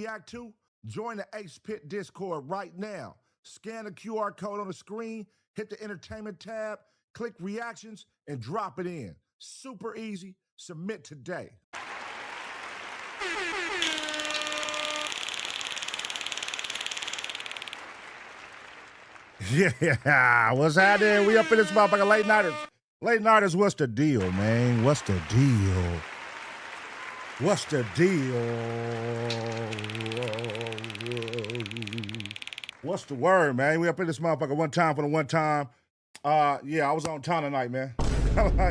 react to? Join the Ace Pit Discord right now. Scan the QR code on the screen, hit the entertainment tab, click reactions, and drop it in. Super easy. Submit today. Yeah, what's happening? We up in this motherfucker, late nighters. Late nighters, what's the deal, man? What's the deal? What's the deal? What's the word, man? We up in this motherfucker one time for the one time. Yeah, I was on time tonight, man.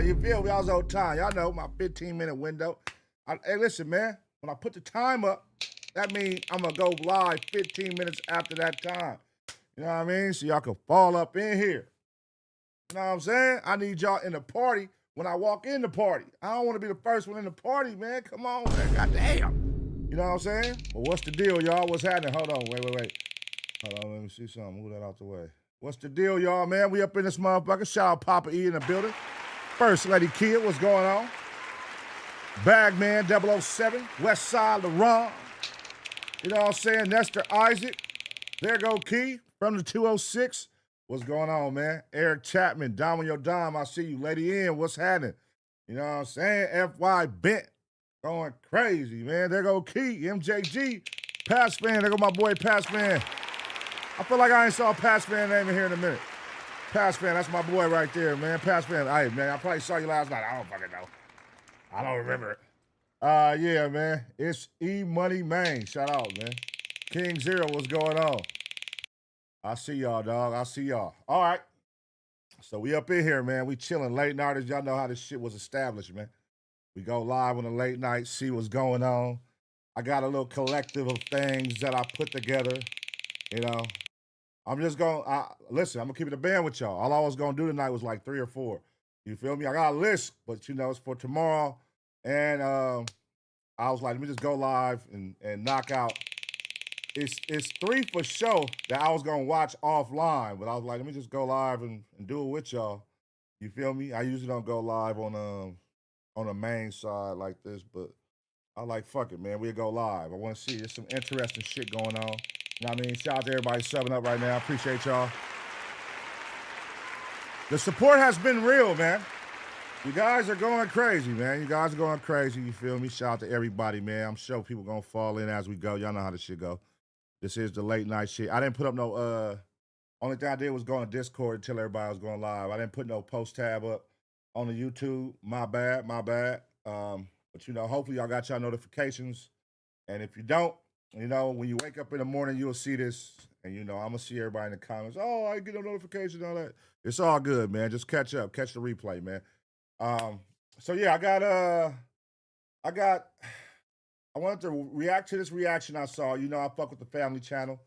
You feel me? I was on time. Y'all know my 15-minute window. Hey, listen, man. When I put the time up, that means I'm gonna go live 15 minutes after that time. You know what I mean? So y'all can fall up in here. You know what I'm saying? I need y'all in the party when I walk in the party. I don't want to be the first one in the party, man. Come on, man. Goddamn. You know what I'm saying? But what's the deal, y'all? What's happening? Hold on. Wait. Hold on. Let me see something. Move that out the way. What's the deal, y'all, man? We up in this motherfucker. Shout out Papa E in the building. First Lady Kid, what's going on? Bagman 007. West Side LaRon. You know what I'm saying? Nestor Isaac. There go Key from the 206. What's going on, man? Eric Chapman, Dime on your dime. I see you. Lady N, what's happening? You know what I'm saying? FY Bent, going crazy, man. There go Key, MJG, Pass Fan. There go my boy Pass Fan. I feel like I ain't saw Pass Fan name in here in a minute. Pass Fan, that's my boy right there, man. Pass Fan. Hey, man, I probably saw you last night. I don't fucking know. I don't remember it. Yeah, man. It's E-Money Main. Shout out, man. King Zero, what's going on? I see y'all, dog. I see y'all. All right. So we up in here, man. We chilling. Late nighters. Y'all know how this shit was established, man. We go live on the late night, see what's going on. I got a little collective of things that I put together. You know, I'm just going to, listen, I'm going to keep it a band with y'all. All I was going to do tonight was like 3 or 4. You feel me? I got a list, but, you know, it's for tomorrow. And I was like, let me just go live and knock out. It's 3 for sure that I was gonna watch offline, but I was like, let me just go live and do it with y'all. You feel me? I usually don't go live on the main side like this, but I like, fuck it, man. We'll go live. I want to see there's some interesting shit going on. You know what I mean? Shout out to everybody subbing up right now. I appreciate y'all. The support has been real, man. You guys are going crazy, man. You guys are going crazy. You feel me? Shout out to everybody, man. I'm sure people gonna fall in as we go. Y'all know how this shit go. This is the late night shit. I didn't put up no, only thing I did was go on Discord and tell everybody I was going live. I didn't put no post tab up on the YouTube. My bad. But, you know, hopefully y'all got y'all notifications. And if you don't, you know, when you wake up in the morning, you'll see this. And, you know, I'm going to see everybody in the comments. Oh, I get no notifications and all that. It's all good, man. Just catch up. Catch the replay, man. So, yeah, I wanted to react to this reaction I saw. You know, I fuck with the Family Channel.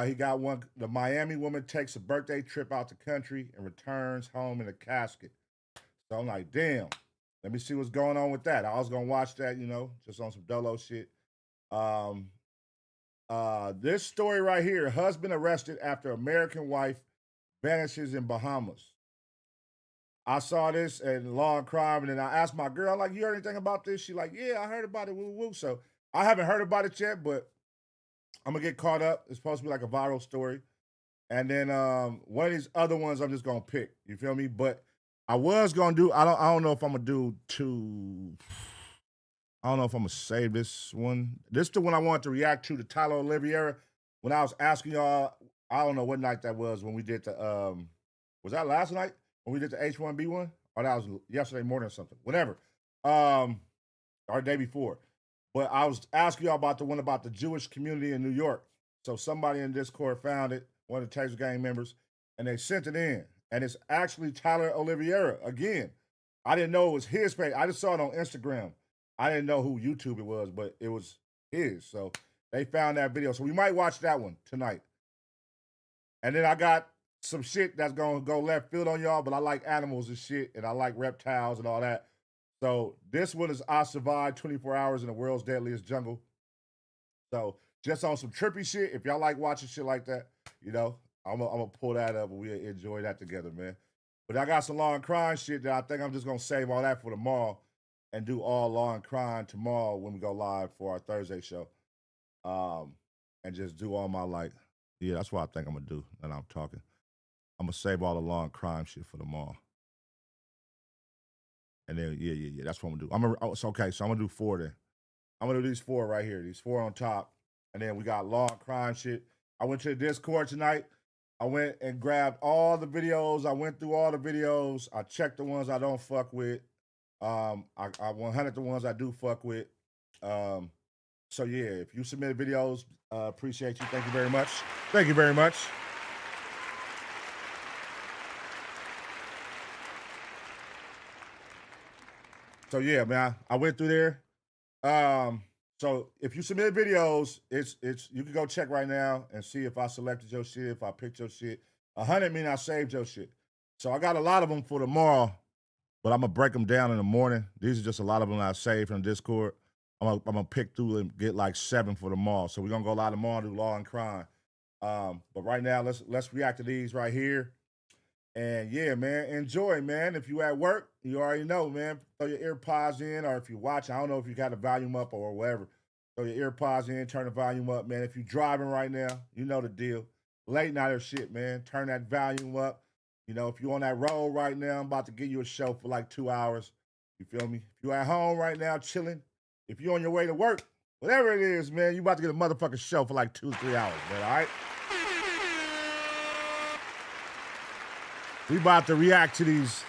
He got one. The Miami woman takes a birthday trip out the country and returns home in a casket. So I'm like, damn. Let me see what's going on with that. I was gonna watch that, you know, just on some dolo shit. This story right here: husband arrested after American wife vanishes in Bahamas. I saw this in Law and Crime, and then I asked my girl, like, you heard anything about this? She like, yeah, I heard about it, woo woo. So I haven't heard about it yet, but I'm gonna get caught up. It's supposed to be like a viral story. And then one of these other ones I'm just gonna pick. You feel me? But I was gonna do, I don't know if I'm gonna do I don't know if I'm gonna save this one. This is the one I wanted to react to, the Tyler Oliveira. When I was asking y'all, I don't know what night that was when we did the was that last night? When we did the H1B1, or that was yesterday morning or something, whatever, or the day before. But I was asking y'all about the one about the Jewish community in New York. So somebody in Discord found it, one of the Taser gang members, and they sent it in. And it's actually Tyler Oliveira again. I didn't know it was his page. I just saw it on Instagram. I didn't know who YouTube it was, but it was his. So they found that video. So we might watch that one tonight. And then I got some shit that's gonna go left field on y'all, but I like animals and shit, and I like reptiles and all that. So this one is I Survived 24 Hours in the World's Deadliest Jungle. So just on some trippy shit, if y'all like watching shit like that, you know, I'm gonna pull that up and we'll enjoy that together, man. But I got some Law and Crime shit that I think I'm just gonna save all that for tomorrow and do all Law and Crime tomorrow when we go live for our Thursday show. and just do all my like, yeah, that's what I think I'm gonna do. And I'm talking, I'm gonna save all the law and crime shit for tomorrow. And then yeah, that's what I'm gonna do. It's okay, so I'm gonna do 4 then. I'm gonna do these 4 right here, these 4 on top, and then we got law and crime shit. I went to the Discord tonight. I went and grabbed all the videos. I went through all the videos. I checked the ones I don't fuck with. I 100 the ones I do fuck with. So yeah, if you submit videos, appreciate you. Thank you very much. Thank you very much. So yeah, man, I went through there. So if you submit videos, it's you can go check right now and see if I selected your shit, if I picked your shit. 100 mean I saved your shit. So I got a lot of them for tomorrow, but I'm gonna break them down in the morning. These are just a lot of them I saved from Discord. I'm gonna pick through and get like 7 for tomorrow. So we're gonna go live tomorrow, do law and crime. But right now, let's react to these right here. And yeah, man, enjoy, man. If you at work, you already know, man. Throw your ear pods in, or if you watch, I don't know if you got the volume up or whatever. Throw your ear pods in, turn the volume up, man. If you driving right now, you know the deal. Late nighter shit, man. Turn that volume up. You know, if you on that road right now, I'm about to give you a show for like 2 hours. You feel me? If you at home right now, chilling. If you on your way to work, whatever it is, man, you about to get a motherfucking show for like 2 to 3 hours, man, all right? We about to react to these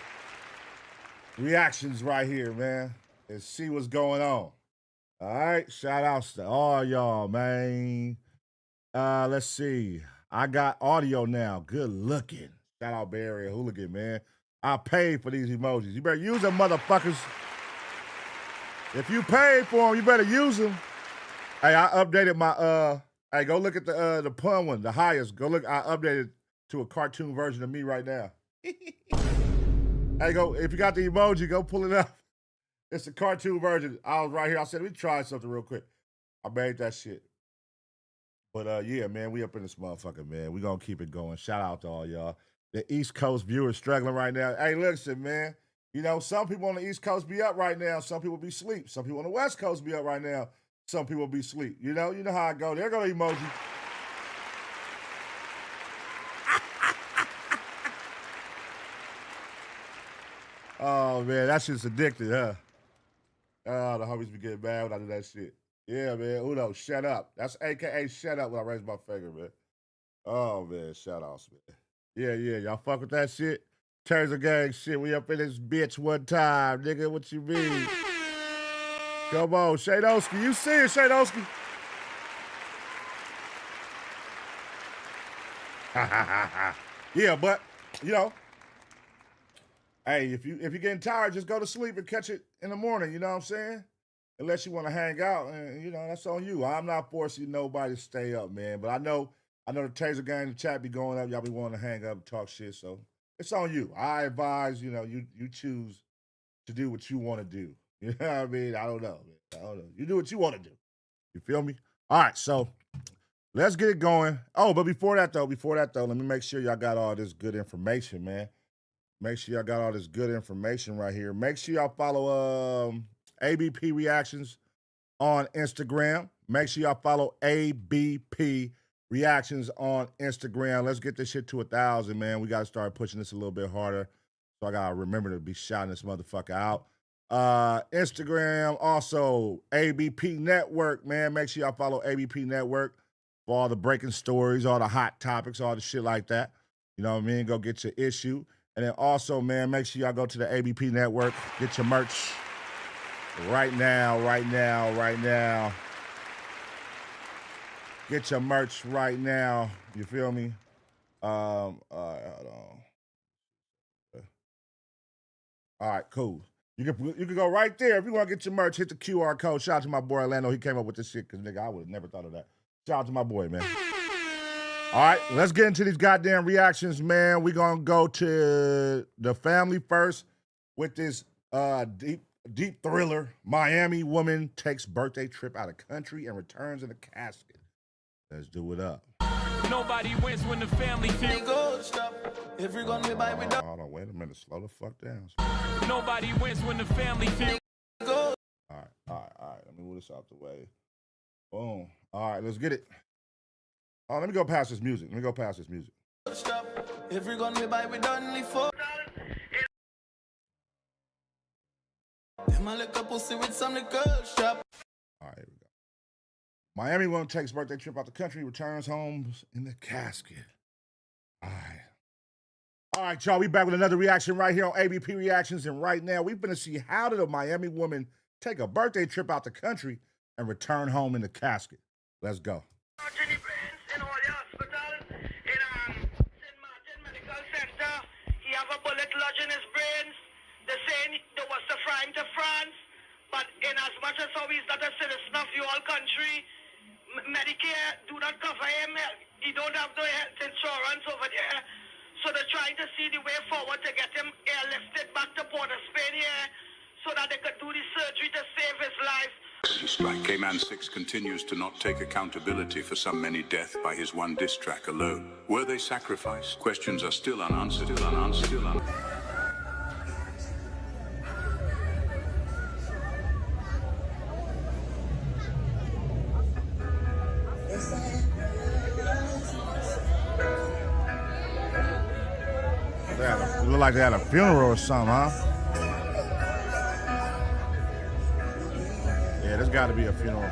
reactions right here, man, and see what's going on. All right, shout outs to all y'all, man. Let's see. I got audio now. Good looking. Shout out Bay Area Hooligan, man. I paid for these emojis. You better use them, motherfuckers. If you paid for them, you better use them. Hey, I updated my hey, go look at the pun one, the highest. Go look. I updated to a cartoon version of me right now. Hey, go, if you got the emoji, go pull it up. It's a cartoon version. I was right here. I said, let me try something real quick. I made that shit. But yeah, man, we up in this motherfucker, man. We gonna keep it going. Shout out to all y'all. The East Coast viewers struggling right now. Hey, listen, man. You know, some people on the East Coast be up right now. Some people be asleep. Some people on the West Coast be up right now. Some people be asleep. You know how I go. There go the emoji. Oh, man, that shit's addicted, huh? Oh, the homies be getting mad when I do that shit. Yeah, man. Uno, shut up. That's AKA shut up when I raise my finger, man. Oh, man, shout outs, man. Yeah, y'all fuck with that shit? Taser gang shit. We up in this bitch one time, nigga. What you mean? Come on, Shadowski. You see it, Shadowski? Yeah, but, you know, hey, if you're getting tired, just go to sleep and catch it in the morning, you know what I'm saying? Unless you want to hang out, and you know, that's on you. I'm not forcing nobody to stay up, man. But I know the Taser gang in the chat be going up. Y'all be wanting to hang up and talk shit, so it's on you. I advise, you know, you choose to do what you want to do. You know what I mean? I don't know, man. I don't know. You do what you want to do. You feel me? All right, so let's get it going. Oh, but before that though, let me make sure y'all got all this good information, man. Make sure y'all got all this good information right here. Make sure y'all follow ABP Reactions on Instagram. Make sure y'all follow ABP Reactions on Instagram. Let's get this shit to 1,000, man. We got to start pushing this a little bit harder. So I got to remember to be shouting this motherfucker out. Instagram, also ABP Network, man. Make sure y'all follow ABP Network for all the breaking stories, all the hot topics, all the shit like that. You know what I mean? Go get your issue. And then also, man, make sure y'all go to the ABP Network, get your merch right now. Get your merch right now. You feel me? All right, hold on. All right, cool. You can go right there. If you want to get your merch, hit the QR code. Shout out to my boy Orlando. He came up with this shit because, nigga, I would have never thought of that. Shout out to my boy, man. All right, let's get into these goddamn reactions, man. We're going to go to the family first with this deep thriller. Miami woman takes birthday trip out of country and returns in a casket. Let's do it up. Nobody wins when the family feels. Hold on, wait a minute. Slow the fuck down. Nobody wins when the family feels. All right. Let me move this out the way. Boom. All right, let's get it. Oh, let me go past this music. Stop. Every gun we buy, we done for. Them a lick a pussy with some liquor shop. All right, here we go. Miami woman takes birthday trip out the country, returns home in the casket. All right, y'all. We back with another reaction right here on ABP Reactions, and right now we're gonna see how did a Miami woman take a birthday trip out the country and return home in the casket. Let's go. In all the hospital in St. Martin Medical Center, he have a bullet lodged in his brains. They're saying they was to fly him to France, but in as much as how he's not a citizen of your country, Medicare do not cover him. He don't have no health insurance over there. So they're trying to see the way forward to get him airlifted back to Port of Spain here so that they could do the surgery to save his life. Strike. K-Man 6 continues to not take accountability for some many death by his one diss track alone. Were they sacrificed? Questions are still unanswered. It looked like they had a funeral or something, huh? Yeah, there's got to be a funeral.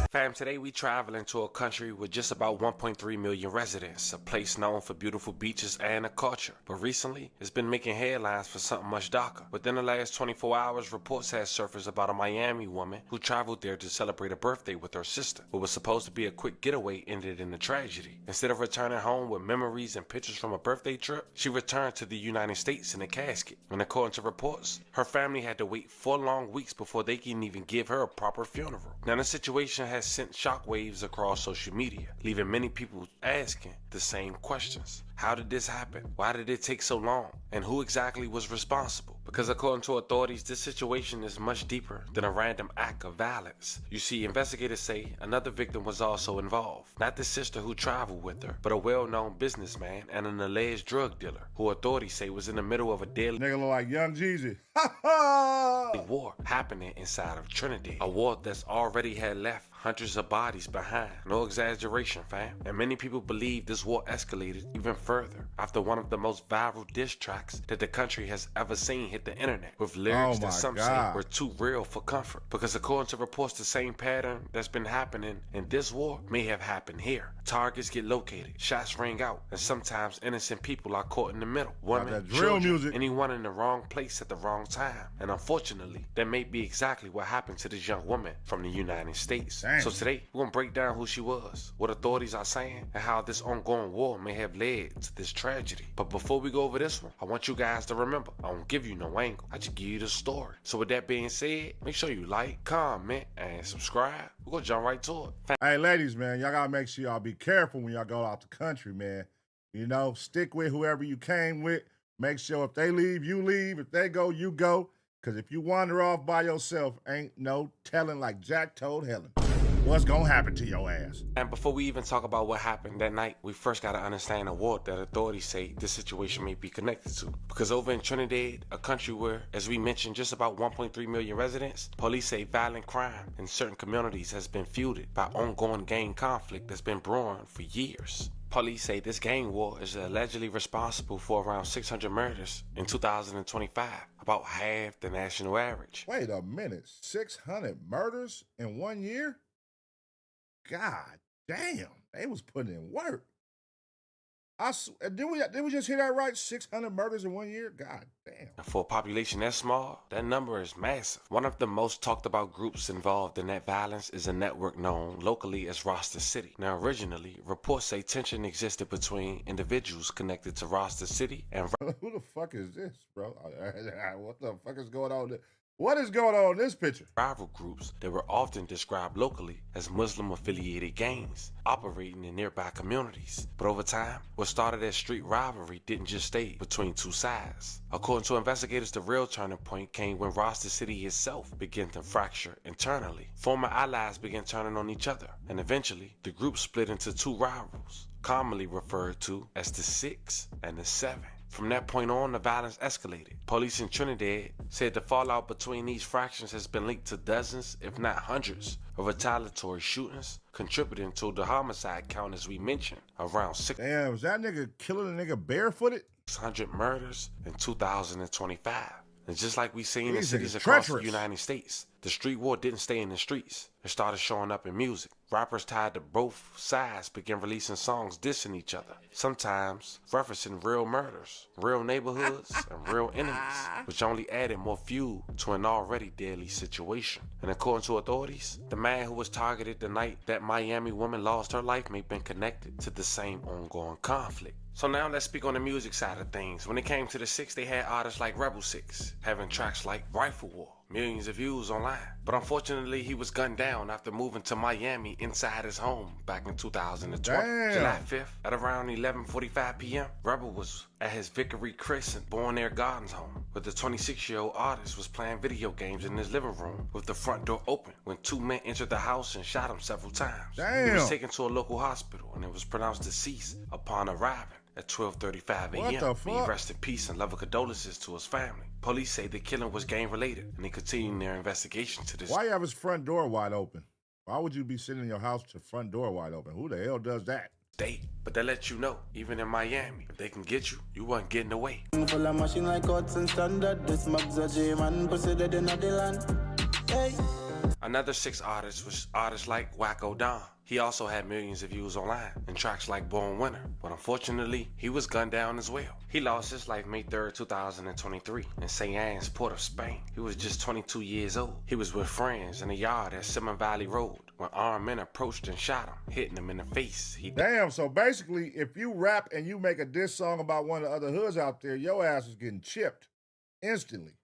Fam, today we traveling to a country with just about 1.3 million residents, a place known for beautiful beaches and a culture. But recently, it's been making headlines for something much darker. Within the last 24 hours, reports have surfaced about a Miami woman who traveled there to celebrate a birthday with her sister. What was supposed to be a quick getaway ended in a tragedy. Instead of returning home with memories and pictures from a birthday trip, she returned to the United States in a casket. And according to reports, her family had to wait 4 long weeks before they can even give her a proper funeral. Now, the situation has sent shockwaves across social media, leaving many people asking the same questions. How did this happen? Why did it take so long? And who exactly was responsible? Because according to authorities, this situation is much deeper than a random act of violence. You see, investigators say another victim was also involved. Not the sister who traveled with her, but a well-known businessman and an alleged drug dealer, who authorities say was in the middle of a deadly Nigga look like Young Jeezy. war happening inside of Trinidad. A war that's already had left hundreds of bodies behind. No exaggeration, fam. And many people believe this war escalated even further after one of the most viral diss tracks that the country has ever seen hit the internet, with lyrics that some say were too real for comfort. Because according to reports, the same pattern that's been happening in this war may have happened here. Targets get located, shots ring out, and sometimes innocent people are caught in the middle. Women, children, anyone in the wrong place at the wrong time. And unfortunately, that may be exactly what happened to this young woman from the United States. Damn. So today, we're gonna break down who she was, what authorities are saying, and how this ongoing war may have led to this tragedy. But before we go over this one, I want you guys to remember, I don't give you no angle, I just give you the story. So with that being said, make sure you like, comment, and subscribe. We're gonna jump right to it. Hey, ladies, man, y'all gotta make sure y'all be careful when y'all go out the country, man. You know, stick with whoever you came with. Make sure if they leave, you leave. If they go, you go. Because if you wander off by yourself, ain't no telling, like Jack told Helen, what's gonna happen to your ass. And before we even talk about what happened that night, we first gotta understand the war that authorities say this situation may be connected to. Because over in Trinidad, a country where, as we mentioned, just about 1.3 million residents, police say violent crime in certain communities has been fueled by ongoing gang conflict that's been brewing for years. Police say this gang war is allegedly responsible for around 600 murders in 2025, about half the national average. Wait a minute, 600 murders in 1 year? God damn, they was putting in work. Did we just hear that right? 600 murders in 1 year? God damn. For a population that small, that number is massive. One of the most talked about groups involved in that violence is a network known locally as Rasta City. Now originally, reports say tension existed between individuals connected to Rasta City and who the fuck is this, bro? What the fuck is going on? What is going on in this picture? Rival groups that were often described locally as Muslim-affiliated gangs operating in nearby communities. But over time, what started as street rivalry didn't just stay between two sides. According to investigators, the real turning point came when Rasta City itself began to fracture internally. Former allies began turning on each other, and eventually, the group split into two rivals, commonly referred to as the 6 and the 7. From that point on, the violence escalated. Police in Trinidad said the fallout between these fractions has been linked to dozens, if not hundreds, of retaliatory shootings, contributing to the homicide count, as we mentioned, around Damn, was that nigga killing a nigga barefooted? 600 murders in 2025. And just like we seen in These cities niggas across treacherous. the United States, the street war didn't stay in the streets. It started showing up in music. Rappers tied to both sides began releasing songs dissing each other, sometimes referencing real murders, real neighborhoods, and real enemies, which only added more fuel to an already deadly situation. And according to authorities, the man who was targeted the night that Miami woman lost her life may have been connected to the same ongoing conflict. So now let's speak on the music side of things. When it came to the Six, they had artists like Rebel Six, having tracks like Rifle War, millions of views online. But unfortunately, he was gunned down after moving to Miami inside his home back in 2012. Damn. July 5th, at around 11:45 p.m., Rebel was at his Vickery Crescent Bon Air Gardens home, where the 26-year-old artist was playing video games in his living room with the front door open when two men entered the house and shot him several times. He was Damn. taken to a local hospital and it was pronounced deceased upon arriving at 12:35 What a.m. the May he fuck? rest in peace and love and condolences to his family. Police say the killing was gang related and they continue their investigation to this Why you have his front door wide open? Why would you be sitting in your house with your front door wide open? Who the hell does that? day. But they let you know, even in Miami, if they can get you, you wasn't getting away. Full of machine like cuts and standard. This mob's a J-man, proceeded in the land. Hey. Another Six artist was artists like Wacko Don. He also had millions of views online and tracks like Born Winner, but unfortunately, he was gunned down as well. He lost his life May 3rd, 2023 in St. Anne's, Port of Spain. He was just 22 years old. He was with friends in a yard at Simon Valley Road when armed men approached and shot him, hitting him in the face. Damn, so basically, if you rap and you make a diss song about one of the other hoods out there, your ass is getting chipped instantly.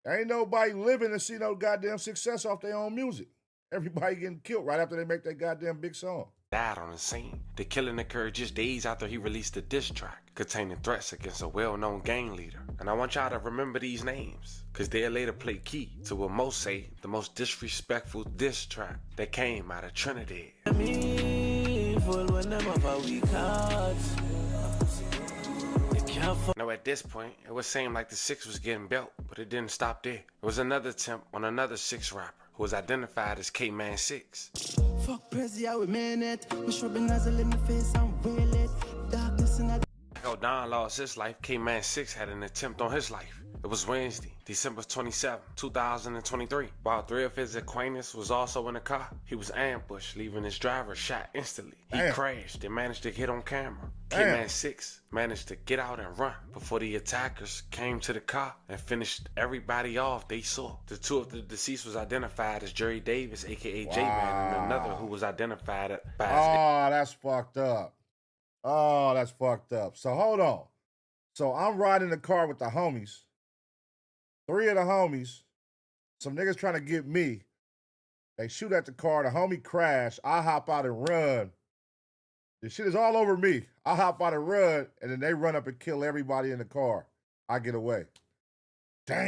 There ain't nobody living to see no goddamn success off their own music. Everybody getting killed right after they make that goddamn big song. Died on the scene. The killing occurred just days after he released a diss track containing threats against a well-known gang leader. And I want y'all to remember these names, because they'll later play key to what most say the most disrespectful diss track that came out of Trinidad. Now at this point, it would seem like the Six was getting built, but it didn't stop there. It was another attempt on another Six rapper who was identified as K-Man 6. Fuck Prezi, I would man it. We shrubby nozzle in the face, I'm real it. Darkness in the Don lost his life. K-Man 6 had an attempt on his life. It was Wednesday, December 27, 2023. While three of his acquaintances was also in the car, he was ambushed, leaving his driver shot instantly. He Damn. crashed and managed to get on camera. Damn. K-Man 6 managed to get out and run before the attackers came to the car and finished everybody off they saw. The two of the deceased was identified as Jerry Davis, aka J-Man, and another who was identified by his Oh, that's fucked up. Oh, that's fucked up. So hold on. So I'm riding the car with the homies. Three of the homies. Some niggas trying to get me. They shoot at the car. The homie crash. I hop out and run. The shit is all over me. I hop out and run, and then they run up and kill everybody in the car. I get away. Damn.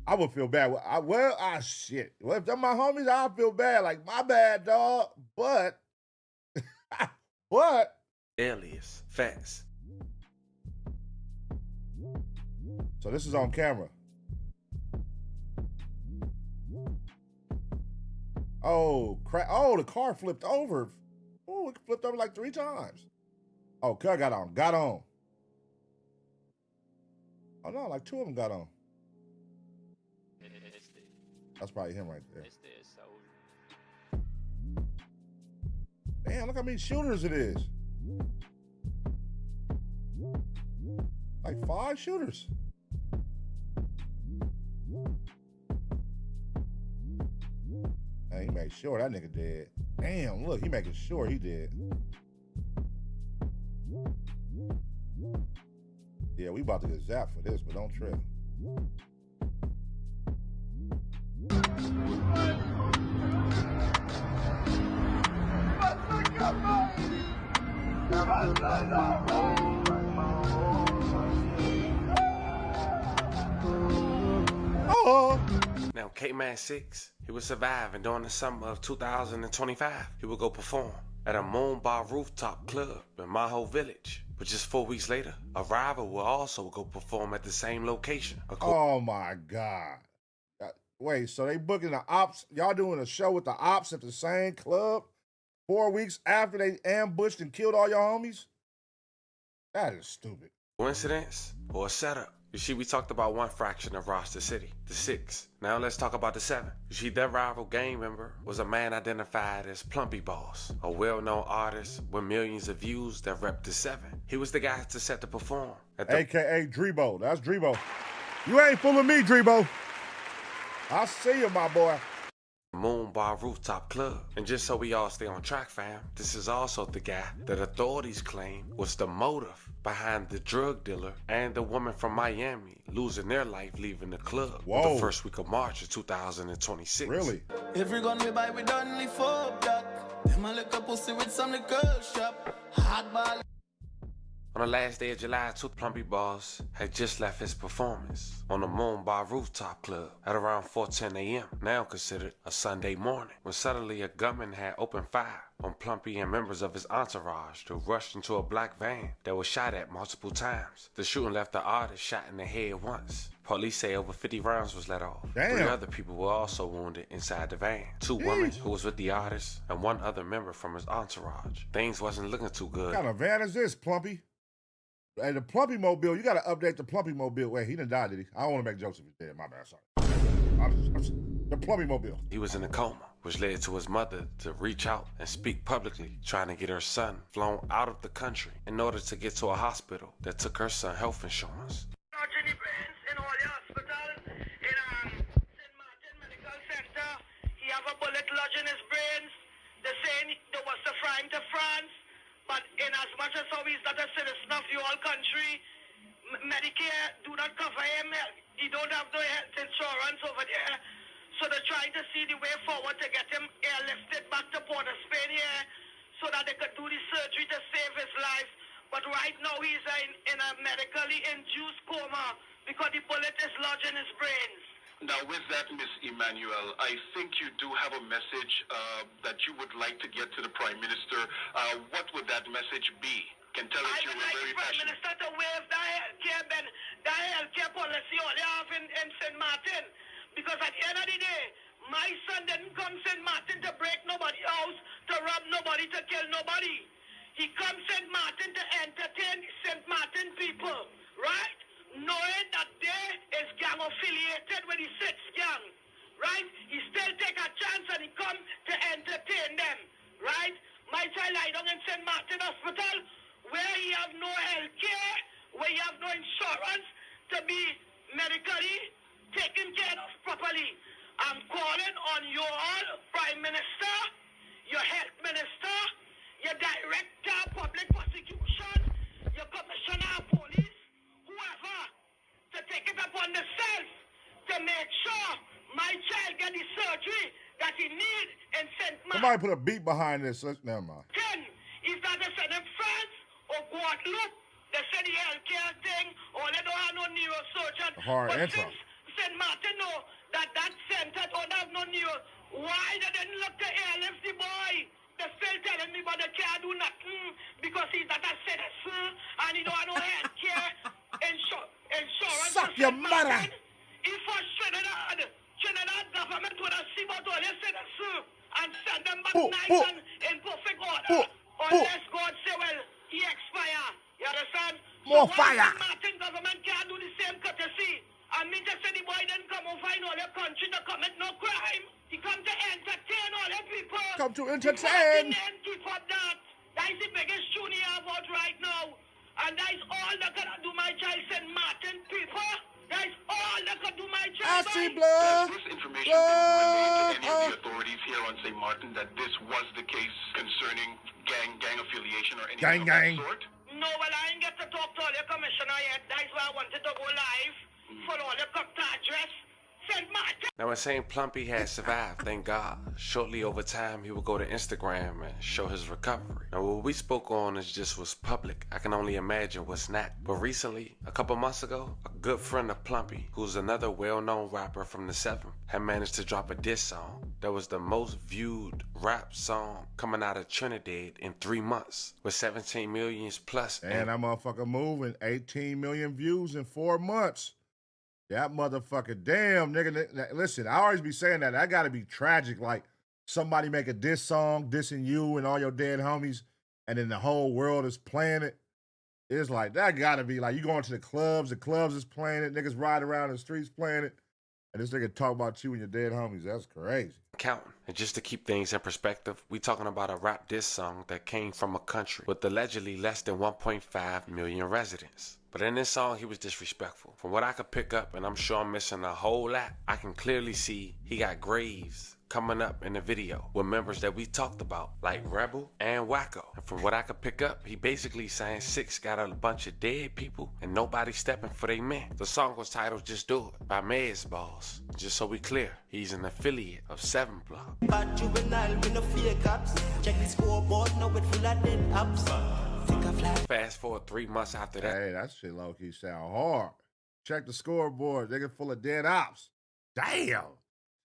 I would feel bad. Shit. Well, if they're my homies, I'll feel bad. Like, my bad, dog. But, alias, Fats. So this is on camera. Oh, crap. Oh, the car flipped over. Oh, it flipped over like 3 times. Oh, car got on. Got on. Oh, no, like 2 of them got on. That's probably him right there. Damn, look how many shooters it is. Like 5 shooters. And he made sure that nigga dead. Damn, look, he making sure he dead. Yeah, we about to get zapped for this, but don't trip. Oh. Now, K-Man 6, he would survive, and during the summer of 2025, he would go perform at a Moon Bar rooftop club in Maho Village. But just 4 weeks later, a rival will also go perform at the same location. Oh my God. Wait, so they booking the ops? Y'all doing a show with the ops at the same club 4 weeks after they ambushed and killed all your homies? That is stupid. Coincidence or a setup? You see, we talked about one fraction of Roster City, the 6. Now let's talk about the 7. You see, their rival gang member was a man identified as Plumpy Boss, a well-known artist with millions of views that repped the 7. He was the guy to set to perform. AKA Drebo. That's Drebo. You ain't fooling me, Drebo. I see you, my boy. Moon Bar Rooftop Club. And just so we all stay on track, fam, this is also the guy that authorities claim was the motive behind the drug dealer and the woman from Miami losing their life leaving the club the first week of March of 2026. Really? Every gun we buy, we done live for that. Them a lick a pussy with some liquor shop. Hardball. On the last day of July, Plumpy Boss had just left his performance on the Moon Bar Rooftop Club at around 4:10 a.m., now considered a Sunday morning, when suddenly a gunman had opened fire on Plumpy and members of his entourage who rushed into a black van that was shot at multiple times. The shooting left the artist shot in the head once. Police say over 50 rounds was let off. Damn. 3 other people were also wounded inside the van. 2 women who was with the artist and 1 other member from his entourage. Things wasn't looking too good. What kind of van is this, Plumpy? Hey, the Plumpy Mobile, you got to update the Plumpy Mobile. Wait, he done died, did he? I don't want to make jokes if he's dead. My bad, sorry. The Plumpy Mobile. He was in a coma, which led to his mother to reach out and speak publicly, trying to get her son flown out of the country in order to get to a hospital that took her son health insurance. Surgery brains in all the hospital in St. Martin Medical Center. He have a bullet lodged in his brains. They saying there was the flying to France. But in as much as how he's not a citizen of the whole country, Medicare do not cover him. He don't have no health insurance over there. So they're trying to see the way forward to get him airlifted back to Port of Spain here so that they could do the surgery to save his life. But right now he's in a medically induced coma because the bullet is lodged in his brains. Now, with that, Miss Emmanuel, I think you do have a message that you would like to get to the Prime Minister. What would that message be? Can tell us I you would were like very the Prime passionate. Minister to waive the healthcare policy all they have in St. Martin. Because at the end of the day, my son didn't come St. Martin to break nobody's house, to rob nobody, to kill nobody. He comes St. Martin to entertain St. Martin people, right? Knowing that they is gang affiliated with the 6 gang, right? He still take a chance and he come to entertain them, right? My child lie down in St. Martin Hospital where he have no health care, where he have no insurance to be medically taken care of properly. I'm calling on you all, Prime Minister, your Health Minister, your Director of Public Prosecution, your Commissioner of Police, whoever, to take it upon themselves to make sure my child get the surgery that he need in St. Martin. Somebody put a beat behind this. Never mind. Is that they send him France or Guadeloupe? They say the healthcare thing, or they don't have no neurosurgeon. Hard but intro. since St. Martin know that center don't have no neuro, why they didn't look to airlift the boy? They're still telling me but they can't do nothing because he's not a citizen and he don't have no healthcare insurance. Suck your mother. If for Trinidad government would have seen about all their citizens and send them back nice and in perfect order. Unless God say, well, he expire. You understand? More so fire. Why the Martin government can't do the same courtesy? I mean to say the boy didn't come over in all your country to commit no crime. He come to entertain all your people. Come to entertain. Keep up that. That is the biggest tune you have out right now. And that is all that can do my child St. Martin people. That is all that can do my child. I see Has blood. this information been relayed to any of the authorities here on St. Martin that this was the case concerning gang affiliation or anything of that sort? No, well, I ain't get to talk to all your commissioner yet. That's why I wanted to go live for all your cut address, Send my Now, when saying Plumpy had survived, thank God, shortly over time he would go to Instagram and show his recovery. Now, what we spoke on is just what's public. I can only imagine what's not. But recently, a couple months ago, a good friend of Plumpy, who's another well-known rapper from the 7th, had managed to drop a diss song that was the most viewed rap song coming out of Trinidad in 3 months, with 17 million plus. And that motherfucker moving 18 million views in 4 months. That motherfucker, damn, nigga. Listen, I always be saying that. That gotta be tragic. Like, somebody make a diss song, dissing you and all your dead homies, and then the whole world is playing it. It's like, that gotta be like, you going to the clubs is playing it, niggas ride around the streets playing it, and this nigga talk about you and your dead homies. That's crazy. Counting. And just to keep things in perspective, we talking about a rap diss song that came from a country with allegedly less than 1.5 million residents. But in this song, he was disrespectful. From what I could pick up, and I'm sure I'm missing a whole lot, I can clearly see he got graves coming up in the video with members that we talked about, like Rebel and Wacko. And from what I could pick up, he basically saying Six got a bunch of dead people and nobody stepping for they men. The song was titled Just Do It by Mayor's Boss. Just so we clear, he's an affiliate of 7 Block. Bad juvenile with no fake cops. Check the scoreboard, now it full of dead ups. Fast forward 3 months after that. Hey, that shit low-key sound hard. Check the scoreboard. Nigga full of dead ops. Damn.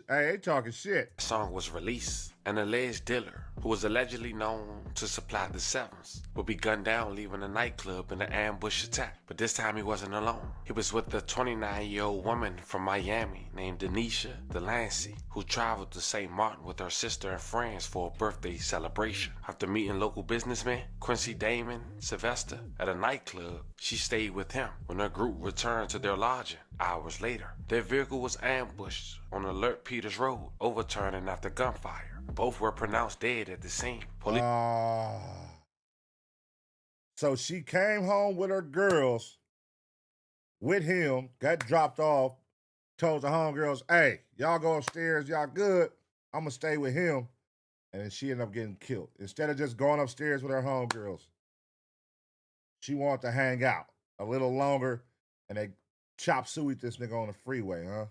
Hey, they talking shit. The song was released. An alleged dealer, who was allegedly known to supply the 7s, would be gunned down leaving a nightclub in an ambush attack. But this time he wasn't alone. He was with a 29-year-old woman from Miami named Denisha Delancey, who traveled to St. Martin with her sister and friends for a birthday celebration. After meeting local businessman Quincy Damon Sylvester at a nightclub, she stayed with him when her group returned to their lodging hours later. Their vehicle was ambushed on Alert Peters Road, overturning after gunfire. Both were pronounced dead at the scene. So she came home with her girls, with him, got dropped off, told the homegirls, hey, y'all go upstairs, y'all good, I'm gonna stay with him. And then she ended up getting killed. Instead of just going upstairs with her homegirls, she wanted to hang out a little longer, and they chop suey this nigga on the freeway, huh?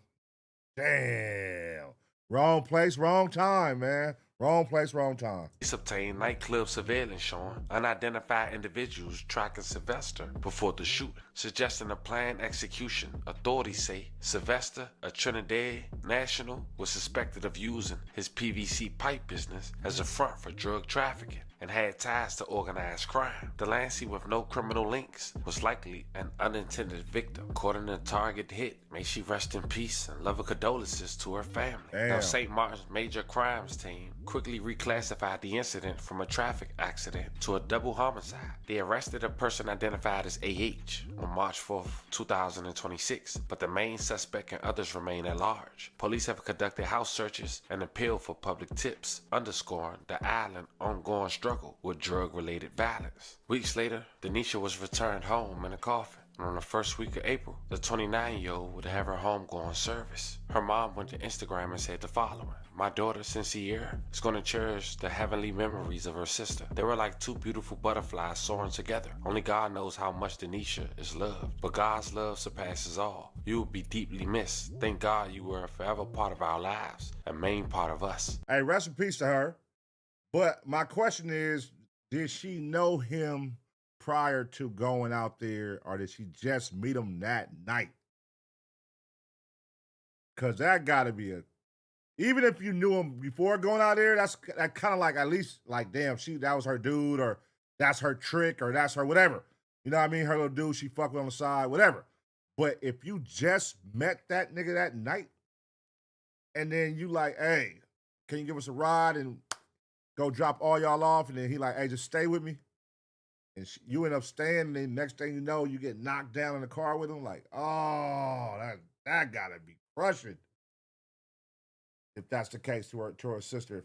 Damn. Wrong place, wrong time, man. Wrong place, wrong time. Police obtained nightclub surveillance showing unidentified individuals tracking Sylvester before the shooting, suggesting a planned execution. Authorities say Sylvester, a Trinidad national, was suspected of using his PVC pipe business as a front for drug trafficking and had ties to organized crime. Delancey, with no criminal links, was likely an unintended victim. According to Target Hit, may she rest in peace and love her condolences to her family. Damn. Now, St. Martin's major crimes team quickly reclassified the incident from a traffic accident to a double homicide. They arrested a person identified as AH on March 4th, 2026, but the main suspect and others remain at large. Police have conducted house searches and appealed for public tips, underscoring the island's ongoing struggle with drug-related violence. Weeks later, Denisha was returned home in a coffin. And on the first week of April, the 29-year-old would have her homegoing service. Her mom went to Instagram and said the following: my daughter, Sincere, is going to cherish the heavenly memories of her sister. They were like two beautiful butterflies soaring together. Only God knows how much Denisha is loved, but God's love surpasses all. You will be deeply missed. Thank God you were a forever part of our lives, a main part of us. Hey, rest in peace to her. But my question is, did she know him prior to going out there, or did she just meet him that night? Because that got to be even if you knew him before going out there, that kind of like, at least like, damn, that was her dude, or that's her trick, or that's her whatever. You know what I mean? Her little dude she fucked with on the side, whatever. But if you just met that nigga that night, and then you like, hey, can you give us a ride and go drop all y'all off? And then he like, hey, just stay with me. And you end up staying, and then next thing you know, you get knocked down in the car with him. Like, oh, that gotta be crushing. If that's the case to her sister,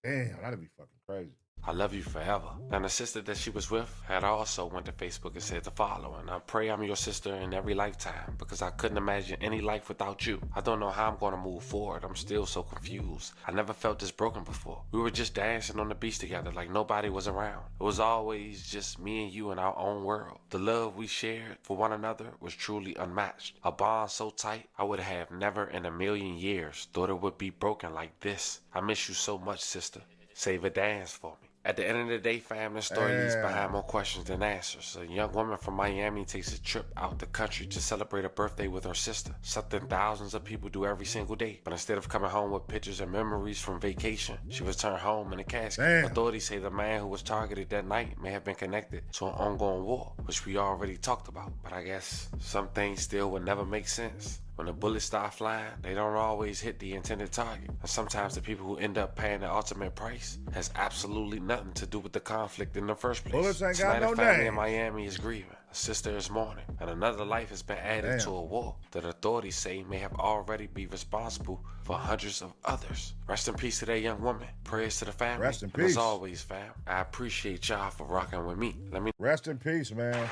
damn, that'd be fucking crazy. I love you forever. And the sister that she was with had also went to Facebook and said the following: I pray I'm your sister in every lifetime because I couldn't imagine any life without you. I don't know how I'm going to move forward. I'm still so confused. I never felt this broken before. We were just dancing on the beach together like nobody was around. It was always just me and you in our own world. The love we shared for one another was truly unmatched. A bond so tight I would have never in a million years thought it would be broken like this. I miss you so much, sister. Save a dance for me. At the end of the day, fam, this story leaves behind more questions than answers. A young woman from Miami takes a trip out the country to celebrate a birthday with her sister, something thousands of people do every single day. But instead of coming home with pictures and memories from vacation, she returned home in a casket. Damn. Authorities say the man who was targeted that night may have been connected to an ongoing war, which we already talked about. But I guess some things still would never make sense. When the bullets start flying, they don't always hit the intended target. And sometimes the people who end up paying the ultimate price has absolutely nothing to do with the conflict in the first place. Bullets ain't got Tonight, no a family name. in Miami is grieving. A sister is mourning. And another life has been added to a war that authorities say may have already been responsible for hundreds of others. Rest in peace to that young woman. Prayers to the family. Rest in And peace. as always, fam, I appreciate y'all for rocking with me. Rest in peace, man.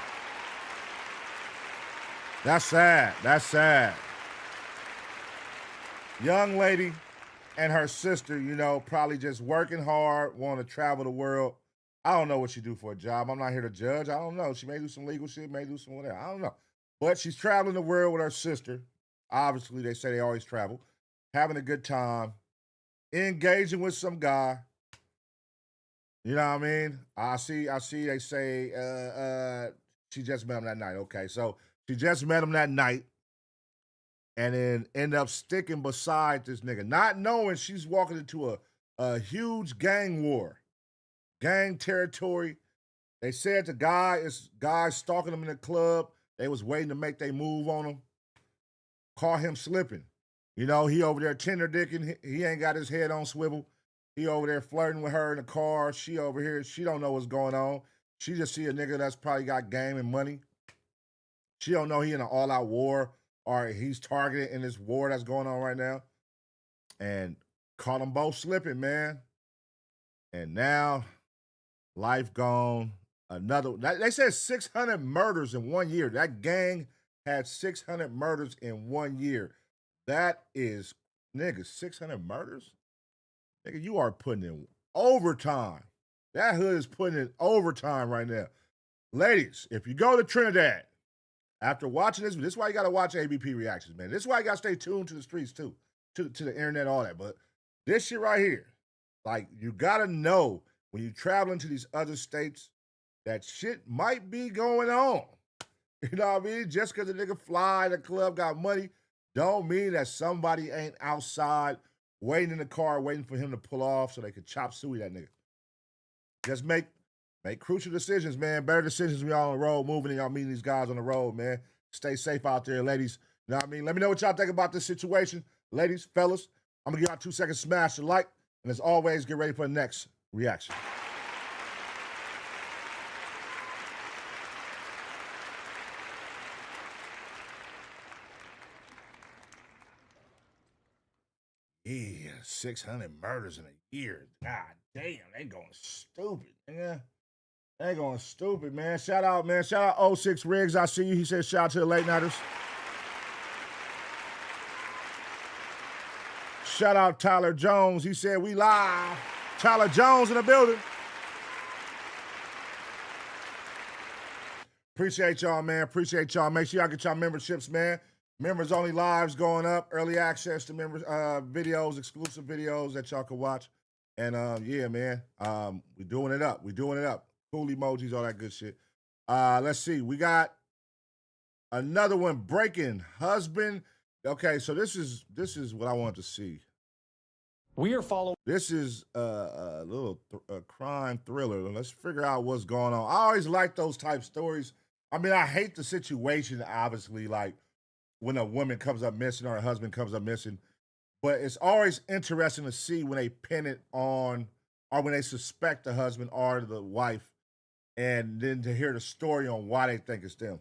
That's sad. That's sad. Young lady and her sister, you know, probably just working hard, want to travel the world. I don't know what she do for a job. I'm not here to judge. I don't know. She may do some legal shit, may do some whatever. I don't know. But she's traveling the world with her sister. Obviously, they say they always travel. Having a good time. Engaging with some guy. You know what I mean? I see they say she just met him that night. Okay, so she just met him that night. And then end up sticking beside this nigga, not knowing she's walking into a huge gang war, gang territory. They said the guy stalking him in the club. They was waiting to make their move on him. Caught him slipping. You know, he over there tender dicking. He ain't got his head on swivel. He over there flirting with her in the car. She over here. She don't know what's going on. She just see a nigga that's probably got game and money. She don't know he in an all-out war. Or he's targeted in this war that's going on right now. And caught them both slipping, man. And now, life gone. They said 600 murders in 1 year. That gang had 600 murders in 1 year. That is, nigga, 600 murders? Nigga, you are putting in overtime. That hood is putting in overtime right now. Ladies, if you go to Trinidad, after watching this is why you got to watch ABP reactions, man. This is why you got to stay tuned to the streets, too, to the internet, all that. But this shit right here, like, you got to know when you traveling to these other states that shit might be going on. You know what I mean? Just because a nigga fly, the club got money, don't mean that somebody ain't outside waiting in the car, waiting for him to pull off so they could chop suey that nigga. Just make crucial decisions, man. Better decisions when y'all on the road, moving and y'all meeting these guys on the road, man. Stay safe out there, ladies. You know what I mean? Let me know what y'all think about this situation. Ladies, fellas, I'm going to give y'all 2 seconds, smash the like. And as always, get ready for the next reaction. Yeah, 600 murders in a year. God damn, they going stupid, nigga. They going stupid, man. Shout out, man. Shout out 06 Riggs. I see you. He said shout out to the late nighters. Shout out Tyler Jones. He said we live. Tyler Jones in the building. Appreciate y'all, man. Appreciate y'all. Make sure y'all get y'all memberships, man. Members only lives going up. Early access to members videos, exclusive videos that y'all can watch. And yeah, man. We doing it up. We doing it up. Cool emojis, all that good shit. Let's see. We got another one. Breaking husband. Okay, so this is what I want to see. We are following. This is a little crime thriller. Let's figure out what's going on. I always like those type stories. I mean, I hate the situation, obviously, like when a woman comes up missing or a husband comes up missing. But it's always interesting to see when they pin it on or when they suspect the husband or the wife, and then to hear the story on why they think it's them.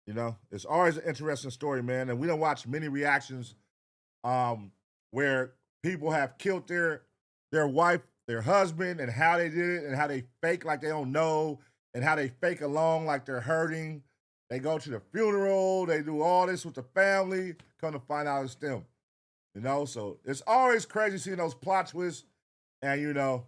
You know, it's always an interesting story, man. And we don't watch many reactions where people have killed their wife their husband and how they did it and how they fake like they don't know and how they fake along like they're hurting. They go to the funeral. They do all this with the family. Come to find out it's them. You know, so it's always crazy seeing those plot twists. And, you know,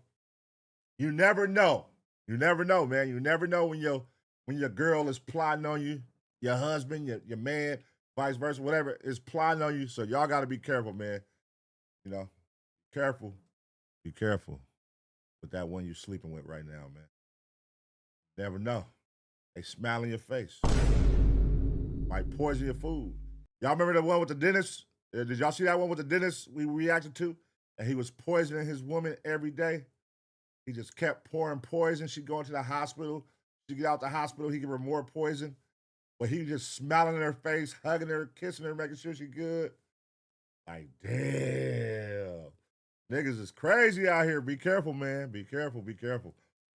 you never know. You never know, man. You never know when your girl is plotting on you, your husband, your man, vice versa, whatever, is plotting on you. So y'all got to be careful, man. You know, careful. Be careful with that one you're sleeping with right now, man. Never know. They smile in your face. Might poison your food. Y'all remember the one with the dentist? Did y'all see that one with the dentist we reacted to? And he was poisoning his woman every day. He just kept pouring poison. She'd go into the hospital. She'd get out the hospital. He'd give her more poison. But he just smiling in her face, hugging her, kissing her, making sure she's good. Like, damn. Niggas is crazy out here. Be careful, man. Be careful. Be careful.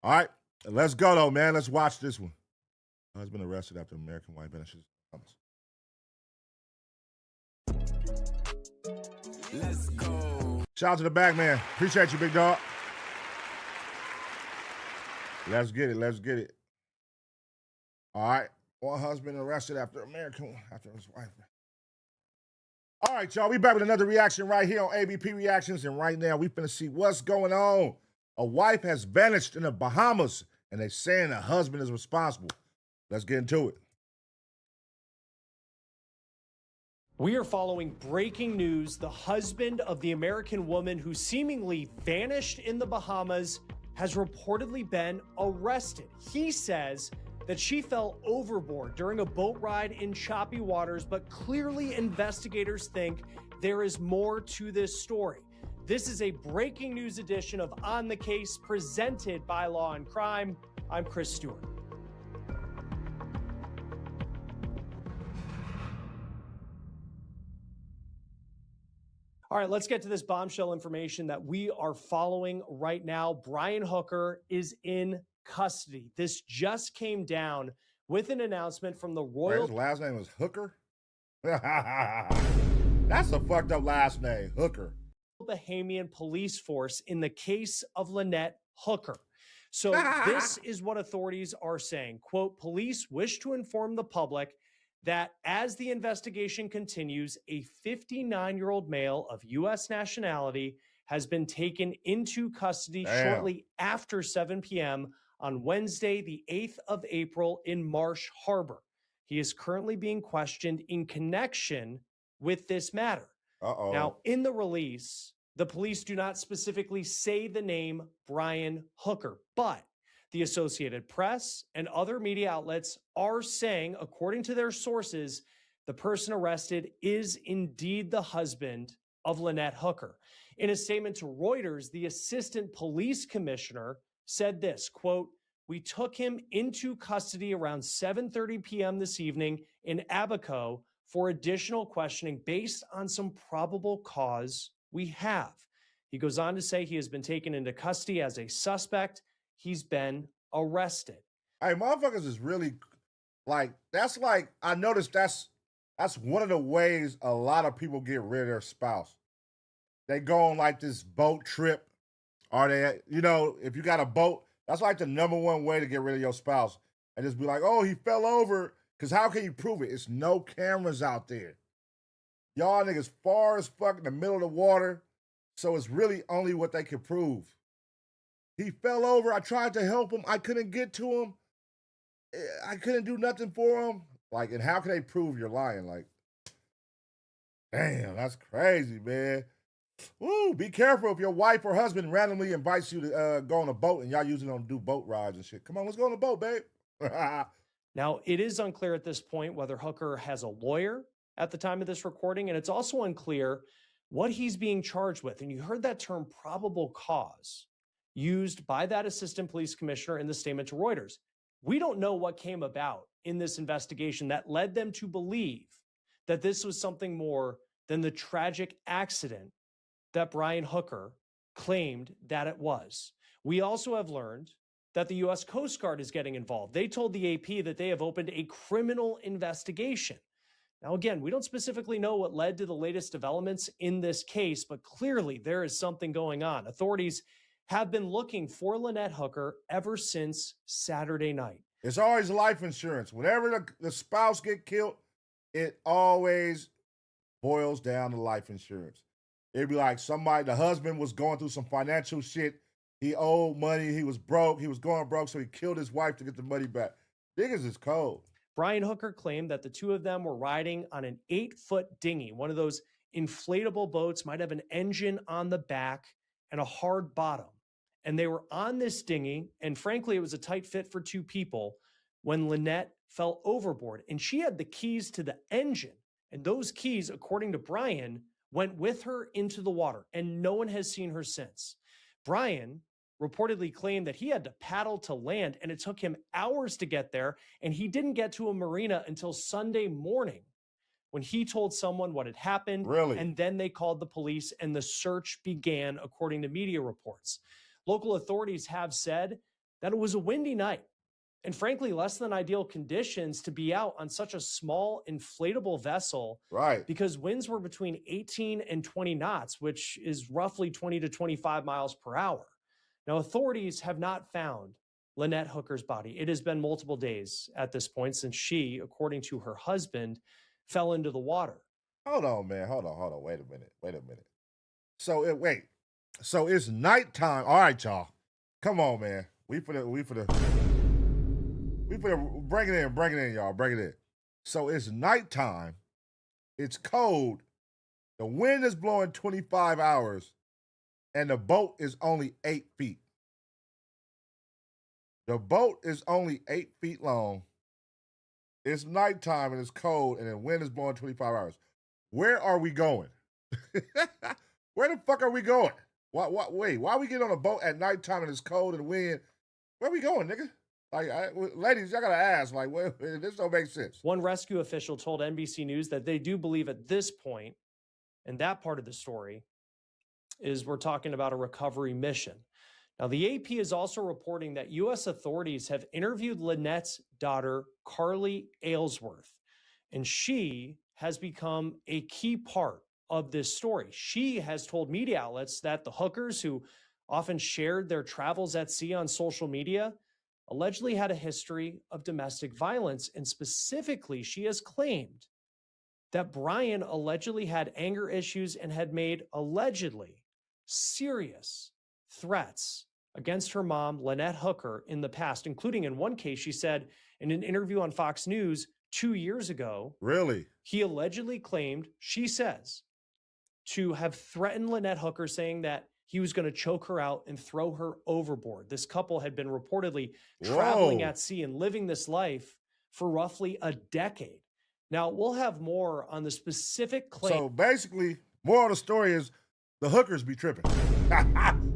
All right. Let's go, though, man. Let's watch this one. Husband arrested after American wife vanishes. Let's go. Shout out to the back, man. Appreciate you, big dog. Let's get it. Let's get it. All right. One husband arrested after his wife. All right, y'all. We back with another reaction right here on ABP Reactions. And right now, we finna see what's going on. A wife has vanished in the Bahamas, and they're saying the husband is responsible. Let's get into it. We are following breaking news. The husband of the American woman who seemingly vanished in the Bahamas has reportedly been arrested. He says that she fell overboard during a boat ride in choppy waters, but clearly investigators think there is more to this story. This is a breaking news edition of On the Case presented by Law and Crime. I'm Chris Stewart. All right, let's get to this bombshell information that we are following right now. Brian Hooker is in custody. This just came down with an announcement from the Royal... His last name was Hooker? That's a fucked up last name, Hooker. Bahamian police force in the case of Lynette Hooker. So this is what authorities are saying. Quote, police wish to inform the public that as the investigation continues, a 59-year-old male of U.S. nationality has been taken into custody shortly after 7 p.m. on Wednesday, the 8th of April in Marsh Harbor. He is currently being questioned in connection with this matter. Now, in the release, the police do not specifically say the name Brian Hooker, but the Associated Press and other media outlets are saying, according to their sources, the person arrested is indeed the husband of Lynette Hooker. In a statement to Reuters, the assistant police commissioner said this, quote, we took him into custody around 7:30 p.m. this evening in Abaco for additional questioning based on some probable cause we have. He goes on to say he has been taken into custody as a suspect. He's been arrested. Hey, motherfuckers is really I noticed that's one of the ways a lot of people get rid of their spouse. They go on like this boat trip, or they, you know, if you got a boat, that's like the number one way to get rid of your spouse. And just be like, oh, he fell over, because how can you prove it? It's no cameras out there. Y'all niggas far as fuck in the middle of the water, so it's really only what they can prove. He fell over. I tried to help him. I couldn't get to him. I couldn't do nothing for him. Like, and how can they prove you're lying? Like, damn, that's crazy, man. Woo, be careful if your wife or husband randomly invites you to go on a boat and y'all usually don't do boat rides and shit. Come on, let's go on a boat, babe. Now, it is unclear at this point whether Hooker has a lawyer at the time of this recording, and it's also unclear what he's being charged with. And you heard that term probable cause used by that assistant police commissioner in the statement to Reuters. We don't know what came about in this investigation that led them to believe that this was something more than the tragic accident that Brian Hooker claimed that it was. We also have learned that the U.S. Coast Guard is getting involved. They told the AP that they have opened a criminal investigation. Now, again, we don't specifically know what led to the latest developments in this case, but clearly there is something going on. Authorities have been looking for Lynette Hooker ever since Saturday night. It's always life insurance. Whenever the spouse get killed, it always boils down to life insurance. It'd be like somebody, the husband was going through some financial shit. He owed money. He was broke. He was going broke, so he killed his wife to get the money back. Niggas is cold. Brian Hooker claimed that the two of them were riding on an 8-foot dinghy, one of those inflatable boats, might have an engine on the back and a hard bottom. And they were on this dinghy, and frankly, it was a tight fit for two people when Lynette fell overboard. And she had the keys to the engine. And those keys, according to Brian, went with her into the water, and no one has seen her since. Brian reportedly claimed that he had to paddle to land, and it took him hours to get there, and he didn't get to a marina until Sunday morning when he told someone what had happened. Really? And then they called the police, and the search began, according to media reports. Local authorities have said that it was a windy night, and frankly, less than ideal conditions to be out on such a small inflatable vessel. Right. Because winds were between 18 and 20 knots, which is roughly 20 to 25 miles per hour. Now, authorities have not found Lynette Hooker's body. It has been multiple days at this point since she, according to her husband, fell into the water. Hold on, man. Hold on. Wait a minute. So it's nighttime. All right, y'all. Come on, man. We for the bring it in, y'all. Bring it in. So it's nighttime. It's cold. The wind is blowing 25 hours, and the boat is only 8 feet. The boat is only 8 feet long. It's nighttime and it's cold, and the wind is blowing 25 hours. Where are we going? Where the fuck are we going? Why we get on a boat at nighttime and it's cold and wind? Where we going, nigga? Ladies, y'all gotta ask, this don't make sense. One rescue official told NBC News that they do believe at this point, and that part of the story, is we're talking about a recovery mission. Now, the AP is also reporting that U.S. authorities have interviewed Lynette's daughter, Carly Aylesworth, and she has become a key part of this story. She has told media outlets that the hookers who often shared their travels at sea on social media allegedly had a history of domestic violence. And specifically, she has claimed that Brian allegedly had anger issues and had made allegedly serious threats against her mom, Lynette Hooker, in the past, including in one case, she said in an interview on Fox News 2 years ago. Really? He allegedly claimed, she says, to have threatened Lynette Hooker, saying that he was going to choke her out and throw her overboard. This couple had been reportedly traveling at sea and living this life for roughly a decade. Now, we'll have more on the specific claim. So basically, more of the story is the hookers be tripping.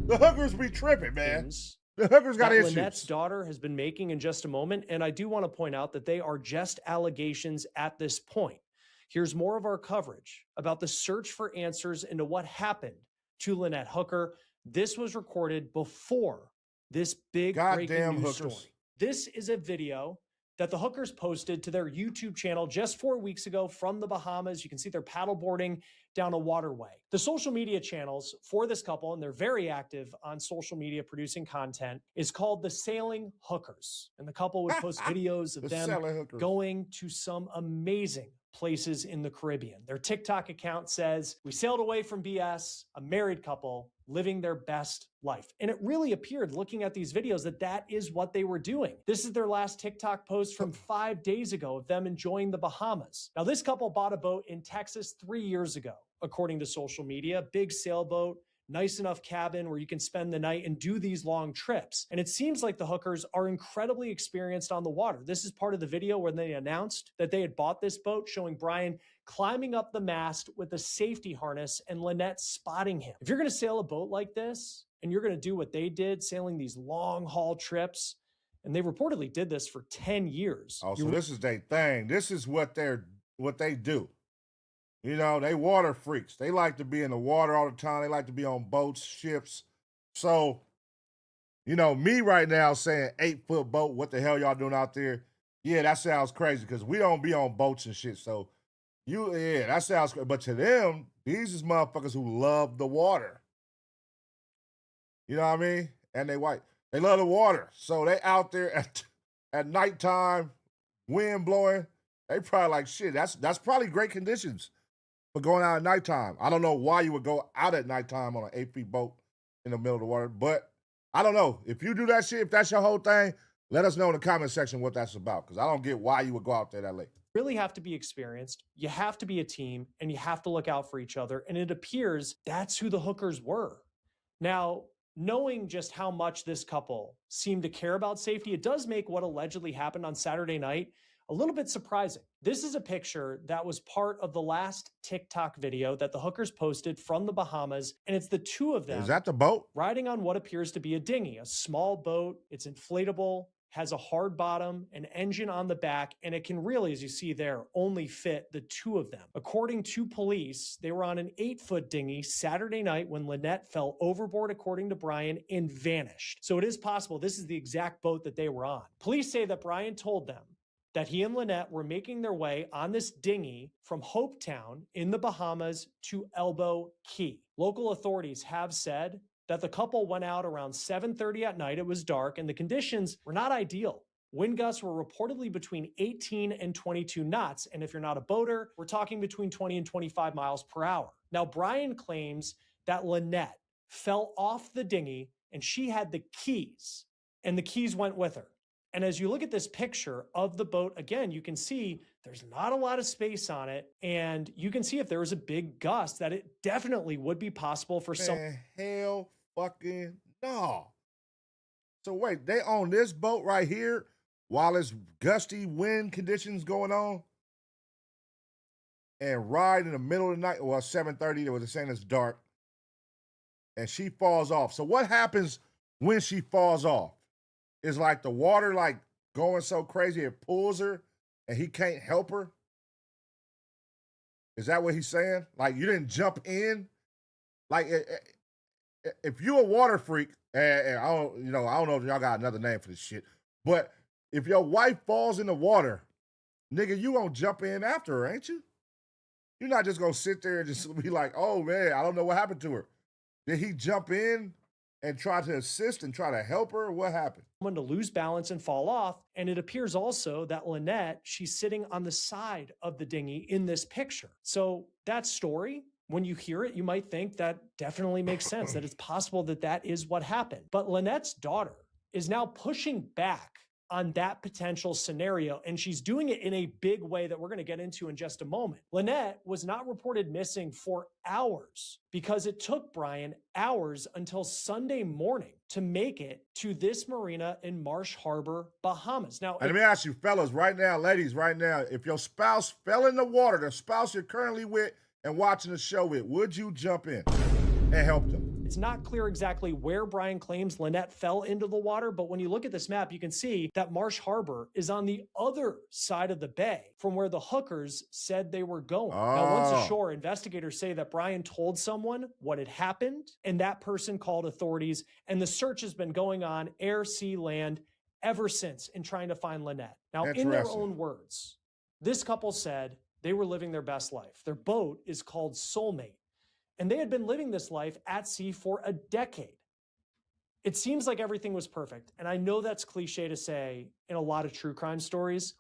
The hookers be tripping, man. The hookers got issues. Lynette's daughter has been making in just a moment. And I do want to point out that they are just allegations at this point. Here's more of our coverage about the search for answers into what happened to Lynette Hooker. This was recorded before this big breaking news story. This is a video that the hookers posted to their YouTube channel just 4 weeks ago from the Bahamas. You can see they're paddleboarding down a waterway. The social media channels for this couple, and they're very active on social media producing content, is called the Sailing Hookers. And the couple would post videos of them going to some amazing places in the Caribbean. Their TikTok account says, "We sailed away from BS, a married couple living their best life." And it really appeared, looking at these videos, that that is what they were doing. This is their last TikTok post from 5 days ago of them enjoying the Bahamas. Now, this couple bought a boat in Texas 3 years ago, according to social media. Big sailboat, nice enough cabin where you can spend the night and do these long trips. And it seems like the hookers are incredibly experienced on the water. This is part of the video where they announced that they had bought this boat, showing Brian climbing up the mast with a safety harness and Lynette spotting him. If you're going to sail a boat like this and you're going to do what they did, sailing these long haul trips, and they reportedly did this for 10 years. Oh, so this is their thing. This is what they do. You know, they water freaks. They like to be in the water all the time. They like to be on boats, ships. So, you know, me right now saying 8-foot boat, what the hell y'all doing out there? Yeah, that sounds crazy because we don't be on boats and shit. So, that sounds crazy. But to them, these is motherfuckers who love the water. You know what I mean? And they white. They love the water. So they out there at nighttime, wind blowing. They probably like, shit, that's probably great conditions for going out at nighttime. I don't know why you would go out at nighttime on an 8-feet boat in the middle of the water, but I don't know. If you do that shit, if that's your whole thing, let us know in the comment section what that's about, because I don't get why you would go out there that late. Really have to be experienced. You have to be a team, and you have to look out for each other. And it appears that's who the hookers were. Now, knowing just how much this couple seemed to care about safety, it does make what allegedly happened on Saturday night a little bit surprising. This is a picture that was part of the last TikTok video that the hookers posted from the Bahamas, and it's the two of them. Is that the boat? Riding on what appears to be a dinghy, a small boat. It's inflatable, has a hard bottom, an engine on the back, and it can really, as you see there, only fit the two of them. According to police, they were on an 8-foot dinghy Saturday night when Lynette fell overboard, according to Brian, and vanished. So it is possible this is the exact boat that they were on. Police say that Brian told them that he and Lynette were making their way on this dinghy from Hopetown in the Bahamas to Elbow Key. Local authorities have said that the couple went out around 7:30 at night. It was dark, and the conditions were not ideal. Wind gusts were reportedly between 18 and 22 knots, and if you're not a boater, we're talking between 20 and 25 miles per hour. Now, Brian claims that Lynette fell off the dinghy, and she had the keys, and the keys went with her. And as you look at this picture of the boat, again, you can see there's not a lot of space on it. And you can see if there was a big gust that it definitely would be possible for some. Hell fucking no. So wait, they own this boat right here while it's gusty wind conditions going on and ride in the middle of the night. Well, 7:30, they were saying it's dark. And she falls off. So what happens when she falls off? Is like the water like going so crazy it pulls her and he can't help her? Is that what he's saying? Like you didn't jump in? Like if you a water freak, and I don't know if y'all got another name for this shit, but if your wife falls in the water, nigga, you gonna jump in after her, ain't you? You're not just gonna sit there and just be like, oh man, I don't know what happened to her. Did he jump in and try to assist and try to help her? What happened? Someone to lose balance and fall off. And it appears also that Lynette, she's sitting on the side of the dinghy in this picture. So that story, when you hear it, you might think that definitely makes sense, that it's possible that that is what happened. But Lynette's daughter is now pushing back on that potential scenario, and she's doing it in a big way that we're going to get into in just a moment. Lynette was not reported missing for hours because it took Brian hours until Sunday morning to make it to this marina in Marsh Harbor, Bahamas. Now, and let me ask you, fellas, right now, ladies, right now, if your spouse fell in the water, the spouse you're currently with and watching the show with, would you jump in and help them? It's not clear exactly where Brian claims Lynette fell into the water, but when you look at this map, you can see that Marsh Harbor is on the other side of the bay from where the hookers said they were going. Now, once ashore, investigators say that Brian told someone what had happened, and that person called authorities, and the search has been going on air, sea, land ever since in trying to find Lynette. Now, in their own words, this couple said they were living their best life. Their boat is called Soulmate, and they had been living this life at sea for a decade. It seems like everything was perfect. And I know that's cliche to say in a lot of true crime stories,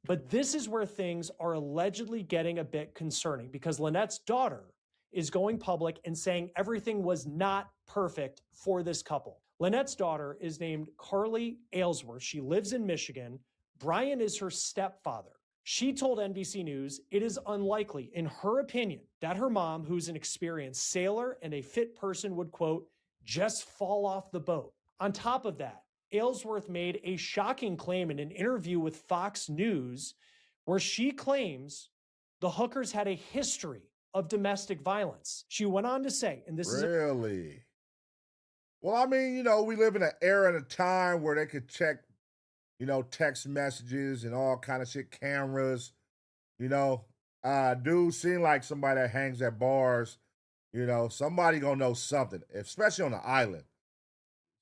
but this is where things are allegedly getting a bit concerning because Lynette's daughter is going public and saying everything was not perfect for this couple. Lynette's daughter is named Carly Aylesworth. She lives in Michigan. Brian is her stepfather. She told NBC News it is unlikely, in her opinion, that her mom, who's an experienced sailor and a fit person, would, quote, just fall off the boat. On top of that, Aylesworth made a shocking claim in an interview with Fox News where she claims the hookers had a history of domestic violence. She went on to say, and this is really? Well, I mean, we live in an era and a time where they could check text messages and all kind of shit, cameras, dude seem like somebody that hangs at bars, somebody gonna know something, especially on the island.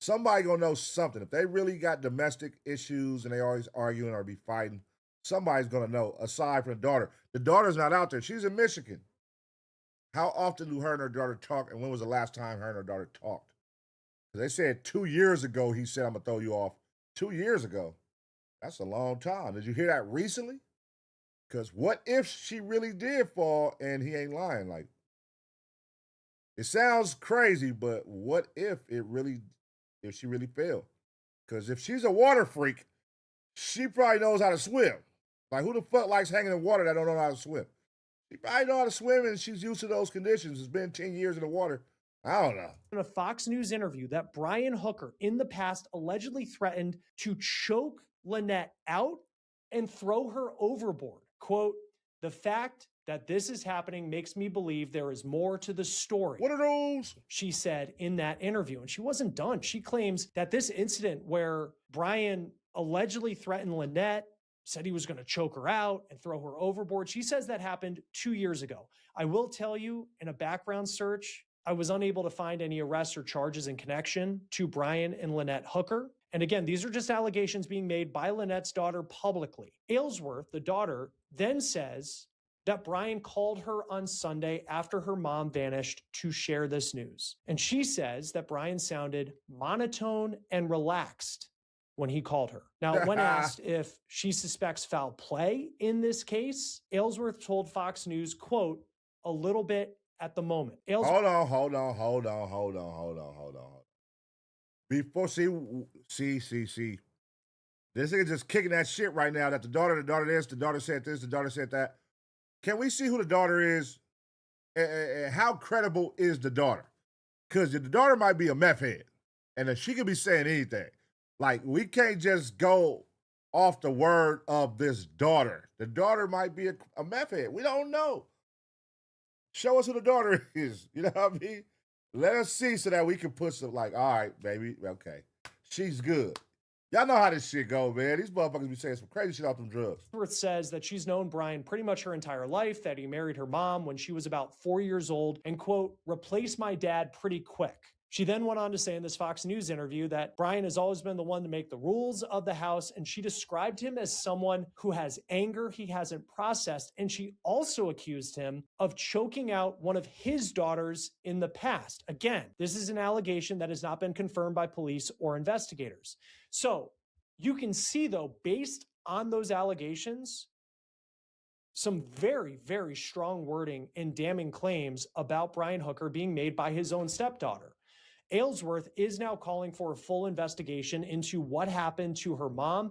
Somebody gonna know something. If they really got domestic issues and they always arguing or be fighting, somebody's gonna know, aside from the daughter. The daughter's not out there. She's in Michigan. How often do her and her daughter talk, and when was the last time her and her daughter talked? They said 2 years ago he said, I'm going to throw you off. 2 years ago. That's a long time. Did you hear that recently? Because what if she really did fall and he ain't lying? Like, it sounds crazy, but what if she really fell? Because if she's a water freak, she probably knows how to swim. Like, who the fuck likes hanging in water that don't know how to swim? She probably know how to swim and she's used to those conditions. It's been 10 years in the water. I don't know. In a Fox News interview that Brian Hooker in the past allegedly threatened to choke Lynette out and throw her overboard. Quote, the fact that this is happening makes me believe there is more to the story. What are those? She said in that interview. And she wasn't done. She claims that this incident where Brian allegedly threatened Lynette, said he was going to choke her out and throw her overboard, she says that happened 2 years ago. I will tell you, in a background search, I was unable to find any arrests or charges in connection to Brian and Lynette Hooker. And again, these are just allegations being made by Lynette's daughter publicly. Aylesworth, the daughter, then says that Brian called her on Sunday after her mom vanished to share this news. And she says that Brian sounded monotone and relaxed when he called her. Now, when asked if she suspects foul play in this case, Aylesworth told Fox News, quote, a little bit at the moment. Hold on. Before, see. This nigga just kicking that shit right now that the daughter this, the daughter said this, the daughter said that. Can we see who the daughter is and how credible is the daughter? Because the daughter might be a meth head and she could be saying anything. Like, we can't just go off the word of this daughter. The daughter might be a meth head. We don't know. Show us who the daughter is. You know what I mean? Let us see so that we can put some, like, all right, baby, okay. She's good. Y'all know how this shit go, man. These motherfuckers be saying some crazy shit off them drugs. Aylesworth says that she's known Brian pretty much her entire life, that he married her mom when she was about 4 years old and, quote, replaced my dad pretty quick. She then went on to say in this Fox News interview that Brian has always been the one to make the rules of the house, and she described him as someone who has anger he hasn't processed, and she also accused him of choking out one of his daughters in the past. Again, this is an allegation that has not been confirmed by police or investigators. So you can see, though, based on those allegations, some very, very strong wording and damning claims about Brian Hooker being made by his own stepdaughter. Aylesworth is now calling for a full investigation into what happened to her mom,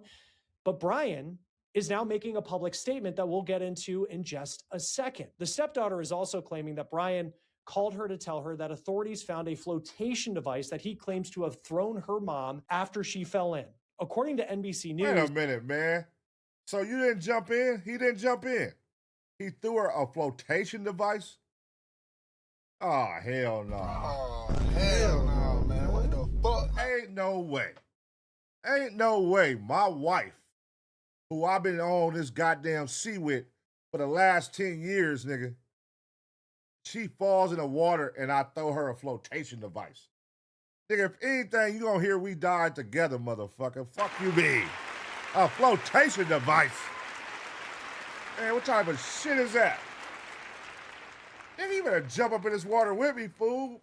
but Brian is now making a public statement that we'll get into in just a second. The stepdaughter is also claiming that Brian called her to tell her that authorities found a flotation device that he claims to have thrown her mom after she fell in. According to NBC News— Wait a minute, man. So you didn't jump in? He didn't jump in. He threw her a flotation device? Oh, hell no. Oh, hell no, man. What the fuck? Ain't no way. Ain't no way my wife, who I've been on this goddamn sea with for the last 10 years, nigga, she falls in the water and I throw her a flotation device. Nigga, if anything, you gonna hear we died together, motherfucker. Fuck you, me. A flotation device. Man, what type of shit is that? Nigga, you better jump up in this water with me, fool.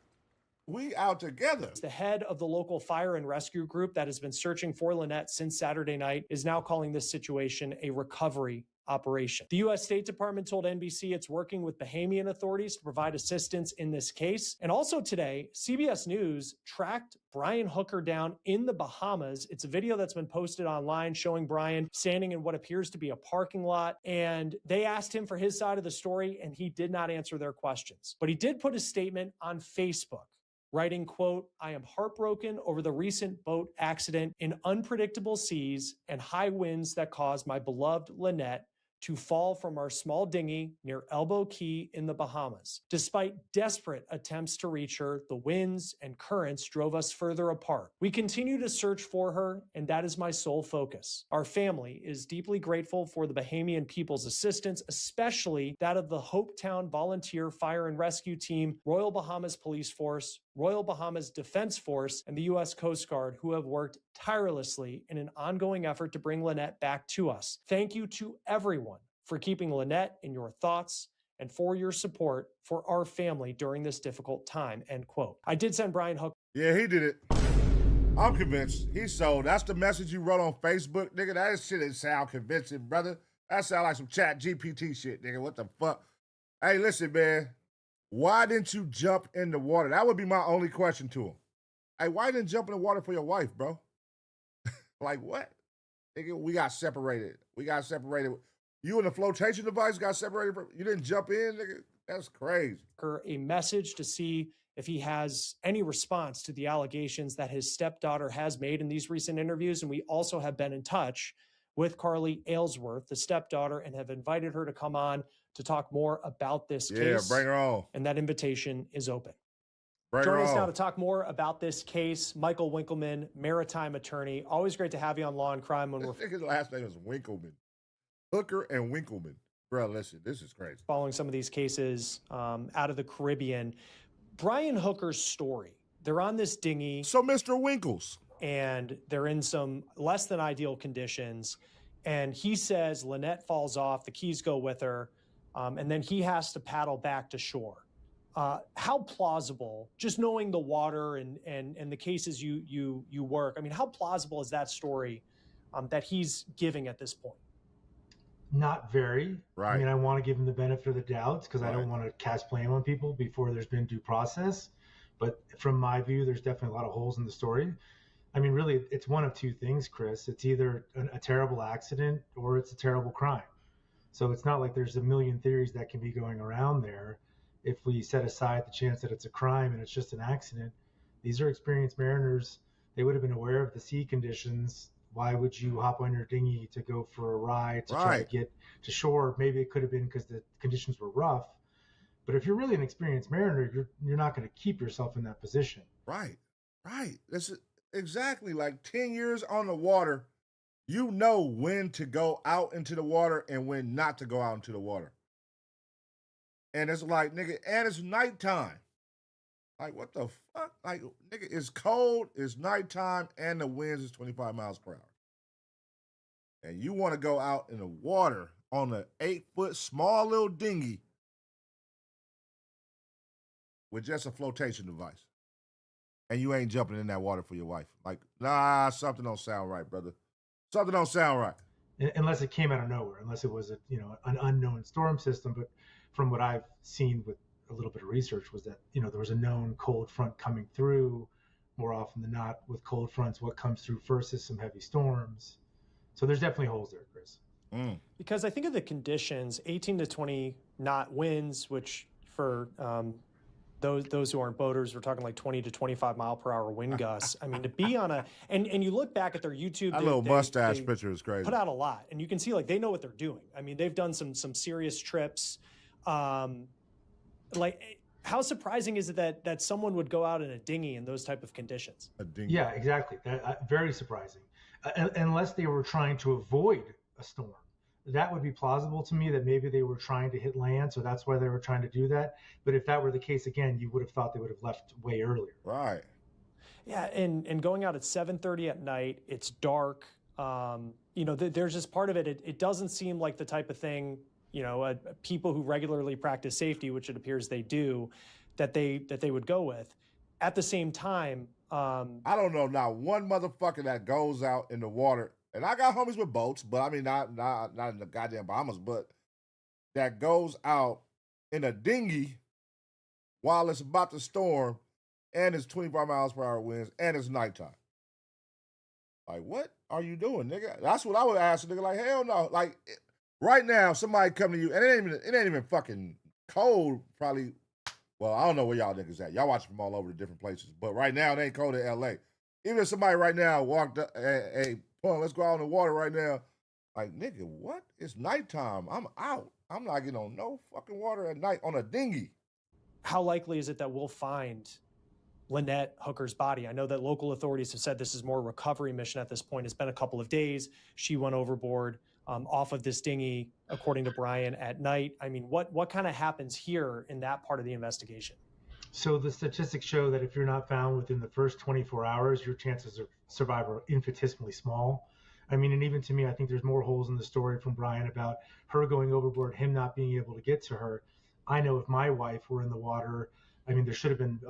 We out together. The head of the local fire and rescue group that has been searching for Lynette since Saturday night is now calling this situation a recovery operation. The U.S. State Department told NBC it's working with Bahamian authorities to provide assistance in this case. And also today, CBS News tracked Brian Hooker down in the Bahamas. It's a video that's been posted online showing Brian standing in what appears to be a parking lot. And they asked him for his side of the story, and he did not answer their questions. But he did put a statement on Facebook, writing, quote, I am heartbroken over the recent boat accident in unpredictable seas and high winds that caused my beloved Lynette to fall from our small dinghy near Elbow Key in the Bahamas. Despite desperate attempts to reach her, the winds and currents drove us further apart. We continue to search for her, and that is my sole focus. Our family is deeply grateful for the Bahamian people's assistance, especially that of the Hopetown Volunteer Fire and Rescue Team, Royal Bahamas Police Force, Royal Bahamas Defense Force, and the U.S. Coast Guard, who have worked tirelessly in an ongoing effort to bring Lynette back to us. Thank you to everyone for keeping Lynette in your thoughts and for your support for our family during this difficult time, end quote. I did send Brian Hooker. Yeah, he did it. I'm convinced. He's sold. That's the message you wrote on Facebook, nigga. That shit didn't sound convincing, brother. That sound like some chat GPT shit, nigga. What the fuck? Hey, listen, man. Why didn't you jump in the water? That would be my only question to him. Hey, why didn't you jump in the water for your wife, bro? Like, what? Nigga, we got separated. You and the flotation device got separated. You didn't jump in, nigga? That's crazy. A message to see if he has any response to the allegations that his stepdaughter has made in these recent interviews. And we also have been in touch with Carly Aylesworth, the stepdaughter, and have invited her to come on to talk more about this case. Yeah, bring her on. And that invitation is open. Bring Joining her us on. now to talk more about this case, Michael Winkleman, maritime attorney. Always great to have you on Law and Crime. When His last name is Winkleman. Hooker and Winkleman. Bro, listen, this is crazy. Following some of these cases out of the Caribbean. Brian Hooker's story. They're on this dinghy. So Mr. Winkles. And they're in some less than ideal conditions. And he says Lynette falls off, the keys go with her, and then he has to paddle back to shore. How plausible, just knowing the water and the cases you work, I mean, how plausible is that story that he's giving at this point? Not very. Right. I mean, I want to give him the benefit of the doubt because I don't want to cast blame on people before there's been due process. But from my view, there's definitely a lot of holes in the story. I mean, really, it's one of two things, Chris. It's either a terrible accident or it's a terrible crime. So it's not like there's a million theories that can be going around there. If we set aside the chance that it's a crime and it's just an accident, these are experienced mariners. They would have been aware of the sea conditions. Why would you hop on your dinghy to go for a ride to try to get to shore? Maybe it could have been because the conditions were rough. But if you're really an experienced mariner, you're not going to keep yourself in that position. Right. This is exactly like 10 years on the water. You know when to go out into the water and when not to go out into the water. And it's like, nigga, and it's nighttime. Like, what the fuck? Like, nigga, it's cold, it's nighttime, and the winds is 25 miles per hour. And you want to go out in the water on an 8-foot small little dinghy with just a flotation device. And you ain't jumping in that water for your wife. Like, nah, something don't sound right, brother. Something don't sound right. Unless it came out of nowhere, unless it was an unknown storm system. But from what I've seen with a little bit of research was that, there was a known cold front coming through. More often than not, with cold fronts, what comes through first is some heavy storms. So there's definitely holes there, Chris. Because I think of the conditions, 18 to 20 knot winds, which for those who aren't boaters, we're talking like 20 to 25 mile per hour wind gusts. I mean, to be on and you look back at their YouTube, that little mustache picture is crazy. Put out a lot, and you can see like they know what they're doing. I mean, they've done some serious trips. Like, how surprising is it that someone would go out in a dinghy in those type of conditions? A dinghy. Yeah, exactly. Very surprising. Unless they were trying to avoid a storm. That would be plausible to me, that maybe they were trying to hit land, so that's why they were trying to do that. But if that were the case, again, you would have thought they would have left way earlier. Right. Yeah, and going out at 7:30 at night, it's dark. There's just part of it. It doesn't seem like the type of thing, people who regularly practice safety, which it appears they do, that they would go with. At the same time, I don't know now one motherfucker that goes out in the water, and I got homies with boats, but I mean not in the goddamn Bahamas, but that goes out in a dinghy while it's about to storm and it's 25 miles per hour winds and it's nighttime. Like, what are you doing, nigga? That's what I would ask a nigga. Like, hell no. Like, right now, somebody come to you, and it ain't even fucking cold, probably. Well, I don't know where y'all niggas at. Y'all watch from all over the different places. But right now, it ain't cold in L.A. Even if somebody right now walked up, hey, Pun, let's go out in the water right now. Like, nigga, what? It's nighttime. I'm out. I'm not getting on no fucking water at night on a dinghy. How likely is it that we'll find Lynette Hooker's body? I know that local authorities have said this is more a recovery mission at this point. It's been a couple of days. She went overboard off of this dinghy, according to Brian, at night. I mean, what kind of happens here in that part of the investigation? So the statistics show that if you're not found within the first 24 hours, your chances of survival are infinitesimally small. I mean, and even to me, I think there's more holes in the story from Brian about her going overboard, him not being able to get to her. I know if my wife were in the water, I mean, there should have been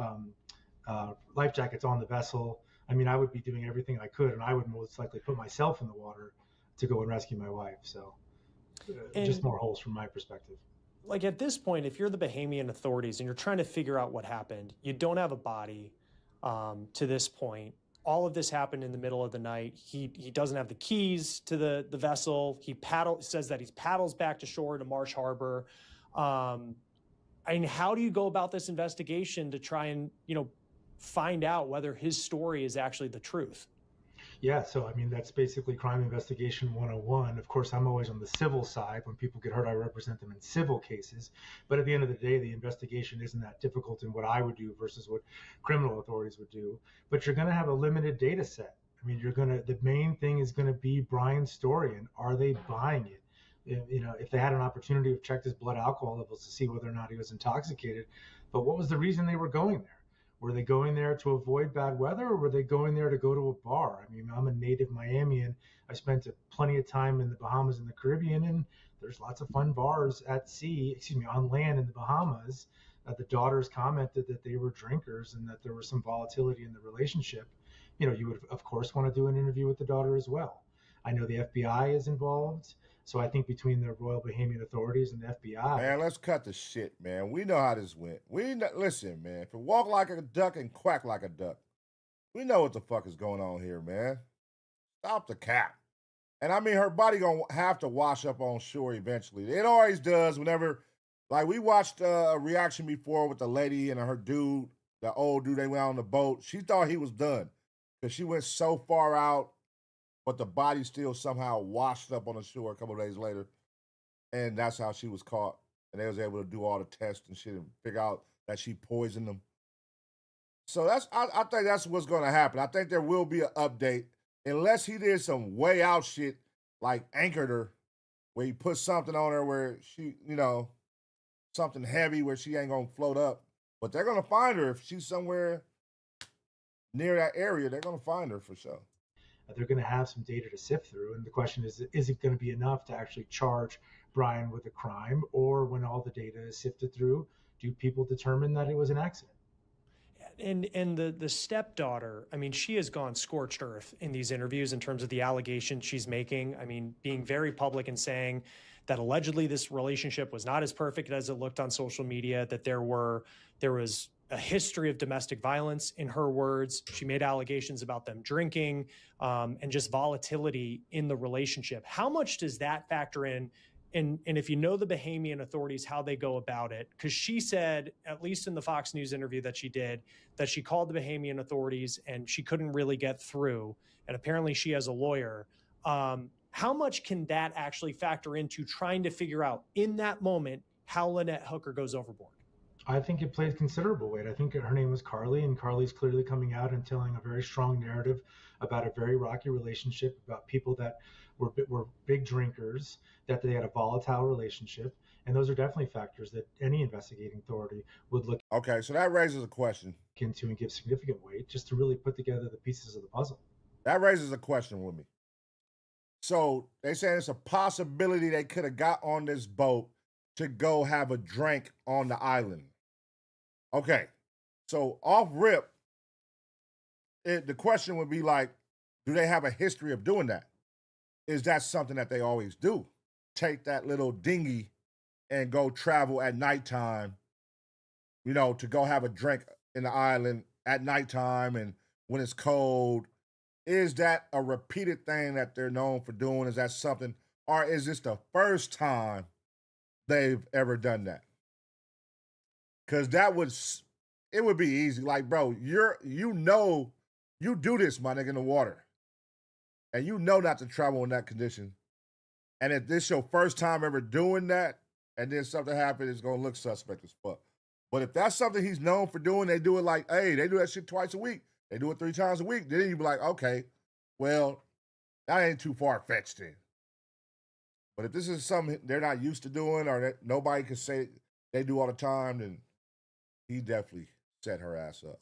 life jackets on the vessel. I mean, I would be doing everything I could, and I would most likely put myself in the water to go and rescue my wife. So just more holes from my perspective. Like at this point, if you're the Bahamian authorities and you're trying to figure out what happened, you don't have a body to this point. All of this happened in the middle of the night. He doesn't have the keys to the vessel. He says that he paddles back to shore to Marsh Harbor. I mean, how do you go about this investigation to try and, find out whether his story is actually the truth? Yeah, so I mean, that's basically crime investigation 101. Of course, I'm always on the civil side. When people get hurt, I represent them in civil cases. But at the end of the day, the investigation isn't that difficult in what I would do versus what criminal authorities would do. But you're going to have a limited data set. I mean, the main thing is going to be Brian's story, and are they buying it? If they had an opportunity to check his blood alcohol levels to see whether or not he was intoxicated, but what was the reason they were going there? Were they going there to avoid bad weather, or were they going there to go to a bar? I mean, I'm a native Miamian. I spent plenty of time in the Bahamas and the Caribbean, and there's lots of fun bars on land in the Bahamas. The daughters commented that they were drinkers and that there was some volatility in the relationship. You would, of course, want to do an interview with the daughter as well. I know the FBI is involved. So I think between the Royal Bahamian authorities and the FBI. Man, let's cut the shit, man. We know how this went. Listen, man. If it walk like a duck and quack like a duck, we know what the fuck is going on here, man. Stop the cap. And I mean, her body gonna have to wash up on shore eventually. It always does whenever, like we watched a reaction before with the lady and her dude, the old dude, they went on the boat. She thought he was done because she went so far out, but the body still somehow washed up on the shore a couple of days later. And that's how she was caught. And they was able to do all the tests and shit and figure out that she poisoned them. So I think that's what's going to happen. I think there will be an update unless he did some way out shit like anchored her, where he put something on her where she, something heavy where she ain't going to float up. But they're going to find her. If she's somewhere near that area, they're going to find her for sure. They're going to have some data to sift through. And the question is it going to be enough to actually charge Brian with a crime? Or when all the data is sifted through, do people determine that it was an accident? And the stepdaughter, I mean, she has gone scorched earth in these interviews in terms of the allegations she's making. I mean, being very public and saying that allegedly this relationship was not as perfect as it looked on social media, that there was a history of domestic violence, in her words. She made allegations about them drinking and just volatility in the relationship. How much does that factor in? And if you know the Bahamian authorities, how they go about it? Because she said, at least in the Fox News interview that she did, that she called the Bahamian authorities and she couldn't really get through. And apparently she has a lawyer. How much can that actually factor into trying to figure out in that moment how Lynette Hooker goes overboard? I think it plays considerable weight. I think her name was Carly, and Carly's clearly coming out and telling a very strong narrative about a very rocky relationship, about people that were big drinkers, that they had a volatile relationship. And those are definitely factors that any investigating authority would look Okay, so that raises a question into and give significant weight just to really put together the pieces of the puzzle. That raises a question with me. So they say it's a possibility they could have got on this boat to go have a drink on the island. Okay, so off rip, the question would be like, do they have a history of doing that? Is that something that they always do? Take that little dinghy and go travel at nighttime, to go have a drink in the island at nighttime and when it's cold. Is that a repeated thing that they're known for doing? Is that something, or is this the first time they've ever done that? Because it would be easy. Like, bro, you do this, my nigga, in the water. And you know not to travel in that condition. And if this your first time ever doing that, and then something happens, it's going to look suspect as fuck. But if that's something he's known for doing, they do it like, hey, they do that shit twice a week. They do it 3 times a week. Then you be like, okay, well, that ain't too far-fetched then. But if this is something they're not used to doing or that nobody can say they do all the time, then he definitely set her ass up.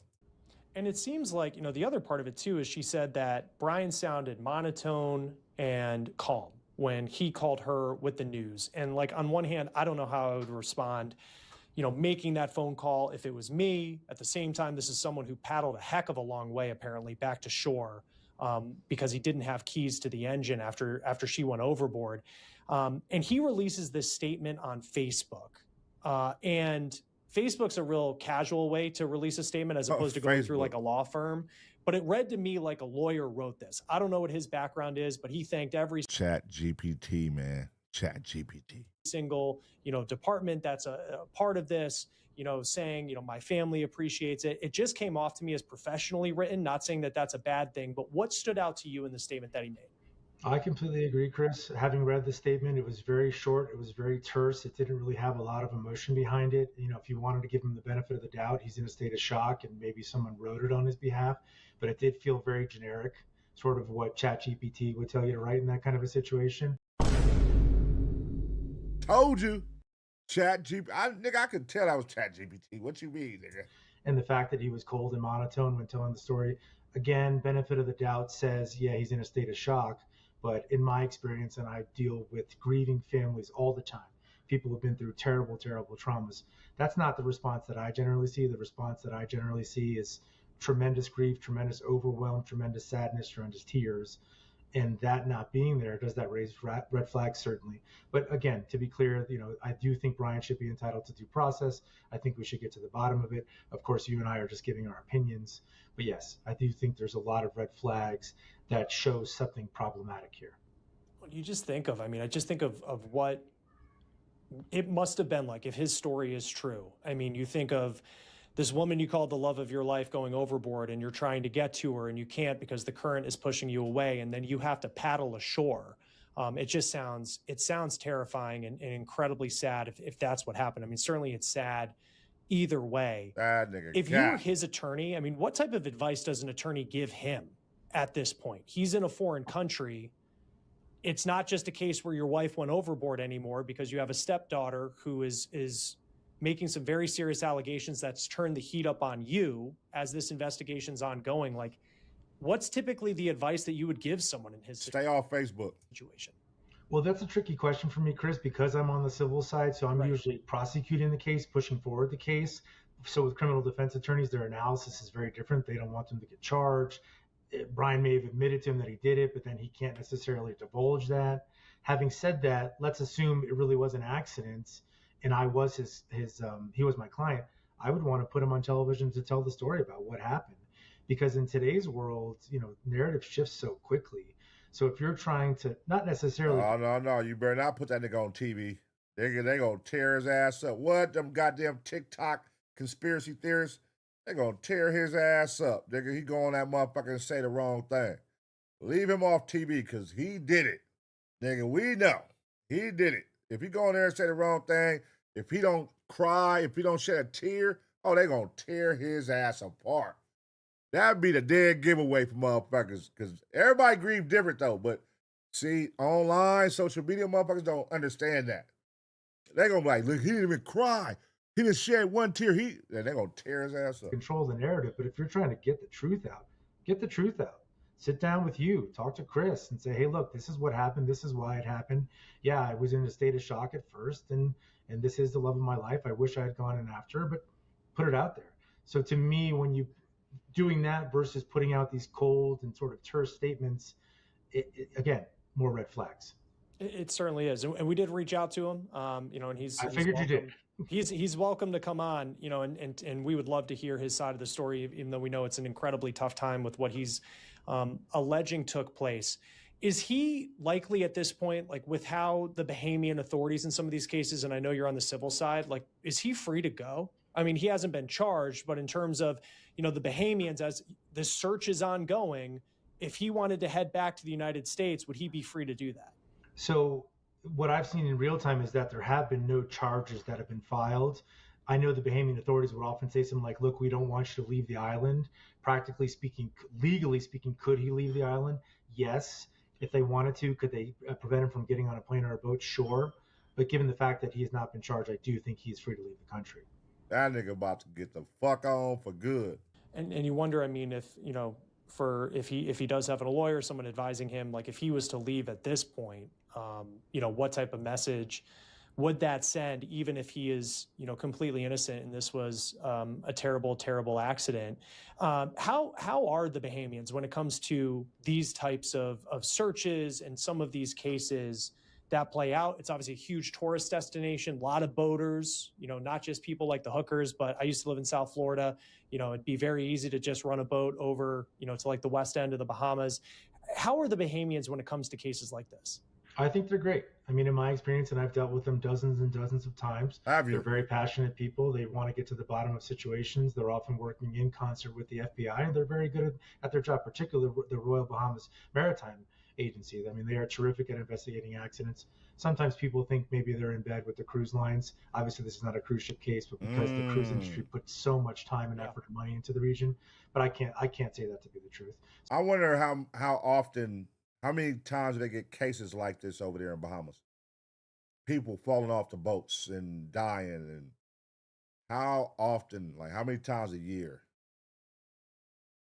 And it seems like, the other part of it too is she said that Brian sounded monotone and calm when he called her with the news. And like, on one hand, I don't know how I would respond making that phone call if it was me. At the same time, this is someone who paddled a heck of a long way, apparently, back to shore because he didn't have keys to the engine after she went overboard. And he releases this statement on Facebook. And Facebook's a real casual way to release a statement as opposed to going through like a law firm. But it read to me like a lawyer wrote this. I don't know what his background is, but he thanked every Chat GPT, man. Chat GPT. Single, department that's a part of this, saying, my family appreciates it. It just came off to me as professionally written, not saying that that's a bad thing, but what stood out to you in the statement that he made? I completely agree, Chris. Having read the statement, it was very short. It was very terse. It didn't really have a lot of emotion behind it. If you wanted to give him the benefit of the doubt, he's in a state of shock and maybe someone wrote it on his behalf, but it did feel very generic, sort of what ChatGPT would tell you to write in that kind of a situation. Told you. ChatGPT. Nigga, I could tell that was ChatGPT. What you mean, nigga? And the fact that he was cold and monotone when telling the story, again, benefit of the doubt says, yeah, he's in a state of shock. But in my experience, and I deal with grieving families all the time, people who've been through terrible, terrible traumas. That's not the response that I generally see. The response that I generally see is tremendous grief, tremendous overwhelm, tremendous sadness, tremendous tears. And that not being there, does that raise red flags? Certainly. But again, to be clear, I do think Brian should be entitled to due process. I think we should get to the bottom of it. Of course, you and I are just giving our opinions. But yes, I do think there's a lot of red flags that shows something problematic here. When you just think of, I just think of what it must have been like if his story is true. You think of this woman you called the love of your life going overboard and you're trying to get to her and you can't because the current is pushing you away and then you have to paddle ashore. It sounds terrifying and incredibly sad if that's what happened. Certainly it's sad either way. If you were his attorney, what type of advice does an attorney give him at this point? He's in a foreign country. It's not just a case where your wife went overboard anymore because you have a stepdaughter who is making some very serious allegations that's turned the heat up on you as this investigation's ongoing. Like, what's typically the advice that you would give someone in his Stay off Facebook situation? Well, that's a tricky question for me, Chris, because I'm on the civil side. So I'm usually prosecuting the case, pushing forward the case. So with criminal defense attorneys, their analysis is very different. They don't want them to get charged. Brian may have admitted to him that he did it, but then he can't necessarily divulge that. Having said that, let's assume it really was an accident and I was he was my client. I would want to put him on television to tell the story about what happened, because in today's world, narrative shifts so quickly. So if you're trying to not necessarily, no, you better not put that nigga on TV. They gonna tear his ass up. What, them goddamn TikTok conspiracy theorists? They gonna tear his ass up. Nigga, he go on that motherfucker and say the wrong thing. Leave him off TV because he did it. Nigga, we know he did it. If he go in there and say the wrong thing, if he don't cry, if he don't shed a tear, they gonna tear his ass apart. That'd be the dead giveaway for motherfuckers, because everybody grieve different though. But see, online, social media motherfuckers don't understand that. They gonna be like, look, he didn't even cry. He didn't shed one tear. They're gonna tear his ass up. Control the narrative. But if you're trying to get the truth out, get the truth out. Sit down with you, talk to Chris and say, hey, look, this is what happened. This is why it happened. Yeah, I was in a state of shock at first, and this is the love of my life. I wish I had gone in after her, but put it out there. So to me, when you doing that versus putting out these cold and sort of terse statements, again, more red flags. It certainly is. And we did reach out to him, and he's figured you did. He's welcome to come on, and we would love to hear his side of the story, even though we know it's an incredibly tough time with what he's alleging took place. Is he likely at this point, like with how the Bahamian authorities in some of these cases, and I know you're on the civil side, like, is he free to go? He hasn't been charged, but in terms of, the Bahamians, as the search is ongoing, if he wanted to head back to the United States, would he be free to do that? So what I've seen in real time is that there have been no charges that have been filed. I know the Bahamian authorities would often say something like, look, we don't want you to leave the island. Practically speaking, legally speaking, could he leave the island? Yes. If they wanted to, could they prevent him from getting on a plane or a boat? Sure. But given the fact that he has not been charged, I do think he's free to leave the country. That nigga about to get the fuck on for good. And you wonder, if, if he does have a lawyer, someone advising him, like if he was to leave at this point, what type of message would that send, even if he is, completely innocent and this was a terrible, terrible accident? How are the Bahamians when it comes to these types of searches and some of these cases that play out? It's obviously a huge tourist destination, a lot of boaters, not just people like the hookers, but I used to live in South Florida. It'd be very easy to just run a boat over, to like the west end of the Bahamas. How are the Bahamians when it comes to cases like this? I think they're great. I mean, in my experience, and I've dealt with them dozens and dozens of times, they're very passionate people. They want to get to the bottom of situations. They're often working in concert with the FBI, and they're very good at their job, particularly the Royal Bahamas Maritime Agency. I mean, they are terrific at investigating accidents. Sometimes people think maybe they're in bed with the cruise lines. Obviously, this is not a cruise ship case, but because the cruise industry puts so much time and effort and money into the region, but I can't say that to be the truth. I wonder how many times do they get cases like this over there in Bahamas? People falling off the boats and dying, and how often, like how many times a year?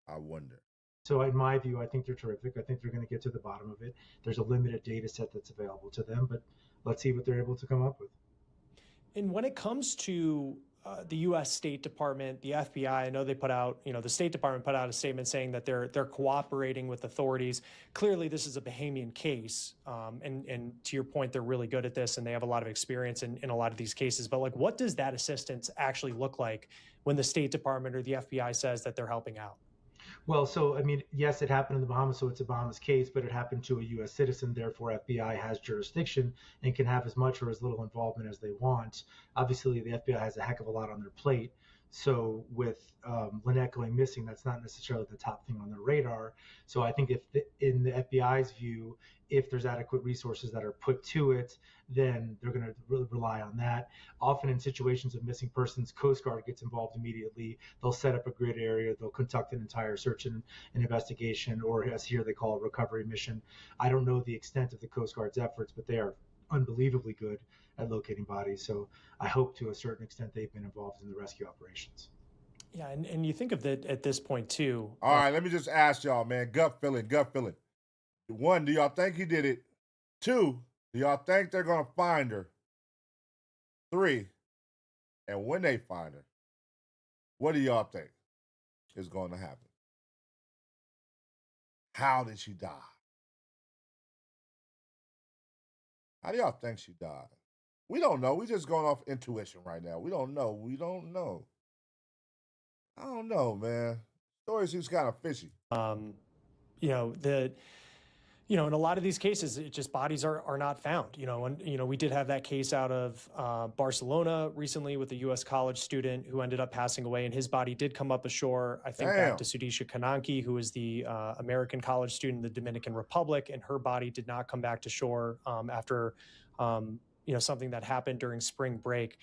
I wonder. So in my view, I think they're terrific. I think they're going to get to the bottom of it. There's a limited data set that's available to them, but let's see what they're able to come up with. And when it comes to the U.S. State Department, the FBI, I know they put out, the State Department put out a statement saying that they're cooperating with authorities. Clearly, this is a Bahamian case, and to your point, they're really good at this, and they have a lot of experience in a lot of these cases. But like, what does that assistance actually look like when the State Department or the FBI says that they're helping out? Well, so, I mean, yes, it happened in the Bahamas, so it's a Bahamas case, but it happened to a U.S. citizen. Therefore, FBI has jurisdiction and can have as much or as little involvement as they want. Obviously, the FBI has a heck of a lot on their plate. So with Lynette going missing, that's not necessarily the top thing on their radar. So I think in the FBI's view, if there's adequate resources that are put to it, then they're going to really rely on that. Often in situations of missing persons, Coast Guard gets involved immediately. They'll set up a grid area. They'll conduct an entire search and investigation, or as here they call a recovery mission. I don't know the extent of the Coast Guard's efforts, but they are unbelievably good at locating bodies. So I hope to a certain extent they've been involved in the rescue operations. Yeah, and you think of that at this point too. All right, let me just ask y'all, man, gut feeling. One, do y'all think he did it? Two, do y'all think they're going to find her? Three, and when they find her, what do y'all think is going to happen? How did she die? How do y'all think she died? We don't know. We're just going off intuition right now. We don't know. I don't know, man. Story seems kind of fishy. In a lot of these cases, it just bodies are not found. And we did have that case out of Barcelona recently with a U.S. college student who ended up passing away, and his body did come up ashore. I think back to Sudisha Kananki, who is the American college student in the Dominican Republic, and her body did not come back to shore after something that happened during spring break.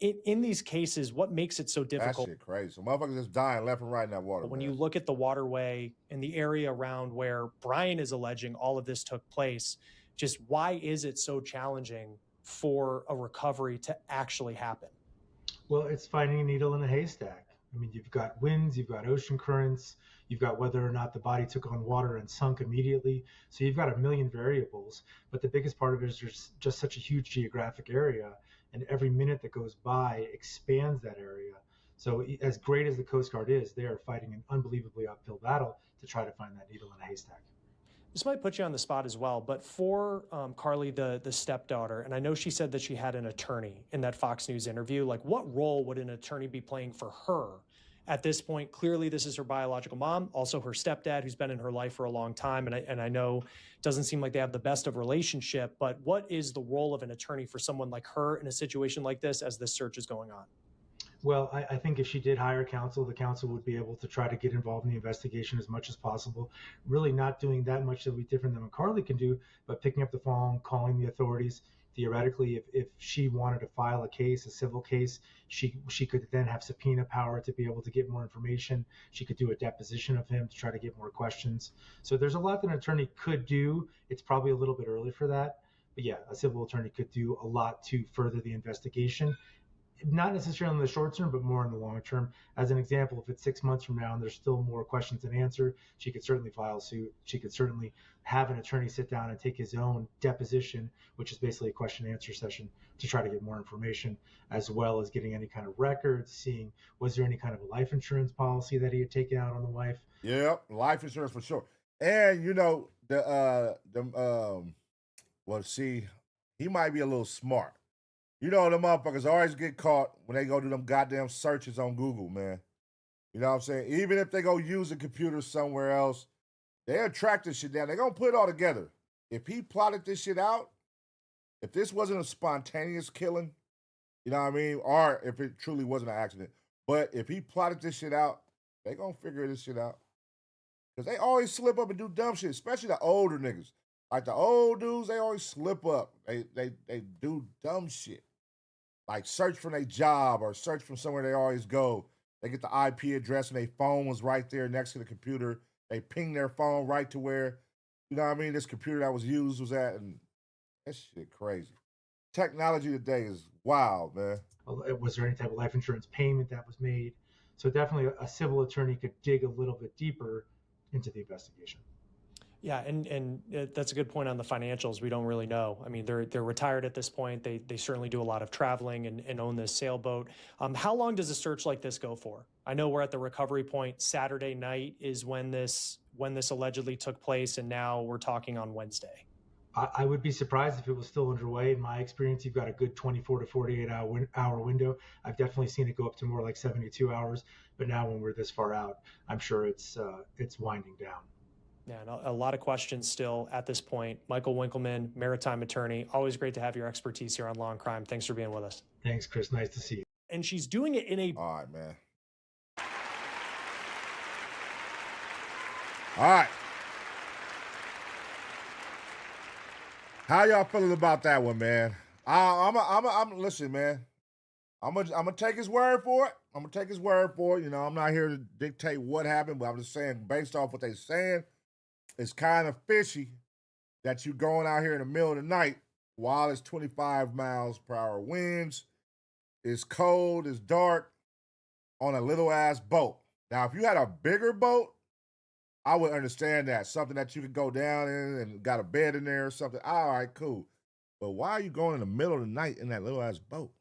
In these cases, what makes it so difficult? That shit crazy. So motherfuckers just dying left and right in that water. When you look at the waterway and the area around where Brian is alleging all of this took place, just why is it so challenging for a recovery to actually happen? Well, it's finding a needle in a haystack. I mean, you've got winds, you've got ocean currents, you've got whether or not the body took on water and sunk immediately. So you've got a million variables. But the biggest part of it is there's just such a huge geographic area, and every minute that goes by expands that area. So as great as the Coast Guard is, they are fighting an unbelievably uphill battle to try to find that needle in a haystack. This might put you on the spot as well, but for Carly, the stepdaughter, and I know she said that she had an attorney in that Fox News interview, like what role would an attorney be playing for her at this point? Clearly, this is her biological mom, also her stepdad, who's been in her life for a long time, and I know it doesn't seem like they have the best of relationship, but what is the role of an attorney for someone like her in a situation like this as this search is going on? Well, I think if she did hire counsel, the counsel would be able to try to get involved in the investigation as much as possible, really not doing that much that would be different than what Carly can do, but picking up the phone, calling the authorities. Theoretically, if she wanted to file a case, a civil case, she could then have subpoena power to be able to get more information. She could do a deposition of him to try to get more questions. So there's a lot that an attorney could do. It's probably a little bit early for that. But yeah, a civil attorney could do a lot to further the investigation. not necessarily in the short term, but more in the long term. As an example, if it's 6 months from now and there's still more questions than answered, she could certainly file suit. She could certainly have an attorney sit down and take his own deposition, which is basically a question and answer session, to try to get more information, as well as getting any kind of records, seeing was there any kind of a life insurance policy that he had taken out on the wife. Yep, life insurance for sure. And you know, well, see, he might be a little smart. You know, the motherfuckers always get caught when they go do them goddamn searches on Google, man. You know what I'm saying? Even if they go use a computer somewhere else, they'll track this shit down. They're going to put it all together. If he plotted this shit out, if this wasn't a spontaneous killing, you know what I mean? Or if it truly wasn't an accident. But if he plotted this shit out, they going to figure this shit out. Because they always slip up and do dumb shit, especially the older niggas. Like the old dudes, they always slip up. They do dumb shit. Like search for their job or search from somewhere they always go. They get the IP address and their phone was right there next to the computer. They ping their phone right to where, you know what I mean, this computer that was used was at. And that shit crazy. Technology today is wild, man. Was there any type of life insurance payment that was made? So definitely a civil attorney could dig a little bit deeper into the investigation. Yeah, and that's a good point on the financials. We don't really know. I mean, they're retired at this point. They certainly do a lot of traveling and own this sailboat. How long does a search like this go for? I know we're at the recovery point. Saturday night is when this allegedly took place, and now we're talking on Wednesday. I would be surprised if it was still underway. In my experience, you've got a good 24 to 48 hour window. I've definitely seen it go up to more like 72 hours. But now when we're this far out, I'm sure it's winding down. Yeah, and a lot of questions still at this point. Michael Winkleman, maritime attorney. Always great to have your expertise here on Law and Crime. Thanks for being with us. Thanks, Chris. Nice to see you. And she's doing it in a... All right, man. All right. How y'all feeling about that one, man? I'm listen, man. I'm gonna take his word for it. I'm gonna take his word for it. You know, I'm not here to dictate what happened, but I'm just saying, based off what they're saying, it's kind of fishy that you going out here in the middle of the night while it's 25 miles per hour winds, it's cold, it's dark, on a little ass boat. Now, if you had a bigger boat, I would understand that. Something that you could go down in and got a bed in there or something. All right, cool. But why are you going in the middle of the night in that little ass boat?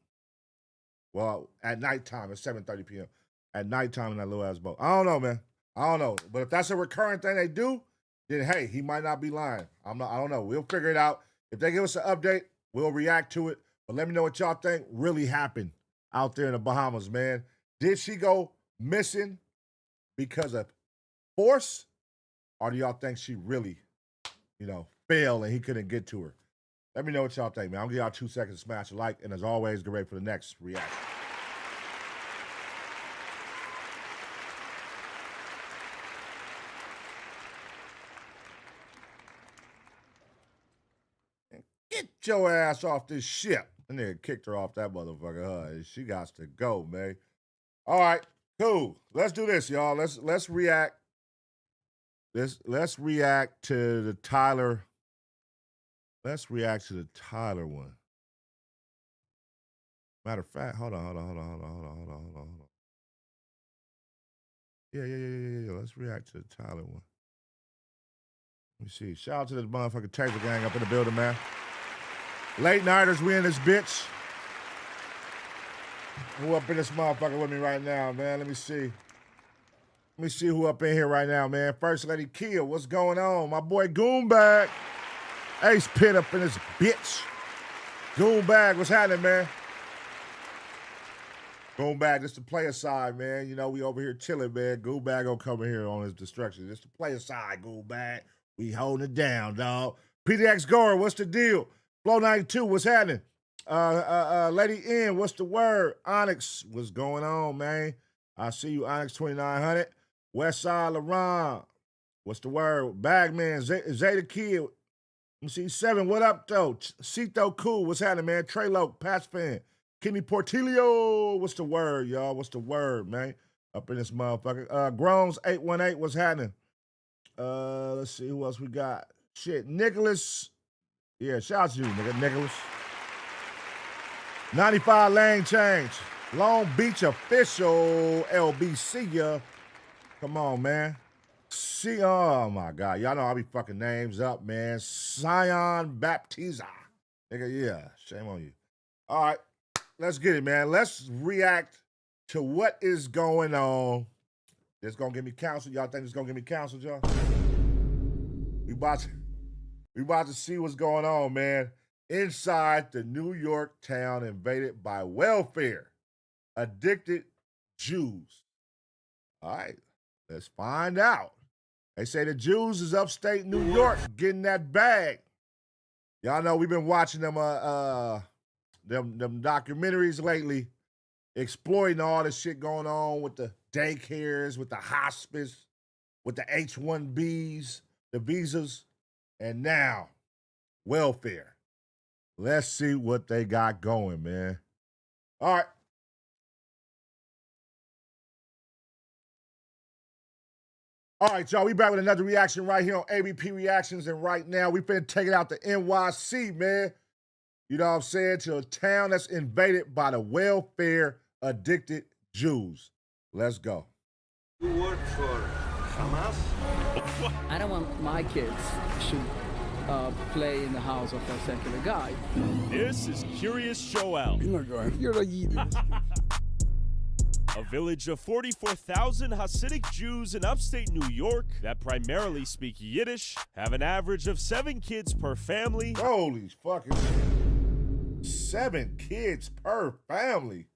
Well, at nighttime, it's 7:30 p.m. At nighttime in that little ass boat. I don't know, man. I don't know. But if that's a recurring thing they do, then hey, he might not be lying. I don't know. We'll figure it out. If they give us an update, we'll react to it. But let me know what y'all think really happened out there in the Bahamas, man. Did she go missing because of force? Or do y'all think she really, failed and he couldn't get to her? Let me know what y'all think, man. I'll give y'all 2 seconds to smash a like. And as always, get ready for the next reaction. Get your ass off this ship. And then kicked her off that motherfucker. Huh? She got to go, man. All right, cool. Let's do this, y'all. Let's react. Let's react to the Tyler. Let's react to the Tyler one. Matter of fact, hold on. Yeah. Let's react to the Tyler one. Let me see. Shout out to the motherfucking Taser gang up in the building, man. Late nighters, we in this bitch. Who up in this motherfucker with me right now, man? Let me see. Let me see who up in here right now, man. First Lady Kia, what's going on? My boy Goombag. Ace Pit up in this bitch. Goombag, what's happening, man? Goombag, just the player side, man. You know, we over here chilling, man. Goombag gonna come in here on his destruction. Just the player side, Goombag. We holding it down, dog. PDX Gore, what's the deal? Flow 92, what's happening? Lady N, what's the word? Onyx, what's going on, man? I see you, Onyx 2900. Westside LaRon, what's the word? Bagman, Zeta Kid. Let me see, 7, what up, though? Cito Cool, what's happening, man? Trey Loke, Pats fan. Kenny Portillo, what's the word, y'all? What's the word, man? Up in this motherfucker. Groans 818, what's happening? Let's see who else we got. Shit, Nicholas. Yeah, shout out to you, nigga, Nicholas. 95 lane change. Long Beach official LBC ya. Come on, man. See, oh my God. Y'all know I be fucking names up, man. Sion Baptiza. Nigga, yeah. Shame on you. All right. Let's get it, man. Let's react to what is going on. It's gonna get me counseled. Y'all think it's gonna get me counseled, y'all? We about to see what's going on, man. Inside the New York town invaded by welfare addicted Jews. All right, let's find out. They say the Jews is upstate New York getting that bag. Y'all know we've been watching them documentaries lately, exploiting all the shit going on with the daycares, with the hospice, with the H-1Bs, the visas, and now welfare. Let's see what they got going, man. All right. All right, y'all, we back with another reaction right here on ABP Reactions, and right now we finna take it out to NYC, man. You know what I'm saying? To a town that's invaded by the welfare-addicted Jews. Let's go. You work for Hamas? I don't want my kids to play in the house of a secular guy. This is Curious Joel. You're a Yiddish. A village of 44,000 Hasidic Jews in upstate New York that primarily speak Yiddish have an average of 7 kids per family. Holy fucking shit. 7 kids per family.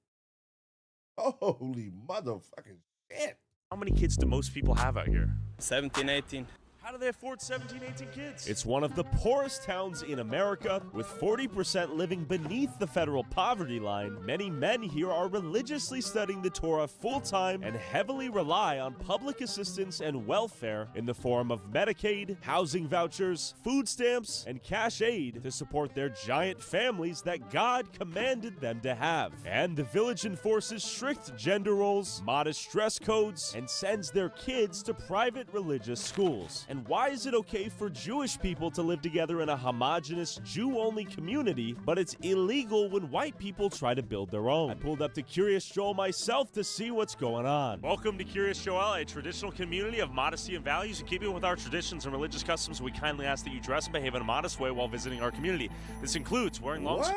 Holy motherfucking shit. How many kids do most people have out here? 17, 18. How do they afford 17, 18 kids? It's one of the poorest towns in America, with 40% living beneath the federal poverty line. Many men here are religiously studying the Torah full-time and heavily rely on public assistance and welfare in the form of Medicaid, housing vouchers, food stamps, and cash aid to support their giant families that God commanded them to have. And the village enforces strict gender roles, modest dress codes, and sends their kids to private religious schools. And why is it okay for Jewish people to live together in a homogenous Jew-only community, but it's illegal when white people try to build their own? I pulled up to Curious Joel myself to see what's going on. Welcome to Curious Joel, a traditional community of modesty and values. In keeping with our traditions and religious customs, we kindly ask that you dress and behave in a modest way while visiting our community. This includes wearing long... What?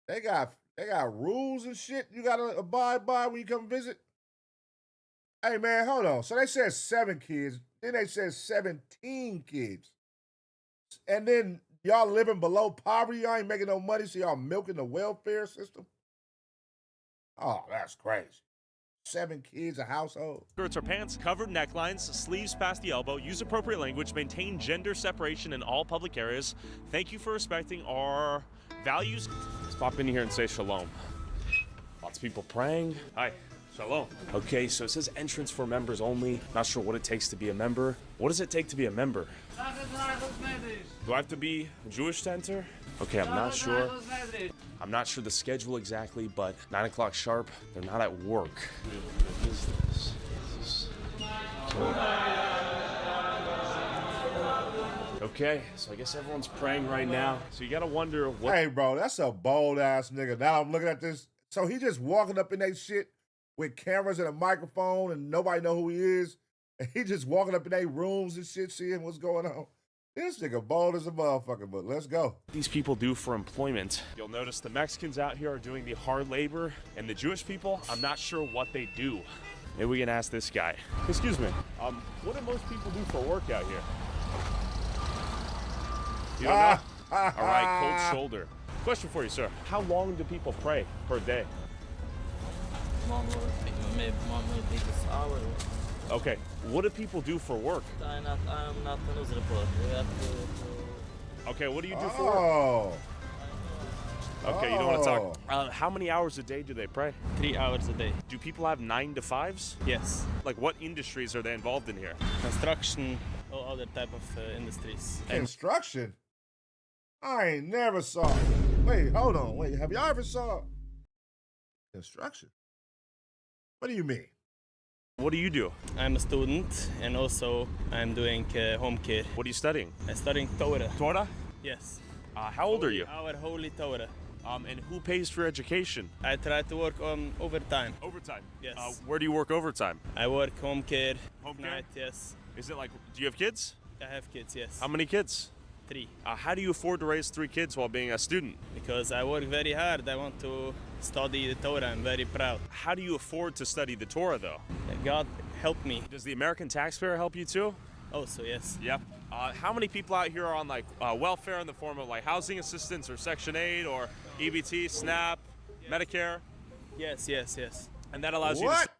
They got rules and shit you gotta abide by when you come visit? Hey, man, hold on. So they said 7 kids. Then they said 17 kids. And then y'all living below poverty. Y'all ain't making no money, so y'all milking the welfare system? Oh, that's crazy. 7 kids a household. Skirts or pants, covered necklines, sleeves past the elbow, use appropriate language, maintain gender separation in all public areas. Thank you for respecting our values. Let's pop in here and say shalom. Lots of people praying. Hi. Shalom. Okay, so it says entrance for members only. Not sure what it takes to be a member. What does it take to be a member? Do I have to be Jewish to enter? Okay, I'm not sure. I'm not sure the schedule exactly, but 9 o'clock sharp, they're not at work. What is this? Okay, so I guess everyone's praying right now. So you gotta wonder what... Hey, bro, that's a bold-ass nigga. Now I'm looking at this. So he just walking up in that shit with cameras and a microphone and nobody know who he is. And he just walking up in their rooms and shit, seeing what's going on. This nigga bold as a motherfucker, but let's go. These people do for employment. You'll notice the Mexicans out here are doing the hard labor, and the Jewish people, I'm not sure what they do. Maybe we can ask this guy. Excuse me, what do most people do for work out here? You don't know? All right, cold shoulder. Question for you, sir. How long do people pray per day? Okay, what do people do for work? I'm not a news reporter. We have to... Okay, what do you do for work? Okay, you don't want to talk. How many hours a day do they pray? 3 hours a day. Do people have 9 to 5s? Yes. Like what industries are they involved in here? Construction, all other type of industries. Construction? I ain't never saw. Wait, hold on. Wait, have y'all ever saw construction? What do you mean? What do you do? I'm a student, and also I'm doing home care. What are you studying? I'm studying Torah. Torah? Yes. How old are you? Our holy Torah. And who pays for education? I try to work on overtime. Overtime? Yes. Where do you work overtime? I work home care. Home care? Night, yes. Is it like, do you have kids? I have kids, yes. How many kids? 3. How do you afford to raise 3 kids while being a student? Because I work very hard. I want to study the Torah. I'm very proud. How do you afford to study the Torah, though? God help me. Does the American taxpayer help you too? Also, yes. Yep. How many people out here are on like welfare in the form of like housing assistance or Section 8 or EBT, SNAP, Medicare? Yes, yes, yes. And that allows you What? to...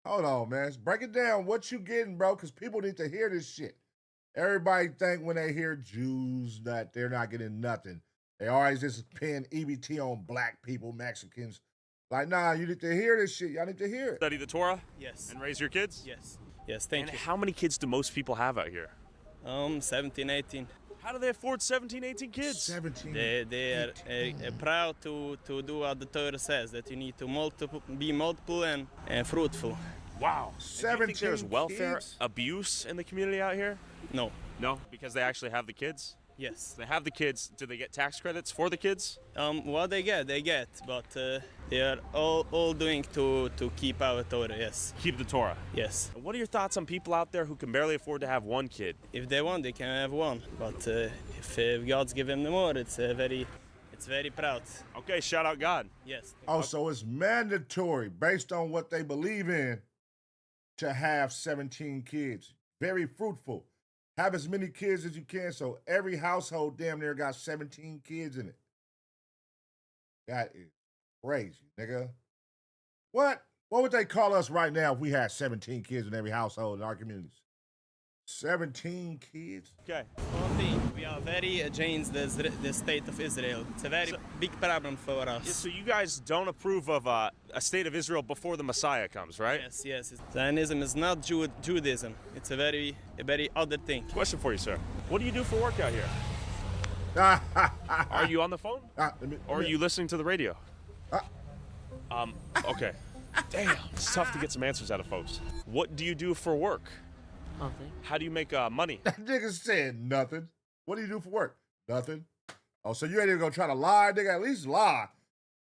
Hold on, man. Break it down. What you getting, bro? Because people need to hear this shit. Everybody think when they hear Jews that they're not getting nothing. They always just pin EBT on black people, Mexicans. Like, nah, you need to hear this shit. Y'all need to hear it. Study the Torah? Yes. And raise your kids? Yes. Yes, thank and you. How many kids do most people have out here? 17, 18. How do they afford 17, 18 kids? 17. They are proud to do what the Torah says, that you need to be multiple and fruitful. Wow. 17 do you think there's welfare kids? abuse in the community out here? No. No? Because they actually have the kids? Yes. They have the kids. Do they get tax credits for the kids? What they get, but they are all doing to keep our Torah, yes. Keep the Torah? Yes. What are your thoughts on people out there who can barely afford to have one kid? If they want, they can have one, but if God's given them more, it's very proud. Okay, shout out God. Yes. Oh, so it's mandatory based on what they believe in to have 17 kids. Very fruitful. Have as many kids as you can, so every household damn near got 17 kids in it. That is crazy, nigga. What? What would they call us right now if we had 17 kids in every household in our communities? 17 kids? Okay. One thing, we are very against the state of Israel. It's a very big problem for us. So you guys don't approve of a state of Israel before the Messiah comes, right? Yes, yes. Zionism is not Judaism. It's a very other thing. Question for you, sir. What do you do for work out here? Are you on the phone? Or are you listening to the radio? Okay. Damn, it's tough to get some answers out of folks. What do you do for work? Nothing. How do you make money? That nigga said nothing. What do you do for work? Nothing. Oh, so you ain't even gonna try to lie, nigga? At least lie.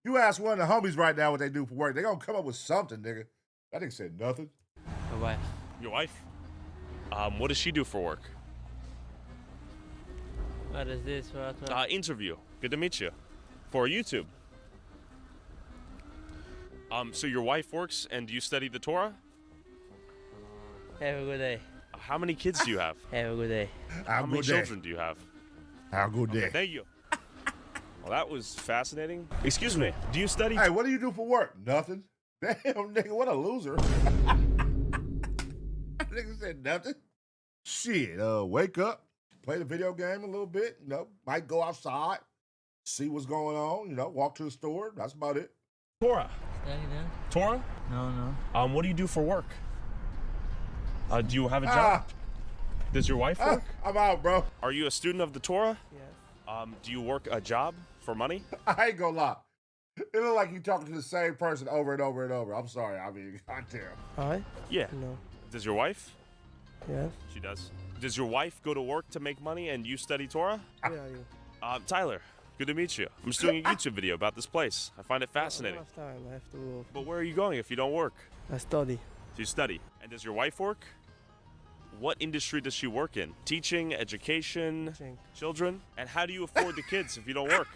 You ask one of the homies right now what they do for work. They gonna come up with something, nigga. That nigga said nothing. My wife. Your wife? What does she do for work? What is this? What? Interview. Good to meet you. For YouTube. So your wife works and you study the Torah? Have a good day. How many kids do you have? Have a good day. How many children do you have? Have a good day. Okay, thank you. Well, that was fascinating. Excuse me. Do you study? Hey, what do you do for work? Nothing. Damn, nigga, what a loser. Nigga said nothing. Shit, wake up, play the video game a little bit, you know, might go outside, see what's going on, you know, walk to the store. That's about it. Torah. Study then? Torah? No. What do you do for work? Do you have a job? Does your wife work? I'm out, bro. Are you a student of the Torah? Yes. Do you work a job for money? I ain't gonna lie. It look like you talking to the same person over and over and over. I'm sorry. I mean, goddamn. Hi? Yeah. No. Does your wife? Yes. She does. Does your wife go to work to make money and you study Torah? Where are you? Tyler, good to meet you. I'm just doing a YouTube video about this place. I find it fascinating. I don't have time. I have to. But where are you going if you don't work? I study. So you study. And does your wife work? What industry does she work in? Teaching, education, children? And how do you afford the kids if you don't work?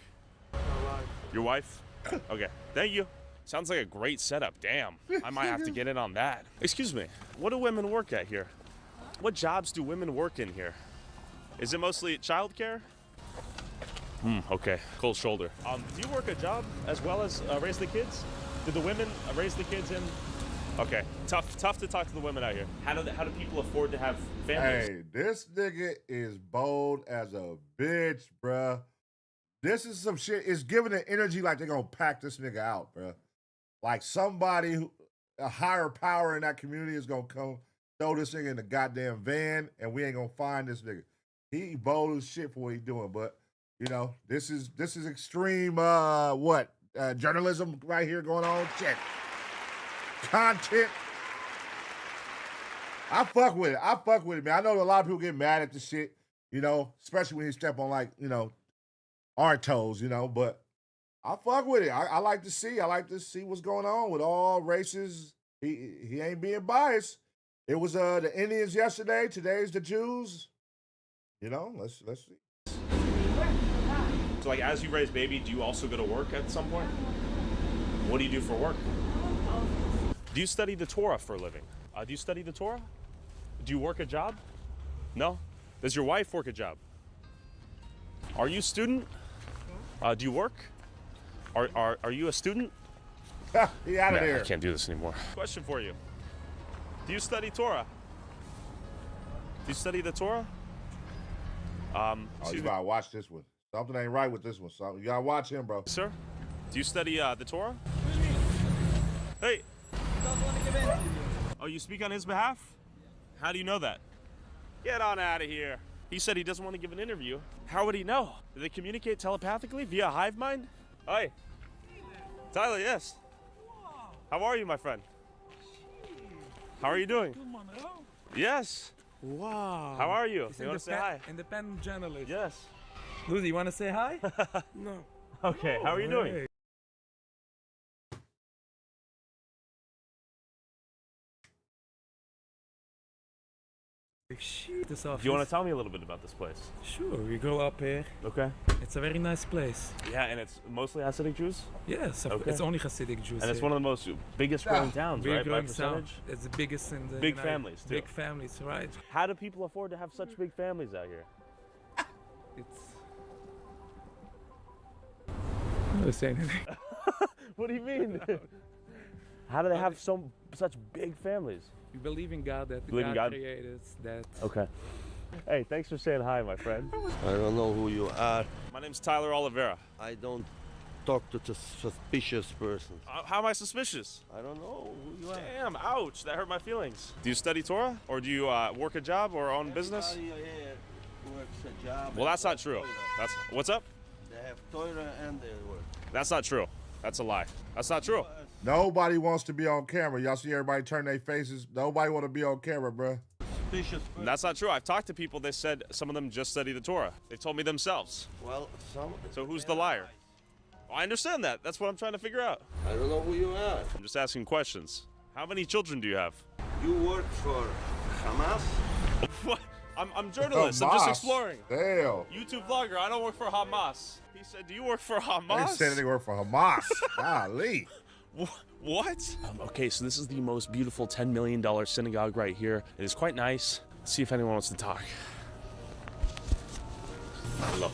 Your wife? Okay, thank you. Sounds like a great setup. Damn, I might have to get in on that. Excuse me, what do women work at here? What jobs do women work in here? Is it mostly childcare? Okay, cold shoulder. Do you work a job as well as raise the kids? Do the women raise the kids in? Okay, tough to talk to the women out here. How do people afford to have families? Hey, this nigga is bold as a bitch, bruh. This is some shit. It's giving the energy like they're gonna pack this nigga out, bruh. Like somebody, a higher power in that community is gonna come throw this nigga in the goddamn van and we ain't gonna find this nigga. He bold as shit for what he doing, but you know, this is extreme journalism right here going on. Shit. Content. I fuck with it, man. I know a lot of people get mad at the shit, you know, especially when you step on like, you know, our toes, you know, but I fuck with it. I like to see. I like to see what's going on with all races. He ain't being biased. It was the Indians yesterday. Today's the Jews. You know, let's see. So, like, as you raise baby, do you also go to work at some point? What do you do for work? Do you study the Torah for a living? Do you study the Torah? Do you work a job? No? Does your wife work a job? Are you a student? Do you work? Are you a student? He out of there. I can't do this anymore. Question for you. Do you study Torah? Do you study the Torah? You gotta watch this one. Something ain't right with this one. You gotta watch him, bro. Sir, do you study the Torah? Hey. Oh, you speak on his behalf? How do you know that? Get on out of here. He said he doesn't want to give an interview. How would he know? Do they communicate telepathically via hive mind? Hi. Tyler, yes. How are you, my friend? How are you doing? Yes. Wow. How are you? You want to say hi? Independent journalist. Yes. Lucy, you want to say hi? No. Okay, how are you doing? This office. Do you want to tell me a little bit about this place? Sure, we go up here. Okay. It's a very nice place. Yeah, and it's mostly Hasidic Jews? Yes, Okay. it's only Hasidic Jews. And it's one of the most biggest growing towns, Big right? By growing town. percentage? It's the biggest in the Big United- families, too. Big families, right? How do people afford to have such big families out here? It's. I'm not saying anything. What do you mean? How do they have such big families? We believe in God, that Believe in God? created us, that. Okay. Hey, thanks for saying hi, my friend. I don't know who you are. My name's Tyler Oliveira. I don't talk to suspicious persons. How am I suspicious? I don't know who you are. Damn, ouch, that hurt my feelings. Do you study Torah? Or do you work a job or own business? Everybody here works a job. Well, that's not true. What's up? They have Torah and they work. That's not true. That's a lie. That's not true. Nobody wants to be on camera. Y'all see everybody turn their faces. Nobody want to be on camera, bro. Suspicious person. That's not true. I've talked to people. They said some of them just study the Torah. They've told me themselves. Well, some. So who's the liar? I understand that. That's what I'm trying to figure out. I don't know who you are. I'm just asking questions. How many children do you have? You work for Hamas? What? I'm journalist. I'm just Hamas. exploring. Damn. YouTube vlogger. I don't work for Hamas. He said, do you work for Hamas? They said they work for Hamas. Golly. What? Okay, so this is the most beautiful $10 million synagogue right here. It is quite nice. Let's see if anyone wants to talk. Hello.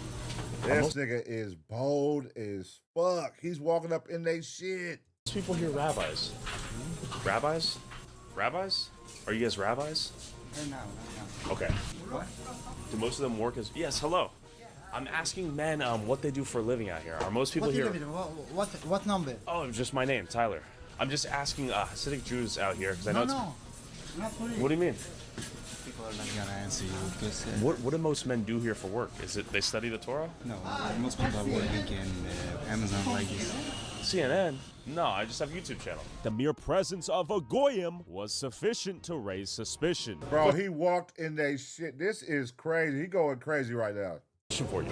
This nigga is bold as fuck. He's walking up in they shit. Most people here rabbis. Rabbis? Rabbis? Are you guys rabbis? No. Okay. What? Do most of them work as... Yes, hello. I'm asking men what they do for a living out here. Are most people What here... What number? Oh, just my name, Tyler. I'm just asking Hasidic Jews out here because I know No, not for you. What do you mean? People are not gonna answer you because. What do most men do here for work? Is it they study the Torah? No, most people are working in Amazon like this. CNN? No, I just have a YouTube channel. The mere presence of a goyim was sufficient to raise suspicion. Bro, he walked in they shit. This is crazy. He going crazy right now. Question for you.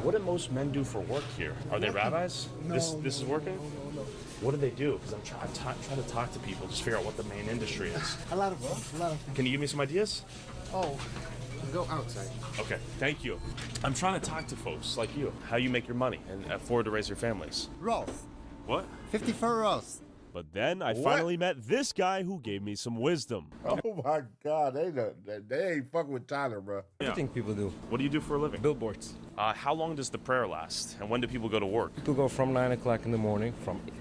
What do most men do for work here? Are they rabbis? No, This is working? No. What do they do? Because I'm trying to talk to people, just figure out what the main industry is. A lot of things. Can you give me some ideas? Oh, go outside. Okay, thank you. I'm trying to talk to folks like you. How you make your money and afford to raise your families. Rolls. What? 54 rolls. But then I What? finally met this guy who gave me some wisdom. Oh my God, they ain't fucking with Tyler, bro. Everything people do. What do you do for a living? Billboards. How long does the prayer last? And when do people go to work? People go from 9 o'clock in the morning,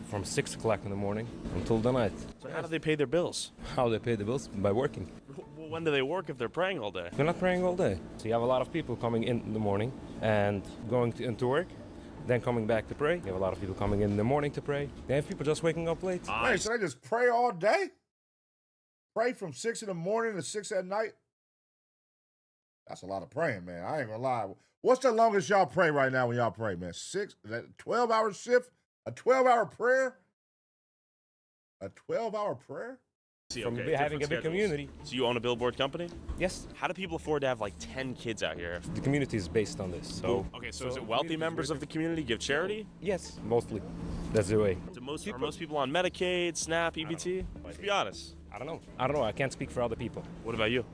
from 6 o'clock in the morning until the night. So how do they pay their bills? How they pay the bills? By working. Well, when do they work if they're praying all day? They're not praying all day. So you have a lot of people coming in the morning and going into work, then coming back to pray. You have a lot of people coming in the morning to pray. They have people just waking up late. Wait, so they just pray all day? Pray from 6 in the morning to 6 at night? That's a lot of praying, man. I ain't gonna lie. What's the longest y'all pray right now when y'all pray, man? 12-hour shift? A 12-hour prayer? A 12-hour prayer? from Okay, having a different big schedules. community. So you own a billboard company? Yes. How do people afford to have like 10 kids out here? The community is based on this. So Okay, so is it wealthy members of the community give charity? Yes, mostly. That's the way. Are most people on Medicaid, SNAP, EBT? Let's be honest. I don't know. I can't speak for other people. What about you?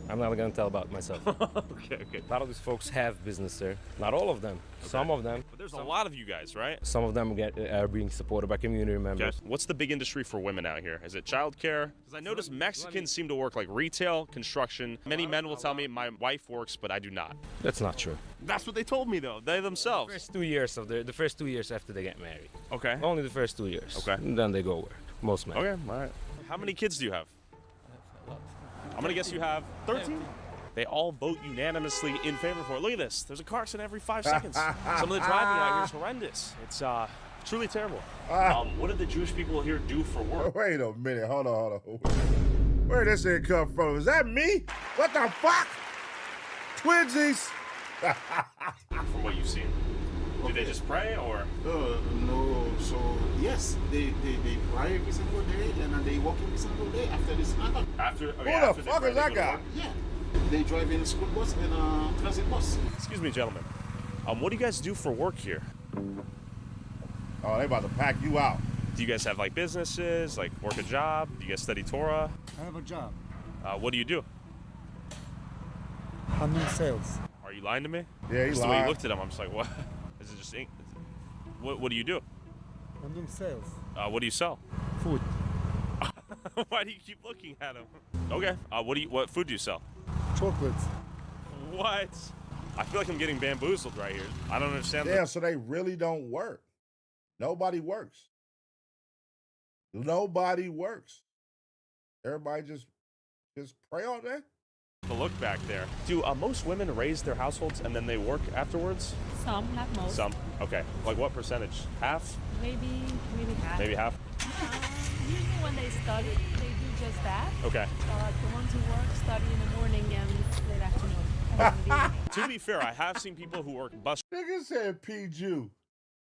I'm not gonna tell about myself. Okay. A lot of these folks have business there. Not all of them. Some of them. But there's a lot of you guys, right? Some of them are being supported by community members. Okay. What's the big industry for women out here? Is it childcare? Because I notice Mexicans seem to work like retail, construction. Many men will tell me my wife works, but I do not. That's not true. That's what they told me though. They themselves. The first 2 years after they get married. Okay. Only the first 2 years. Okay. And then they go work. Most men. Okay. All right. How many kids do you have? I'm gonna guess you have 13. They all vote unanimously in favor for it. Look at this. There's a car accident every 5 seconds. Some of the driving out here is horrendous. It's truly terrible. What did the Jewish people here do for work? Wait a minute. Hold on. Where did this thing come from? Is that me? What the fuck? Twinsies. From what you've seen. Do they just pray or? No. So yes, they pray every single day and they walk every single day after this happen. After? Okay, Who the fuck is that guy? Yeah. They drive in a school bus and a transit bus. Excuse me, gentlemen. What do you guys do for work here? Oh, they about to pack you out. Do you guys have like businesses, like work a job? Do you guys study Torah? I have a job. What do you do? I'm in sales. Are you lying to me? Yeah, Just he's the way you lying. looked at him, I'm just like, what? Is it just ink? What do you do? I'm doing sales. What do you sell? Food. Why do you keep looking at him? Okay. What food do you sell? Chocolates. What? I feel like I'm getting bamboozled right here. I don't understand. Yeah, so they really don't work. Nobody works. Nobody works. Everybody just pray all day. The look back there. Do most women raise their households and then they work afterwards? Some, not most. Some. Okay. Like what percentage? Half? Maybe half. Maybe half? Usually when they study, they do just that. Okay. But the ones who work study in the morning and late afternoon. To be fair, I have seen people who work bus Nigga said P-Jew.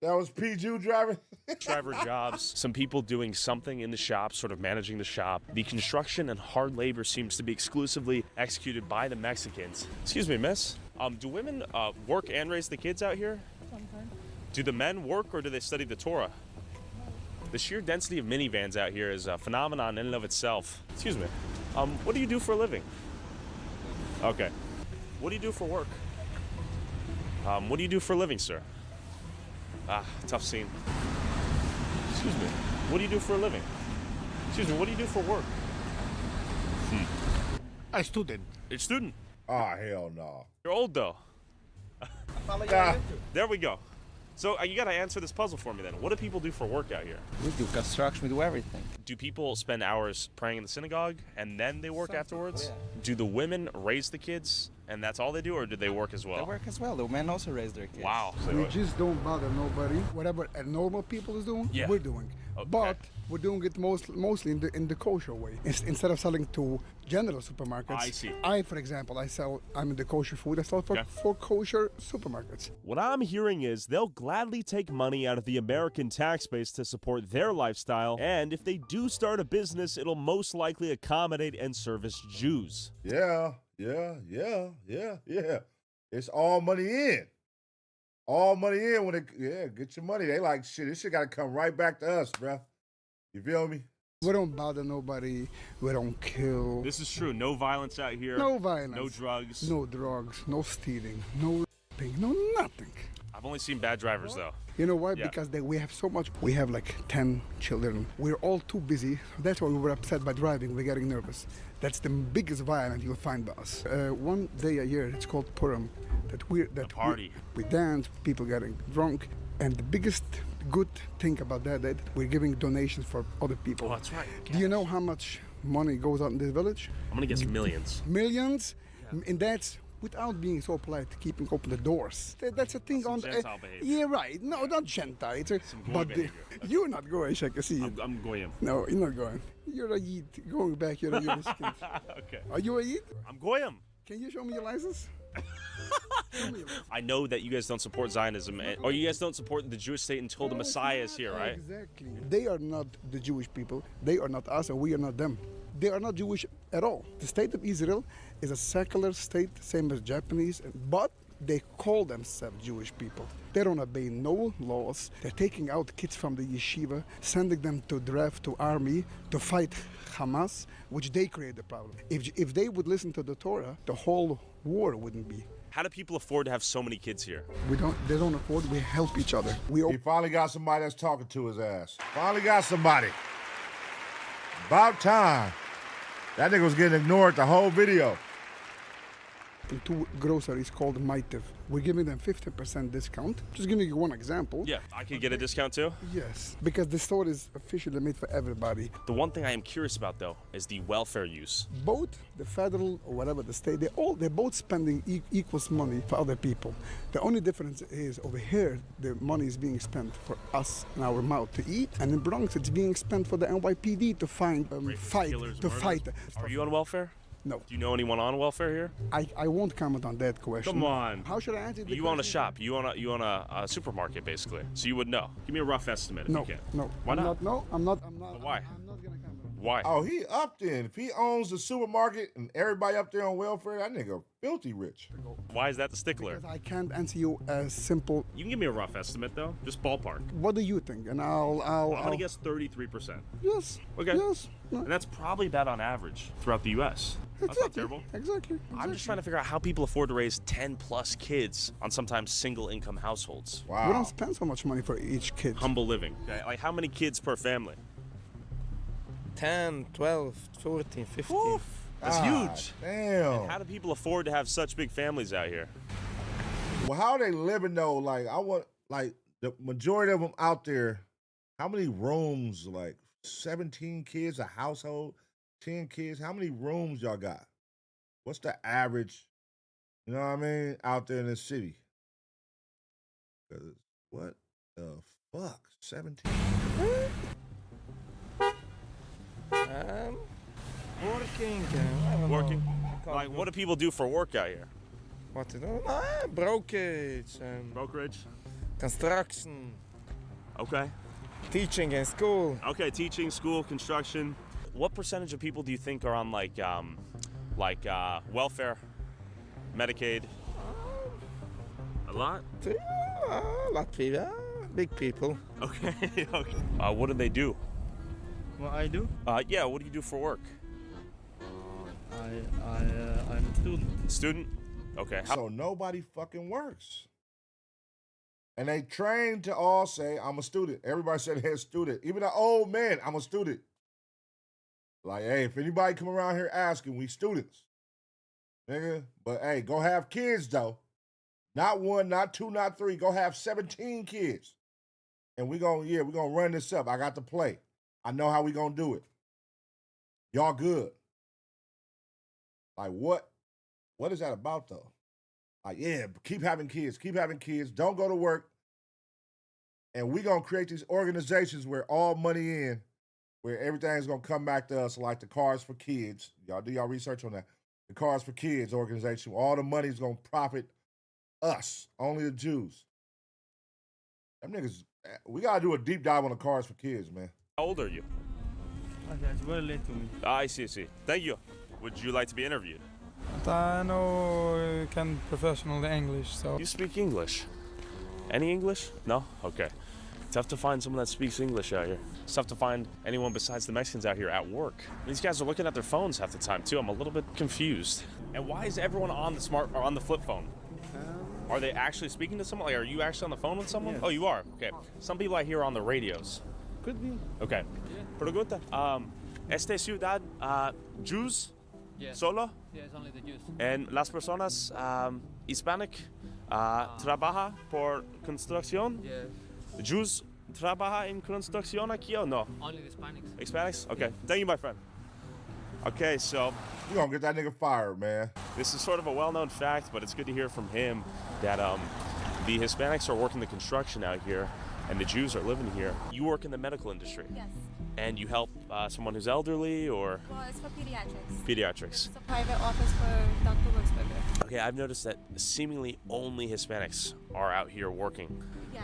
That was P-Jew driving? driver jobs. Some people doing something in the shop, sort of managing the shop. The construction and hard labor seems to be exclusively executed by the Mexicans. Excuse me, miss. Do women work and raise the kids out here? Sometimes. Do the men work or do they study the Torah? The sheer density of minivans out here is a phenomenon in and of itself. Excuse me. What do you do for a living? Okay. What do you do for work? What do you do for a living, sir? Tough scene. Excuse me. What do you do for a living? Excuse me. What do you do for work? A student. You're a student. Oh, hell no. You're old though. There we go. So you got to answer this puzzle for me then. What do people do for work out here? We do construction, we do everything. Do people spend hours praying in the synagogue and then they work afterwards? Do the women raise the kids and that's all they do, or do they work as well? They work as well. The men also raise their kids. Wow. We just don't bother nobody. Whatever a normal people is doing, Yeah. we're doing. Okay. But we're doing it mostly in the kosher way. Instead of selling to general supermarkets. I see. For example, I'm in the kosher food. I sell for kosher supermarkets. What I'm hearing is they'll gladly take money out of the American tax base to support their lifestyle, and if they do start a business, it'll most likely accommodate and service Jews. Yeah. It's all money in. All money in when get your money. They like, shit, this shit got to come right back to us, bruh. You feel me? We don't bother nobody. We don't kill. This is true. No violence out here. No violence. No drugs. No drugs. No stealing. No raping. No nothing. I've only seen bad drivers though. You know why? Yeah. Because we have so much. We have like 10 children. We're all too busy. That's why we were upset by driving. We're getting nervous. That's the biggest violence you'll find by us. One day a year, it's called Purim. Party. We dance. People getting drunk. And the biggest good thing about that we're giving donations for other people. Oh, that's right. Do you know how much money goes out in this village? I'm gonna guess millions. Millions, and that's without being so polite, keeping open the doors. That's a thing on. Gentile behavior. Yeah, right. No, not Gentile. It's Goy behavior. you're not going. I can see it. I'm goyim. No, you're not going. You're a Yid. Going back, you're a Yiddish kid. Okay. Are you a Yid? I'm goyim. Can you show me your license? I know that you guys don't support Zionism, or you guys don't support the Jewish state until the Messiah is here, right? Exactly. They are not the Jewish people. They are not us, and we are not them. They are not Jewish at all. The state of Israel is a secular state, same as Japanese, but they call themselves Jewish people. They don't obey no laws. They're taking out kids from the yeshiva, sending them to draft to army to fight Hamas, which they create the problem. If they would listen to the Torah, the whole war wouldn't be. How do people afford to have so many kids here? They don't afford, we help each other. He finally got somebody that's talking to his ass. Finally got somebody. About time. That nigga was getting ignored the whole video. Two groceries called Maitiv. We're giving them 50% discount. Just giving you one example. Yeah, I could get a discount too? Yes, because the store is officially made for everybody. The one thing I am curious about though is the welfare use. Both the federal or whatever the state, they're both spending equals money for other people. The only difference is over here, the money is being spent for us and our mouth to eat, and in Bronx it's being spent for the NYPD to fight. Are you on welfare? No. Do you know anyone on welfare here? I won't comment on that question. Come on. How should I answer the question? You own a shop. You own a supermarket, basically. So you would know. Give me a rough estimate if you can. No. Why not? I'm not. But why? I'm not gonna comment. Why? Oh, he up then. If he owns the supermarket and everybody up there on welfare, that nigga filthy rich. Why is that the stickler? Because I can't answer you as simple. You can give me a rough estimate though, just ballpark. What do you think? And I'm gonna guess 33%. Yes. Okay. Yes. And that's probably about on average throughout the U.S. That's not terrible. Exactly. I'm just trying to figure out how people afford to raise 10 plus kids on sometimes single income households. Wow. We don't spend so much money for each kid. Humble living. Okay. Like how many kids per family? 10, 12, 14, 15. Oof, that's huge. Damn. And how do people afford to have such big families out here? Well, how are they living though? Like the majority of them out there, how many rooms? Like 17 kids a household, 10 kids. How many rooms y'all got? What's the average? You know what I mean? Out there in the city. 'Cause what the fuck? 17. Working. Working? Like, what do people do for work out here? What to do? Brokerage. Brokerage? Construction. Okay. Teaching in school. Okay, teaching, school, construction. What percentage of people do you think are on welfare, Medicaid? A lot? A lot of people. Big people. Okay. Okay. What do they do? What I do? Yeah. What do you do for work? I'm a student. Student? Okay. So nobody fucking works. And they train to all say, I'm a student. Everybody said they're a student. Even the old man, I'm a student. Like, hey, if anybody come around here asking, we students. Nigga. But hey, go have kids though. Not one, not two, not three. Go have 17 kids. And we're gonna run this up. I got to play. I know how we gonna do it. Y'all good. Like what is that about though? Like, yeah, keep having kids, don't go to work. And we gonna create these organizations where all money in, where everything's gonna come back to us, like the Cars for Kids. Y'all do y'all research on that. The Cars for Kids organization, all the money's gonna profit us, only the Jews. Them niggas, we gotta do a deep dive on the Cars for Kids, man. How old are you? Okay, it's very late to me. I see. Thank you. Would you like to be interviewed? I know can professional English, so. You speak English? Any English? No? Okay. Tough to find someone that speaks English out here. It's tough to find anyone besides the Mexicans out here at work. These guys are looking at their phones half the time too. I'm a little bit confused. And why is everyone on the flip phone? Are they actually speaking to someone? Like, are you actually on the phone with someone? Yes. Oh, you are? Okay. Some people I hear are on the radios. Could be. Okay. Pregunta. Este ciudad, Jews? Yes. Solo? Yes, only the Jews. And las personas Hispanic trabaja por construcción? Yes. Jews trabaja en construcción aquí o no? Only the Hispanics. Hispanics? Okay. Thank you, my friend. Okay, so You gonna get that nigga fired, man. this is sort of a well-known fact, but it's good to hear from him that the Hispanics are working the construction out here and the Jews are living here. You work in the medical industry. Yes. And you help someone who's elderly or Well, it's for pediatrics. pediatrics. It's a private office for Dr. Wurzberger. Okay, I've noticed that seemingly only Hispanics are out here working. Yes.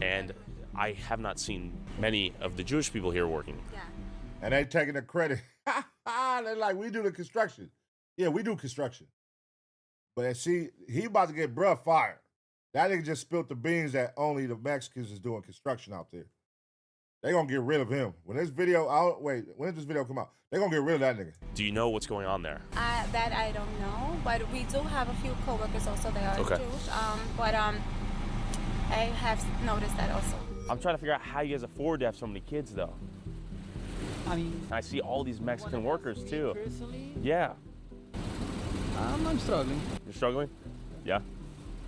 And I have not seen many of the Jewish people here working. Yeah. And they taking the credit. They're like, we do the construction. Yeah, we do construction. But see, he about to get bruh fired. That nigga just spilled the beans that only the Mexicans is doing construction out there. They gonna get rid of him. When this video when does this video come out? They gonna get rid of that nigga. Do you know what's going on there? That I don't know, but we do have a few coworkers also that are Jewish. But I have noticed that also. I'm trying to figure out how you guys afford to have so many kids, though. I mean, I see all these Mexican workers, too. Personally, Yeah. I'm struggling. You're struggling? Yeah.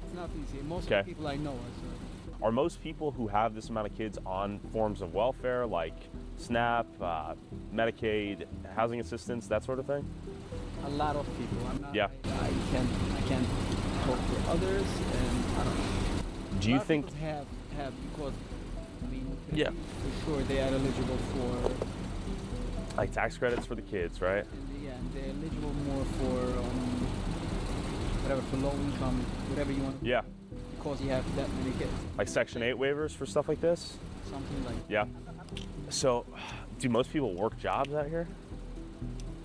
It's not easy. Most of the people I know are struggling. Are most people who have this amount of kids on forms of welfare, like SNAP, Medicaid, housing assistance, that sort of thing? A lot of people. I'm not. Yeah. I can't talk for others, and I don't know. Do you think have because I mean, yeah, for sure they are eligible for like tax credits for the kids, right? Yeah, they're eligible more for whatever, for low income, whatever you want. Yeah. Because you have that many kids. Like Section 8 waivers for stuff like this? Something like. Yeah. So, do most people work jobs out here,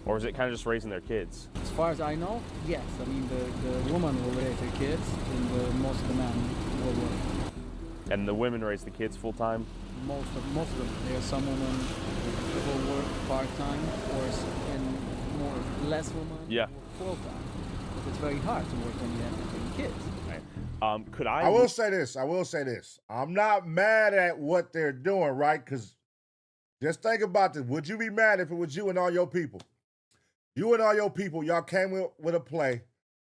or is it kind of just raising their kids? As far as I know, yes. I mean, the woman will raise her kids, and most of the men will work. And the women raise the kids full time? Most of them. There are some women who will work part time, or less women yeah. work full time. But it's very hard to work when you have kids. Right. I will say this. I'm not mad at what they're doing, right? Because just think about this. Would you be mad if it was you and all your people? You and all your people, y'all came with a play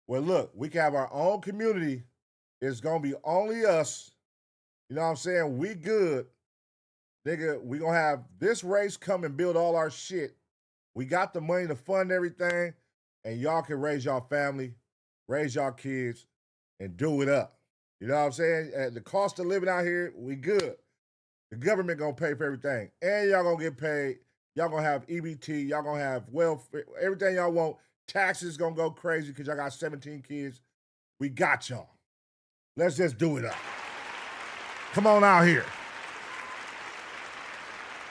where, look, we can have our own community. It's going to be only us. You know what I'm saying? We good. Nigga, we going to have this race come and build all our shit. We got the money to fund everything, and y'all can raise y'all family, raise y'all kids, and do it up. You know what I'm saying? At the cost of living out here, we good. The government gonna pay for everything. And y'all gonna get paid. Y'all gonna have EBT. Y'all gonna have welfare. Everything y'all want. Taxes gonna go crazy because y'all got 17 kids. We got y'all. Let's just do it up. Come on out here.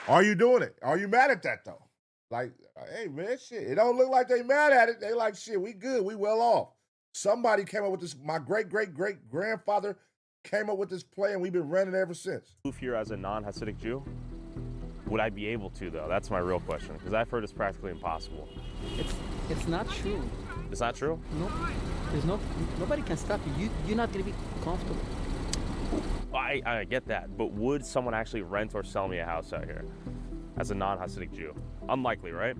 Are you doing it? Are you mad at that, though? Like, hey, man, shit. It don't look like they mad at it. They like, shit, we good. We well off. Somebody came up with this. My great-great-great-grandfather came up with this play, and we've been running ever since. Move here as a non-Hasidic Jew? Would I be able to, though? That's my real question, because I've heard it's practically impossible. It's not true. It's not true? No. Nobody can stop you. You're not going to be comfortable. I get that, but would someone actually rent or sell me a house out here as a non-Hasidic Jew? Unlikely, right?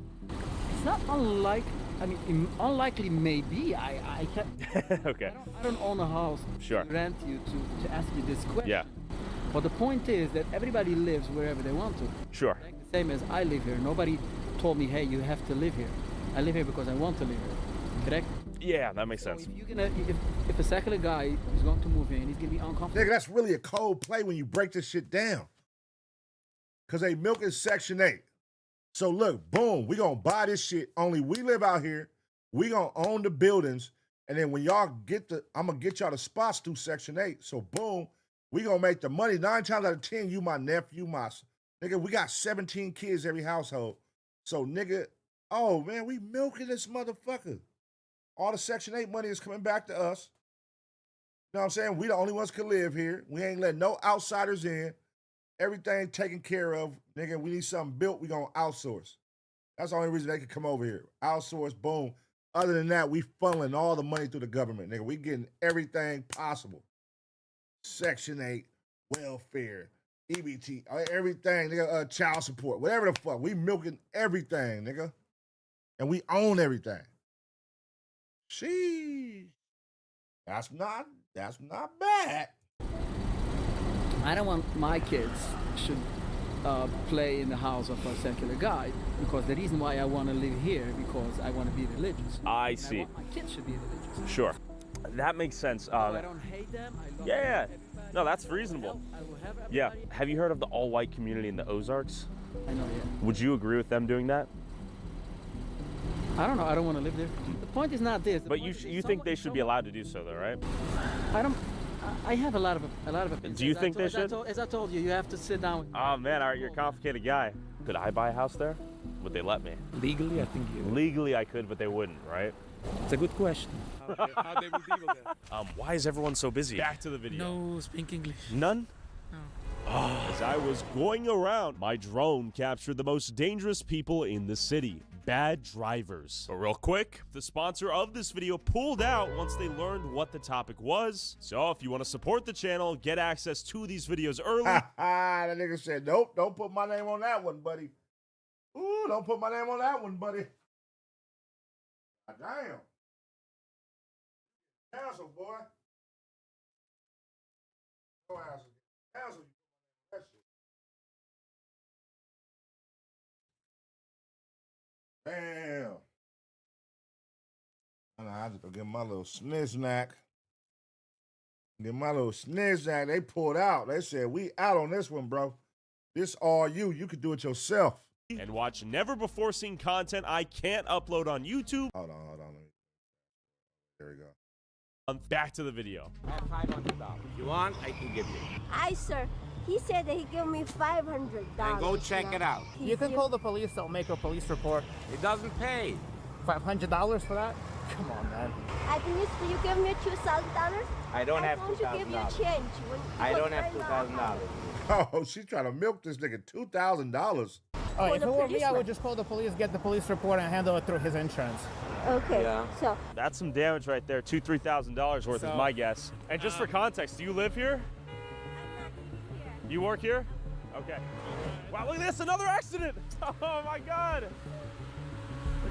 It's not unlikely. I mean, unlikely maybe. I can't. Okay. I don't own a house. Sure. To rent you to ask you this question. Yeah. But the point is that everybody lives wherever they want to. Sure. Like the same as I live here. Nobody told me, hey, you have to live here. I live here because I want to live here. Correct? Yeah, that makes sense. If a secular guy is going to move in, he's going to be uncomfortable. Nigga, that's really a cold play when you break this shit down. Because they milking Section 8. So look, boom, we going to buy this shit. Only we live out here. We going to own the buildings. And then when y'all I'm going to get y'all the spots through Section 8. So boom, we going to make the money. 9 times out of 10, you my nephew, nigga, we got 17 kids every household. So nigga, oh man, we milking this motherfucker. All the Section 8 money is coming back to us. You know what I'm saying? We the only ones can live here. We ain't letting no outsiders in. Everything taken care of. Nigga, we need something built, we gonna outsource. That's the only reason they can come over here. Outsource, boom. Other than that, we funneling all the money through the government, nigga. We getting everything possible. Section 8, welfare, EBT, everything, nigga, child support, whatever the fuck. We milking everything, nigga. And we own everything. Sheesh. That's not bad. I don't want my kids should play in the house of a secular guy, because the reason why I want to live here because I want to be religious. I see. I want my kids should be religious. Sure. That makes sense. I don't hate them. I love yeah. everybody. No, that's reasonable. I will have everybody. Yeah. Have you heard of the all-white community in the Ozarks? I know, yeah. Would you agree with them doing that? I don't know. I don't want to live there. The point is not this. But you think they should be allowed to do so, though, right? I have a lot of opinions. Do you think they should? As I told you, you have to sit down. Oh man, all right, you're a complicated guy. Could I buy a house there? Would they let me? Legally, I think you. Legally, I could, but they wouldn't, right? It's a good question. How they will deal with that? Why is everyone so busy? Back to the video. No, speak English. None? No. As I was going around, my drone captured the most dangerous people in the city. Bad drivers. But real quick, the sponsor of this video pulled out once they learned what the topic was. So if you want to support the channel, get access to these videos early. That nigga said, nope, don't put my name on that one, buddy. Ooh, don't put my name on that one, buddy. God damn. Cancel, boy. Go ass. Cancel. That shit. Damn. I just go get my little snack. Get my little snack. They pulled out. They said, we out on this one, bro. This all you. You could do it yourself. And watch never before seen content I can't upload on YouTube. Hold on. There we go. Back to the video. I have $500. You want? I can give you. Hi, sir. He said that he gave me $500. And go check it out. You can call the police. They'll make a police report. It doesn't pay. $500 for that? Come on, man. At least you give me $2,000. I don't have $2,000. You give me a change. I don't have $2,000. Oh, she's trying to milk this nigga $2,000. Oh, if it were me, I would just call the police, get the police report, and handle it through his insurance. Okay. Yeah. So that's some damage right there. $2,000-$3,000 worth is my guess. And just for context, do you live here? You work here? Okay. Wow, look at this, another accident. Oh my God. It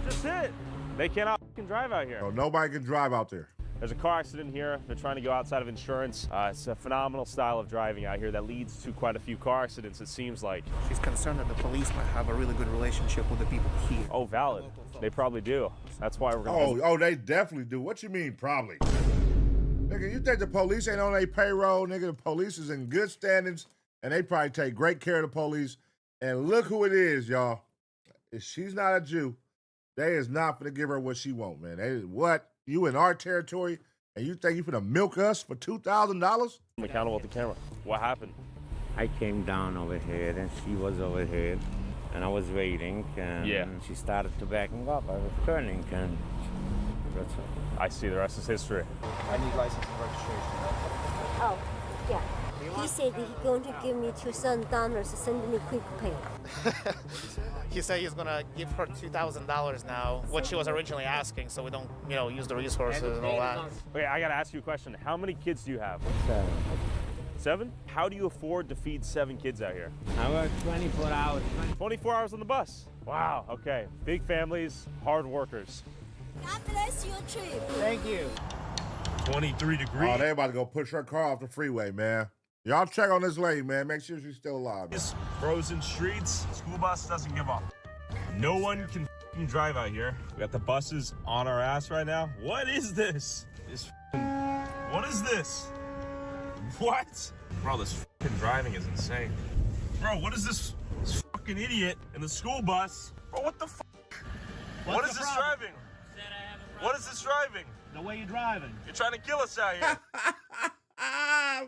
just hit. They cannot drive out here. Oh, nobody can drive out there. There's a car accident here. They're trying to go outside of insurance. It's a phenomenal style of driving out here that leads to quite a few car accidents, it seems like. She's concerned that the police might have a really good relationship with the people here. Oh, valid. They probably do. That's why we're going to... Oh, they definitely do. What you mean, probably? Nigga, you think the police ain't on their payroll? Nigga, the police is in good standings, and they probably take great care of the police. And look who it is, y'all. If she's not a Jew, they is not going to give her what she want, man. They, what? You in our territory, and you think you finna milk us for $2,000? I'm accountable at the camera. What happened? I came down over here, and she was over here, and I was waiting, and she started to back up. I was turning, and that's it. I see. The rest is history. I need license and registration. Oh, yeah. He said he's going to give me $2,000 to send me quick pay. He said he's gonna give her $2,000 now, what she was originally asking, so we don't, use the resources and all that. Okay, I gotta ask you a question. How many kids do you have? 7. 7? How do you afford to feed 7 kids out here? I work 24 hours. 24 hours on the bus. Wow, okay. Big families, hard workers. God bless your trip. Thank you. 23 degrees. Oh, they about to go push her car off the freeway, man. Y'all check on this lady, man. Make sure she's still alive. These frozen streets, school bus doesn't give up. No one can drive out here. We got the buses on our ass right now. What is this? What is this? What? Bro, this driving is insane. Bro, what is this fucking idiot in the school bus? Bro, what the fuck? What is this driving? What is this driving? The way you're driving. You're trying to kill us out here.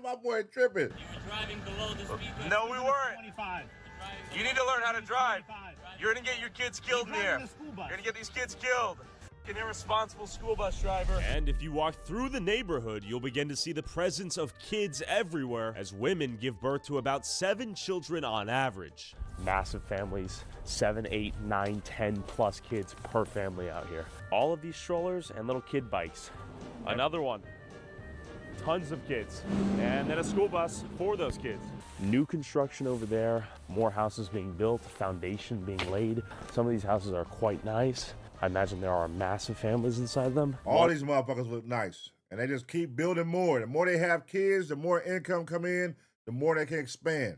My boy tripping. You were driving below the speed limit. No, we weren't. 25. You need to learn how to drive. You're gonna get your kids killed in here. You're gonna get these kids killed. An irresponsible school bus driver. And if you walk through the neighborhood, you'll begin to see the presence of kids everywhere as women give birth to about 7 children on average. Massive families, 7, 8, 9, 10 plus kids per family out here. All of these strollers and little kid bikes. Another one. Tons of kids, and then a school bus for those kids. New construction over there, more houses being built, foundation being laid. Some of these houses are quite nice. I imagine there are massive families inside them. All these motherfuckers look nice, and they just keep building more. The more they have kids, the more income come in, the more they can expand.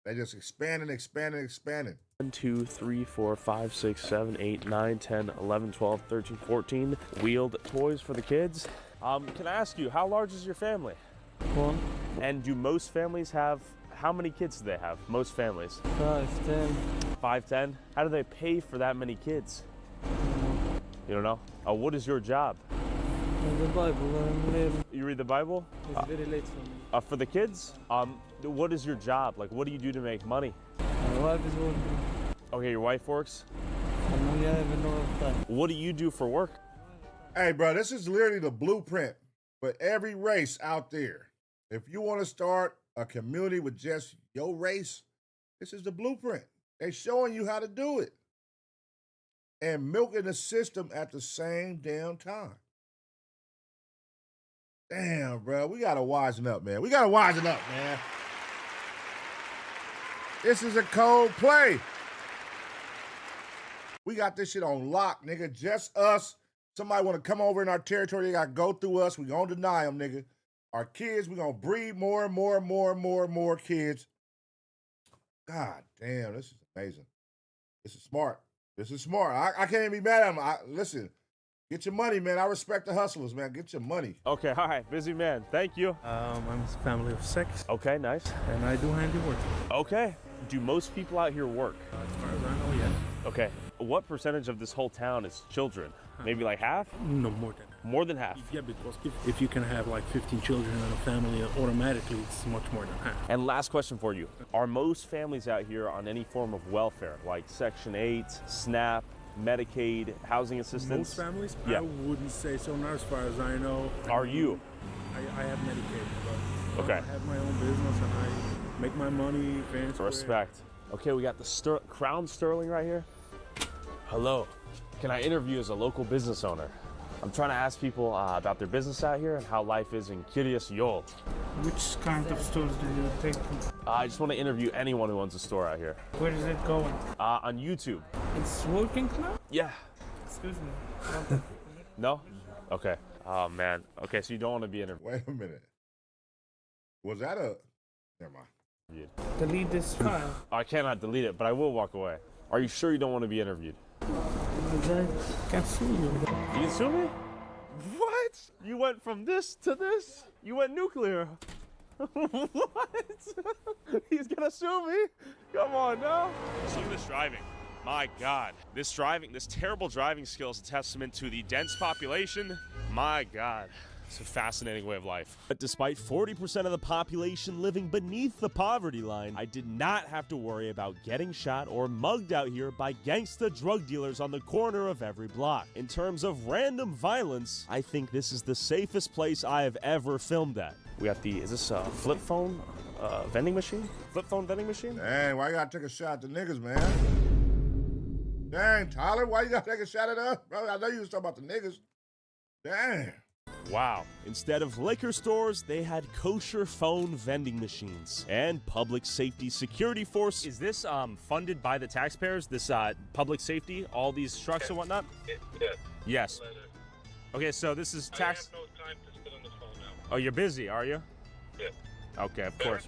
They just expanding, expanding, expanding. 1, 2, 3, 4, 5, 6, 7, 8, 9, 10, 11, 12, 13, 14 wheeled toys for the kids. Can I ask you, how large is your family? 1. And do most families have, how many kids do they have? Most families? 5, 10. 5, 10? How do they pay for that many kids? You don't know? What is your job? The Bible. You read the Bible? It's very late for me. For the kids? What is your job? Like, what do you do to make money? My wife is working. Okay, your wife works? What do you do for work? Hey, bro, this is literally the blueprint for every race out there. If you want to start a community with just your race, this is the blueprint. They're showing you how to do it. And milking the system at the same damn time. Damn, bro, we got to wisen up, man. We got to wisen up, man. This is a cold play. We got this shit on lock, nigga. Just us. Somebody want to come over in our territory, they got to go through us. We going to deny them, nigga. Our kids, we going to breed more and more and more and more and more kids. God damn, this is amazing. This is smart. This is smart. I can't even be mad at them. Listen, get your money, man. I respect the hustlers, man. Get your money. Okay, all right. Busy man. Thank you. I'm a family of 6. Okay, nice. And I do handiwork. Okay. Do most people out here work? As far as I know, yeah. Okay. What percentage of this whole town is children? Maybe like half? No, more than half. More than half? Yeah, because if you can have like 15 children in a family, automatically it's much more than half. And last question for you. Are most families out here on any form of welfare, like Section 8, SNAP, Medicaid, housing assistance? Most families? Yeah. I wouldn't say so, not as far as I know. Are you? I have Medicaid, but okay. I have my own business and I make my money fair and square. Respect. Okay, we got the Crown Sterling right here. Hello. Can I interview as a local business owner? I'm trying to ask people about their business out here and how life is in Kiryas-Yol. Which kind of stores do you take? I just want to interview anyone who owns a store out here. Where is it going? On YouTube. It's working now? Yeah. Excuse me. No? Okay. Oh, man. Okay, so you don't want to be interviewed. Wait a minute. Was that a... Never mind. Delete this file. I cannot delete it, but I will walk away. Are you sure you don't want to be interviewed? I can sue you. You can sue me? What? You went from this to this? You went nuclear. What? He's gonna sue me? Come on now. Look at this driving. My God. This terrible driving skill is a testament to the dense population. My God. It's a fascinating way of life. But despite 40% of the population living beneath the poverty line, I did not have to worry about getting shot or mugged out here by gangsta drug dealers on the corner of every block. In terms of random violence, I think this is the safest place I have ever filmed at. We got is this a flip phone vending machine? Flip phone vending machine? Dang, why you gotta take a shot at the niggas, man? Dang, Tyler, why you gotta take a shot at us? Bro, I know you was talking about the niggas. Dang. Wow. Instead of liquor stores, they had kosher phone vending machines. And public safety security force. Is this funded by the taxpayers, this public safety, all these trucks and whatnot? Yes. Yes. Okay, so this is tax... I have no time to sit on the phone now. Oh, you're busy, are you? Yes. Okay, of course.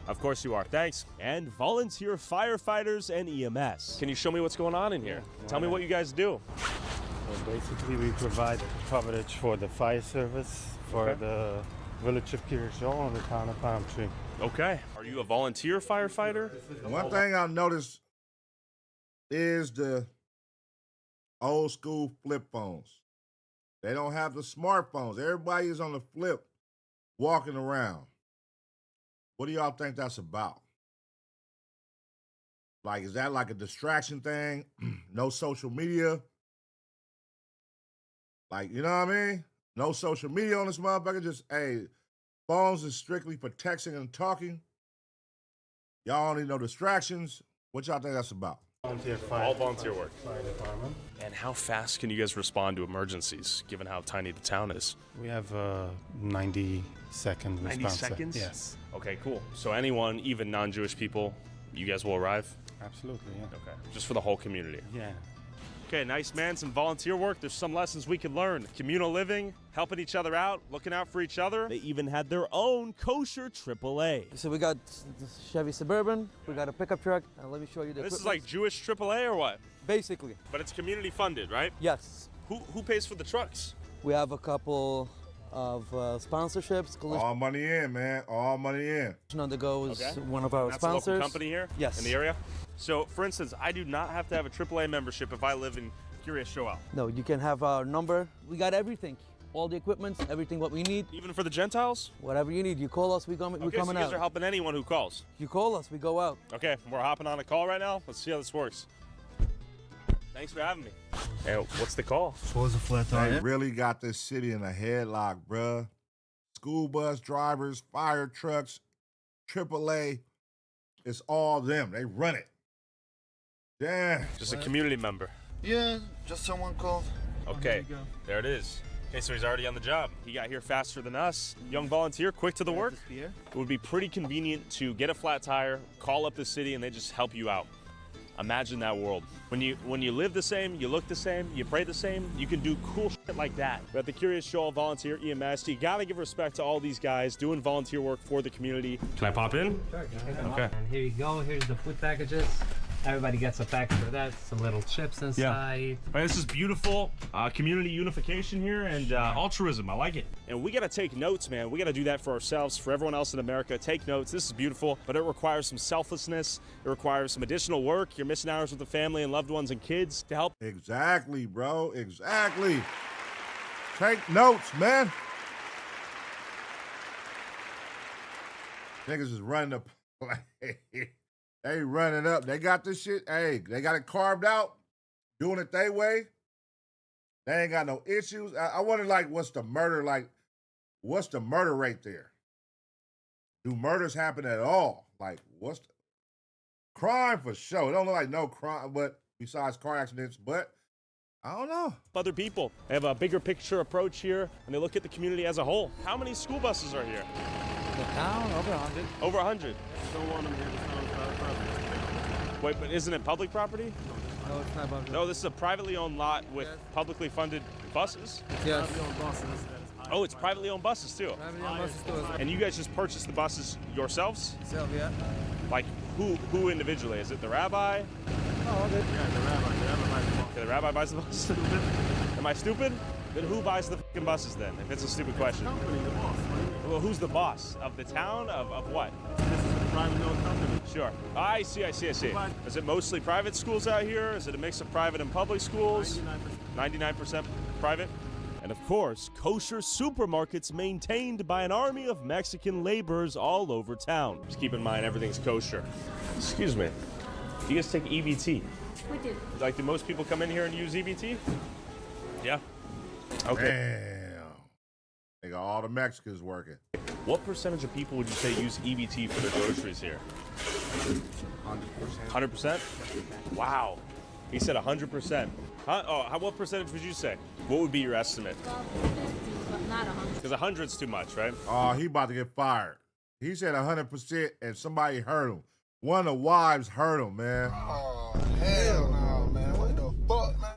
Of course you are. Thanks. And volunteer firefighters and EMS. Can you show me what's going on in here? Tell me what you guys do. So basically, we provide coverage for the fire service for the village of Kiryas-Yol and the town of Palm Tree. Okay. Are you a volunteer firefighter? One thing I've noticed is the old school flip phones. They don't have the smartphones. Everybody is on the flip walking around. What do y'all think that's about? Like, is that like a distraction thing? No social media? Like, you know what I mean? No social media on this motherfucker. Just, hey, phones is strictly for texting and talking. Y'all don't need no distractions. What y'all think that's about? All volunteer work. Fire department. And how fast can you guys respond to emergencies, given how tiny the town is? We have a 90-second response. 90 seconds? Yes. Okay, cool. So anyone, even non-Jewish people, you guys will arrive? Absolutely, yeah. Okay. Just for the whole community? Yeah. Okay, nice, man. Some volunteer work. There's some lessons we can learn. Communal living, helping each other out, looking out for each other. They even had their own kosher AAA. So we got the Chevy Suburban, we got a pickup truck, and let me show you the This is equipment. like Jewish AAA or what? Basically. But it's community funded, right? Yes. Who pays for the trucks? We have a couple of sponsorships. All money in, man. All money in. On the Go is one of our That's sponsors. a local company here? Yes. In the area? So, for instance, I do not have to have a AAA membership if I live in Kiryas-Yol. No, you can have our number. We got everything. All the equipment, everything what we need. Even for the Gentiles? Whatever you need. You call us, we're coming So you guys out. are helping anyone who calls? You call us, we go out. Okay, we're hopping on a call right now. Let's see how this works. Thanks for having me. Hey, what's the call? What was a flat They tire? really got this city in a headlock, bruh. School bus drivers, fire trucks, AAA. It's all them. They run it. Damn. Just a community member. Yeah, just someone called. Okay, there it is. Okay, so he's already on the job. He got here faster than us. Young volunteer, quick to the work. It would be pretty convenient to get a flat tire, call up the city, and they just help you out. Imagine that world. When you live the same, you look the same, you pray the same, you can do cool shit like that. We're at the Curious Shoal Volunteer EMS. You gotta give respect to all these guys doing volunteer work for the community. Can I pop in? Sure. Okay. And here you go. Here's the food packages. Everybody gets a package for that. Some little chips inside. Right, this is beautiful. Community unification here and altruism. I like it. And we gotta take notes, man. We gotta do that for ourselves, for everyone else in America. Take notes. This is beautiful, but it requires some selflessness. It requires some additional work. You're missing hours with the family and loved ones and kids to help. Exactly, bro. Exactly. Take notes, man. Niggas is running the play. They running up. They got this shit. Hey, they got it carved out, doing it their way. They ain't got no issues. I wonder, like, what's the murder rate there? Do murders happen at all? Like, what's the crime for sure? It don't look like no crime, but besides car accidents, but I don't know. Other people have a bigger picture approach here, and they look at the community as a whole. How many school buses are here? The town, over 100. Over 100. Don't want them here. It's not private property. Wait, but isn't it public property? No, it's not public. No, this is a privately owned lot with publicly funded buses. Yes. Privately owned buses. Oh, it's privately owned buses too. Privately owned buses too. And you guys just purchased the buses yourselves? Self, yeah. Like who individually? Is it the rabbi? Oh, okay. Yeah, the rabbi. The rabbi buys the bus. Okay, the rabbi buys the bus. Am I stupid? Then who buys the fucking buses then? If it's a stupid question. Company, the boss. Well, who's the boss of the town? Of what? This is a privately owned company. Sure. I see. Is it mostly private schools out here? Is it a mix of private and public schools? 99% private. And of course, kosher supermarkets maintained by an army of Mexican laborers all over town. Just keep in mind, everything's kosher. Excuse me. Do you guys take EBT? We do. Like, do most people come in here and use EBT? Yeah. Okay. They got all the Mexicans working. What percentage of people would you say use EBT for their groceries here? 100%. 100%? Wow. He said 100%. Huh? Oh, what percentage would you say? What would be your estimate? 50, but not 100. Because 100's too much, right? Oh, he about to get fired. He said 100% and somebody heard him. One of the wives heard him, man. Oh, hell no, man. What the fuck, man?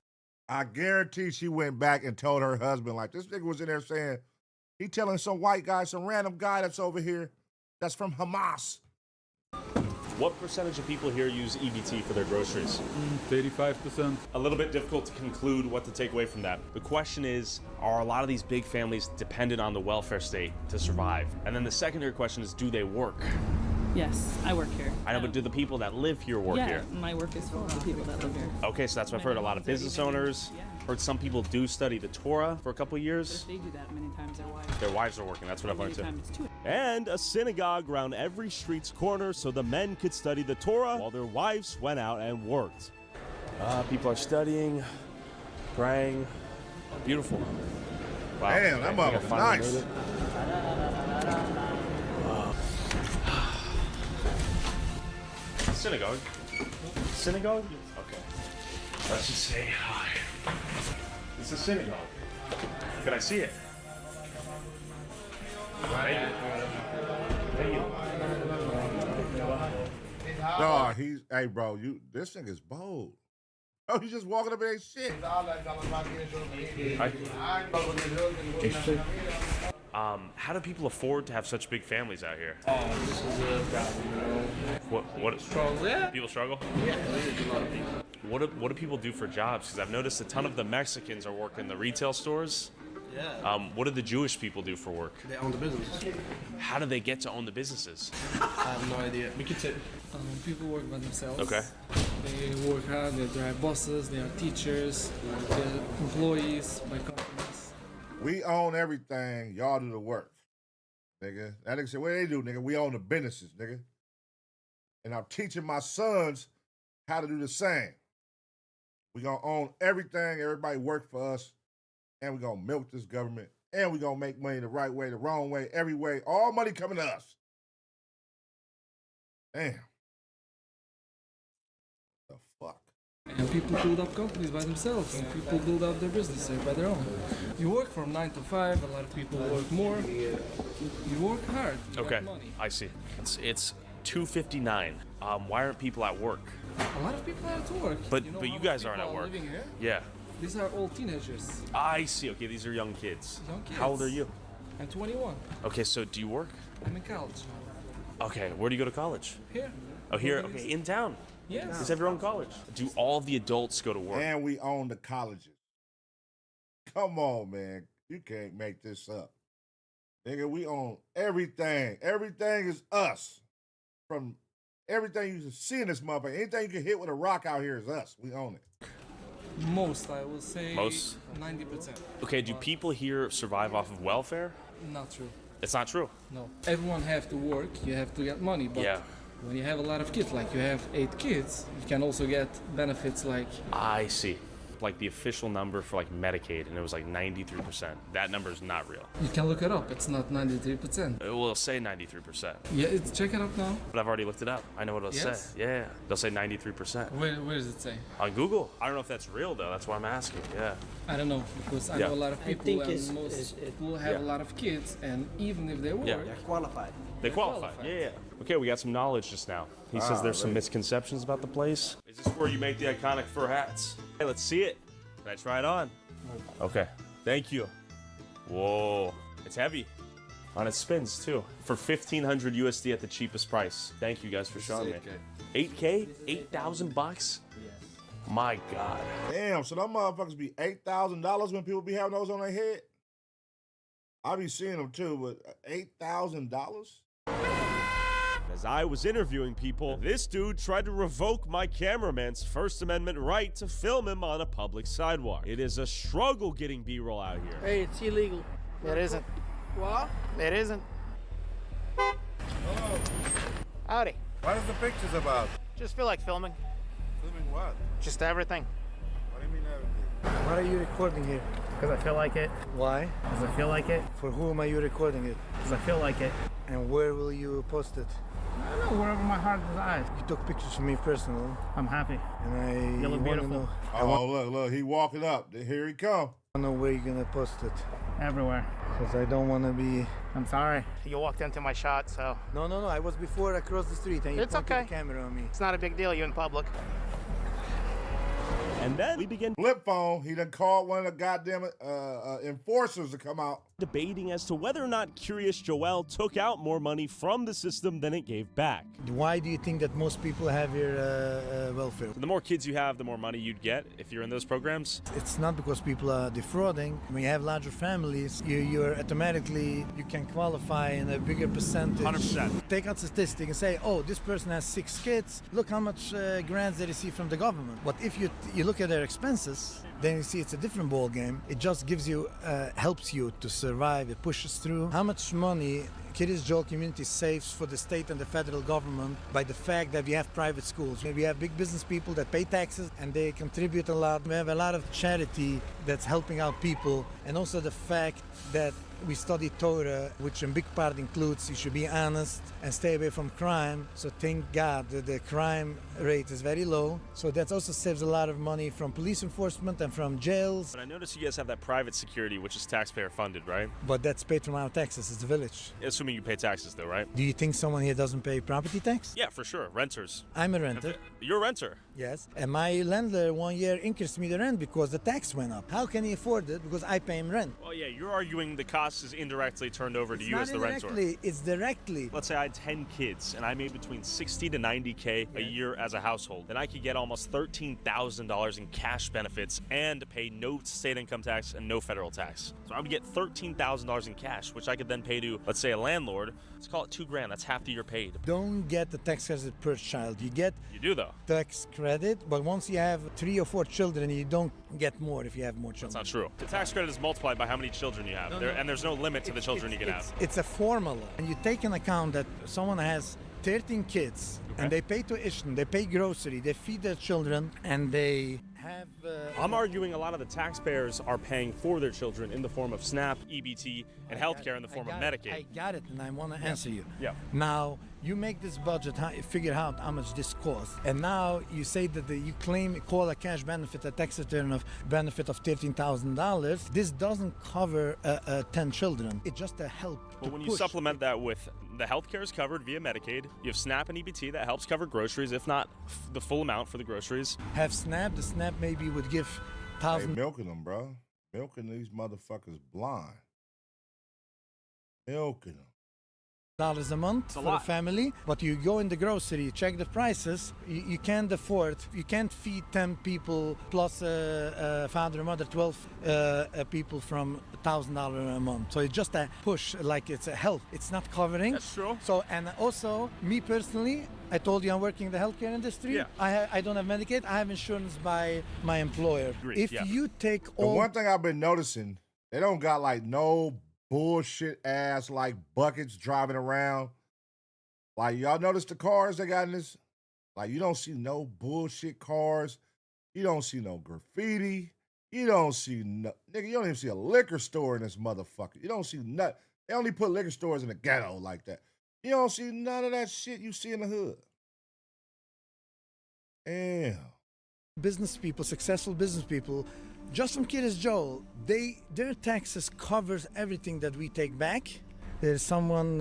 I guarantee she went back and told her husband, like, this nigga was in there saying, he telling some white guy, some random guy that's over here, that's from Hamas. What percentage of people here use EBT for their groceries? 35%. A little bit difficult to conclude what to take away from that. The question is, are a lot of these big families dependent on the welfare state to survive? And then the secondary question is, do they work? Yes, I work here. I know, but do the people that live here work here? Yeah, my work is for the people that live here. Okay, so that's what I've heard. A lot of business owners. Heard some people do study the Torah for a couple years. They do that many times. Their wives are working. That's what I've learned too. Times too. And a synagogue around every street's corner so the men could study the Torah while their wives went out and worked. People are studying, praying. Beautiful. Wow. Damn, that mother was nice. Synagogue? Synagogue? Okay. Let's just say hi. It's a synagogue. Can I see it? Thank you. No, hey, bro, this thing is bold. Oh, he's just walking up in that shit. How do people afford to have such big families out here? Oh, this is a problem, What struggle? Yeah. People struggle? Yeah, there's a lot of people. What do people do for jobs? Because I've noticed a ton of the Mexicans are working the retail stores. Yeah. What do the Jewish people do for work? They own the businesses. How do they get to own the businesses? I have no idea. We could say. People work by themselves. Okay. They work hard, they drive buses, they are teachers, they're employees by companies. We own everything. Y'all do the work, nigga. That nigga said, what they do, nigga? We own the businesses, nigga. And I'm teaching my sons how to do the same. We're going to own everything. Everybody work for us. And we're going to milk this government. And we're going to make money the right way, the wrong way, every way. All money coming to us. Damn. The fuck? And people build up companies by themselves, and people build up their businesses by their own. You work from 9 to 5, a lot of people work more. You work hard, you Okay, got money. I see. It's 2:59. Why aren't people at work? A lot of people are at work. But you know you how guys many aren't at people are work. living here? Yeah. These are all teenagers. I see. Okay, these are young kids. Young kids. How old are you? I'm 21. Okay, so do you work? I'm in college. Okay, where do you go to college? Here. Oh, here? Okay, in town? Yes. You guys have your own college? Do all the adults go to work? And we own the colleges. Come on, man. You can't make this up. Nigga, we own everything. Everything is us. From everything you can see in this motherfucker. Anything you can hit with a rock out here is us. We own it. Most, I will say. Most? 90%. Okay, do people here survive off of welfare? Not true. It's not true. No. Everyone have to work. You have to get money. But Yeah. when you have a lot of kids, like you have 8 kids, you can also get benefits like. I see. Like the official number for like Medicaid, and it was like 93%. That number is not real. You can look it up. It's not 93%. It will say 93%. Yeah, check it up now. But I've already looked it up. I know what it'll Yes? say. Yeah, they'll say 93%. Where does it say? On Google. I don't know if that's real though. That's why I'm asking. Yeah. I don't know, because I Yeah. know a lot of I people think and most people have Yeah. a lot of kids, and even if they work, Yeah. they're qualified. They qualify. Yeah. Okay, we got some knowledge just now. He says there's some really? misconceptions about the place. Is this where you make the iconic fur hats? Hey, let's see it. Can I try it on? Okay. Thank you. Whoa. It's heavy. On its spins too. For 1,500 USD at the cheapest price. Thank you guys for showing me. 8K? 8,000 bucks? My God. Damn, so them motherfuckers be $8,000 when people be having those on their head? I be seeing them too, but $8,000? As I was interviewing people, this dude tried to revoke my cameraman's First Amendment right to film him on a public sidewalk. It is a struggle getting B-roll out here. Hey, it's illegal. It isn't. What? It isn't. Hello. Howdy. What is the pictures about? Just feel like filming. Filming what? Just everything. What do you mean everything? Why are you recording here? Because I feel like it. Why? Because I feel like it. For whom are you recording it? Because I feel like it. And where will you post it? I don't know, wherever my heart desires. You took pictures of me personally. I'm happy. And I You look want to beautiful. know. Oh, look, he walking up. Here he come. I know where you're gonna post it. Everywhere. Because I don't want to be. I'm sorry. You walked into my shot, so. No. I was before across the street and you It's pointed okay. the camera on me. It's not a big deal. You in public. And then we begin Flip phone. He done called one of the goddamn enforcers to come out. debating as to whether or not Curious Joel took out more money from the system than it gave back. Why do you think that most people have your welfare? The more kids you have, the more money you'd get if you're in those programs. It's not because people are defrauding. When you have larger families, you're automatically, you can qualify in a bigger percentage. 100%. Take out statistic and say, oh, this person has 6 kids. Look how much grants they receive from the government. But if you look at their expenses, then you see it's a different ball game. It just gives you, helps you to survive. It pushes through. How much money Curious Joel community saves for the state and the federal government by the fact that we have private schools. We have big business people that pay taxes and they contribute a lot. We have a lot of charity that's helping out people, and also the fact that we study Torah, which in big part includes you should be honest and stay away from crime. So thank God that the crime rate is very low. So that also saves a lot of money from police enforcement and from jails. But I noticed you guys have that private security, which is taxpayer funded, right? But that's paid from our taxes. It's the village. Assuming you pay taxes though, right? Do you think someone here doesn't pay property tax? Yeah, for sure. Renters. I'm a renter. You're a renter. Yes. And my landlord 1 year increased me the rent because the tax went up. How can he afford it? Because I pay him rent. Well, yeah, you're arguing the cost is indirectly turned over to It's you not as the renter. indirectly, it's directly. Let's say I had 10 kids and I made between 60 to 90K a year as a household. Then I could get almost $13,000 in cash benefits and pay no state income tax and no federal tax. So I would get $13,000 in cash, which I could then pay to, let's say, a landlord. Let's call it $2,000. That's half the year paid. Don't get the tax credit per child. You get You do though. tax credit, but once you have 3 or 4 children, you don't get more if you have more children. That's not true. The tax credit is multiplied by how many children you have, and there's no limit to the children you can have. It's a formula. And you take into account that someone has 13 kids, and they pay tuition, they pay grocery, they feed their children, and they have have. I'm arguing a lot of the taxpayers are paying for their children in the form of SNAP, EBT, and healthcare in the form of Medicaid. I got it, and I want to answer you. Yeah. Now, you make this budget, figure out how much this costs, and now you say that you call a cash benefit a tax return of benefit of $13,000. This doesn't cover 10 children. It's just a help. Well, when you supplement that with the healthcare is covered via Medicaid, you have SNAP and EBT that helps cover groceries, if not the full amount for the groceries. Have SNAP, the SNAP maybe would give Hey, milking them, bro. Milking these motherfuckers blind. Milking them. $1,000 a month for a family, but you go in the grocery, you check the prices, you can't afford, you can't feed 10 people plus father and mother, 12 people from $1,000 a month. So it's just a push, like it's a help. It's not covering. That's true. So, and also, me personally, I told you I'm working in the healthcare industry. Yeah. I don't have Medicaid, I have insurance by my employer. Agreed, If yeah. you take The all... one thing I've been noticing, they don't got like no bullshit ass like buckets driving around. Like y'all notice the cars they got in this? Like you don't see no bullshit cars. You don't see no graffiti. You don't see no nigga. You don't even see a liquor store in this motherfucker. You don't see nothing. They only put liquor stores in the ghetto like that. You don't see none of that shit you see in the hood. Damn. Business people, successful business people, just from Kiddus Joel, their taxes covers everything that we take back. There's someone,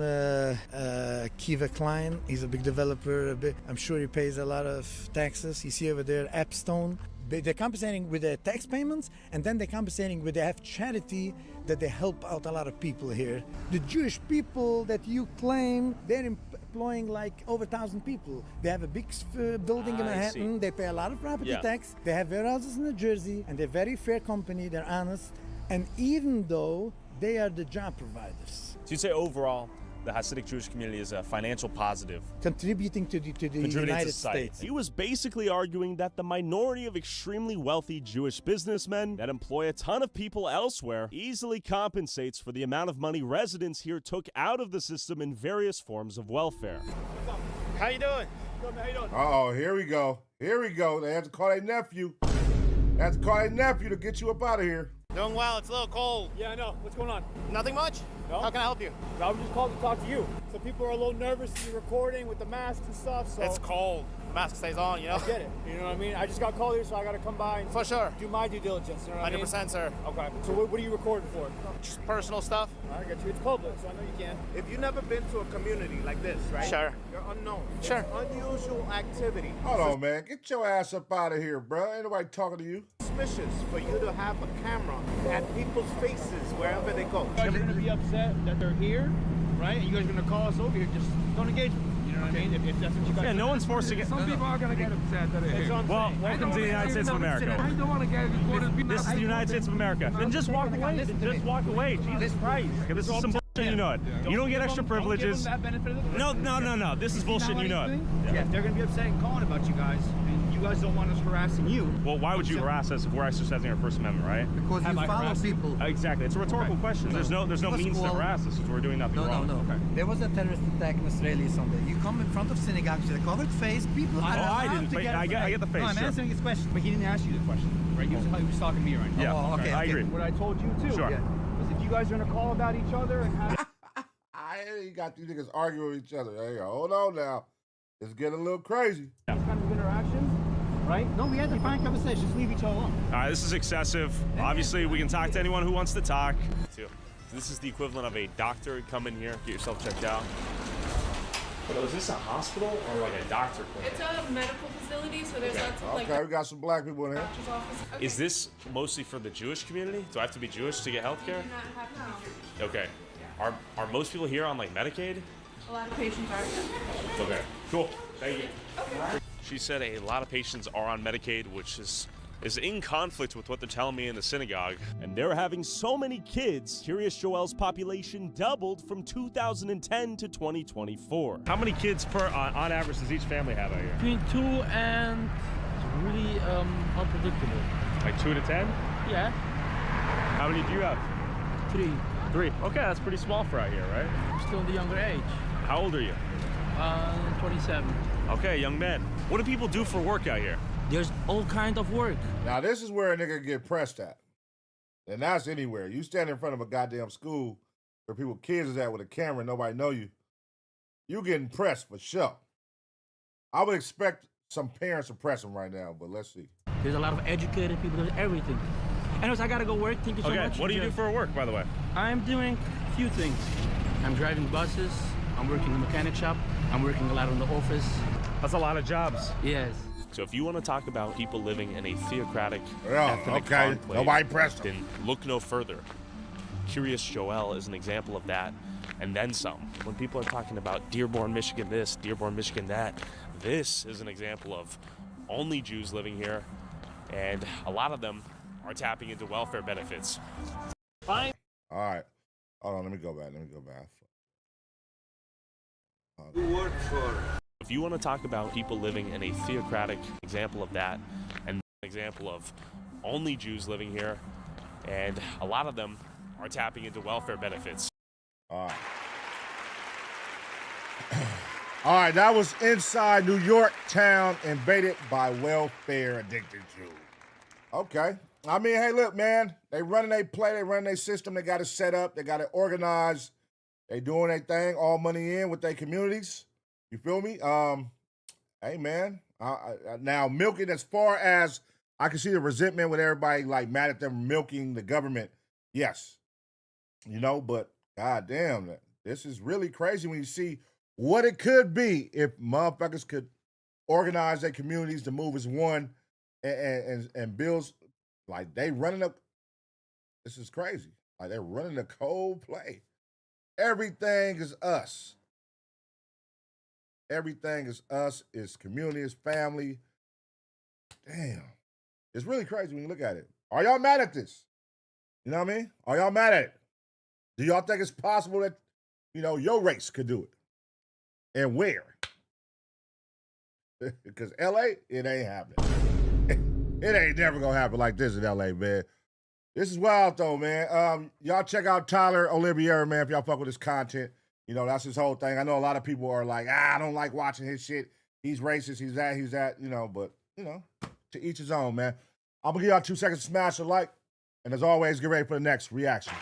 Kiva Klein, he's a big developer. I'm sure he pays a lot of taxes. You see over there, Appstone. They're compensating with their tax payments, and then they're compensating with they have charity that they help out a lot of people here. The Jewish people that you claim, they're employing like over 1,000 people. They have a big building in Manhattan. They pay a lot of property tax. They have warehouses in New Jersey, and they're a very fair company. They're honest. And even though they are the job providers. So you'd say overall, the Hasidic Jewish community is a financial positive. Contributing to the United States. He was basically arguing that the minority of extremely wealthy Jewish businessmen that employ a ton of people elsewhere easily compensates for the amount of money residents here took out of the system in various forms of welfare. How you doing? Good, man. How you doing? Uh-oh, here we go. Here we go. They have to call their nephew. They have to call their nephew to get you up out of here. Doing well. It's a little cold. Yeah, I know. What's going on? Nothing much? No? How can I help you? I was just called to talk to you. So people are a little nervous to be recording with the masks and stuff, so... It's cold. The mask stays on, you know? I get it. You know what I mean? I just got called here, so I got to come by and... For sure. Do my due diligence, you know what I mean? 100%, sir. Okay. So what are you recording for? Just personal stuff. I get you. It's public, so I know you can. If you've never been to a community like this, right? Sure. You're unknown. Sure. It's unusual activity. Hold on, man. Get your ass up out of here, bro. Ain't nobody talking to you. Suspicious for you to have a camera at people's faces wherever they go. You guys are going to be upset that they're here, right? And you guys are going to call us over here. Just don't engage with them. You know what I mean? If that's what you guys Yeah, no one's forced to get... Some people are going to get upset that they're here. Well, welcome to the United States of America. I don't want to get recorded. This is the United States of America. Then just walk away. Just walk away. Jesus Christ. This is some bullshit, you know it. You don't get extra privileges. No. This is bullshit, you know it. Yeah, they're going to be upset and calling about you guys. And you guys don't want us harassing you. Well, why would you harass us if we're exercising our First Amendment, right? Because you follow people. Exactly. It's a rhetorical question. There's no means to harass us if we're doing nothing wrong. No. Okay. There was a terrorist attack in Australia Sunday. You come in front of synagogues with a covered face. People are I didn't. I get the face. No, I'm answering his question, but he didn't ask you the question, right? He was talking to me right now. Yeah. okay. I agree. What I told you too. Sure. Was if you guys are going to call about each other and have... You got these niggas arguing with each other. Hey, hold on now. It's getting a little crazy. These kind of interactions, right? No, we had to find conversations. Leave each other alone. All right, this is excessive. Obviously, we can talk to anyone who wants to talk. This is the equivalent of a doctor. Come in here, get yourself checked out. But is this a hospital or like a doctor clinic? It's a medical facility, so there's lots of Okay, we got some black people in here. doctor's office. Okay. Is this mostly for the Jewish community? Do I have to be Jewish to get health care? You do not have to. Okay. Are most people here on like Medicaid? A lot of patients are. Okay, cool. Thank you. Okay. She said a lot of patients are on Medicaid, which is in conflict with what they're telling me in the synagogue. And they're having so many kids, Curious Joel's population doubled from 2010 to 2024. How many kids on average does each family have out here? Between 2 and really unpredictable. Like 2 to 10? Yeah. How many do you have? 3. 3. Okay, that's pretty small for out here, right? I'm still in the younger age. How old are you? 27. Okay, young man. What do people do for work out here? There's all kind of work. Now, this is where a nigga get pressed at. And that's anywhere. You stand in front of a goddamn school where kids is at with a camera and nobody know you. You getting pressed for sure. I would expect some parents to press them right now, but let's see. There's a lot of educated people. There's everything. Anyways, I gotta go work. Thank you so much. Okay, what do you do for work, by the way? I'm doing a few things. I'm driving buses. I'm working in the mechanic shop. I'm working a lot in the office. That's a lot of jobs. Yes. So if you want to talk about people living in a theocratic, yeah, ethnic okay. enclave, Nobody pressed then look no further. Curious Joel is an example of that, and then some. When people are talking about Dearborn, Michigan this, Dearborn, Michigan that, this is an example of only Jews living here, and a lot of them are tapping into welfare benefits. Fine. All right. Hold on, let me go back. Who work for? If you want to talk about people living in a theocratic example of that, and an example of only Jews living here, and a lot of them are tapping into welfare benefits. All right, that was inside New York town invaded by welfare addicted Jews. Okay. I mean, hey, look, man, they running their play, they running their system, they got it set up, they got it organized, they doing their thing, all money in with their communities. You feel me? Hey, man, now milking, as far as I can see the resentment with everybody like mad at them milking the government. Yes. You know, but goddamn, this is really crazy when you see what it could be if motherfuckers could organize their communities to move as one and build, like they running up. This is crazy. Like they're running a cold play. Everything is us. Everything is us. It's community. It's family. Damn. It's really crazy when you look at it. Are y'all mad at this? You know what I mean? Are y'all mad at it? Do y'all think it's possible that, you know, your race could do it? And where? Because LA, it ain't happening. It ain't never gonna happen like this in LA, man. This is wild though, man. Y'all check out Tyler Olivier, man, if y'all fuck with his content. You know, that's his whole thing. I know a lot of people are like, I don't like watching his shit. He's racist, he's that, you know, but, you know, to each his own, man. I'm gonna give y'all 2 seconds to smash a like. And as always, get ready for the next reaction.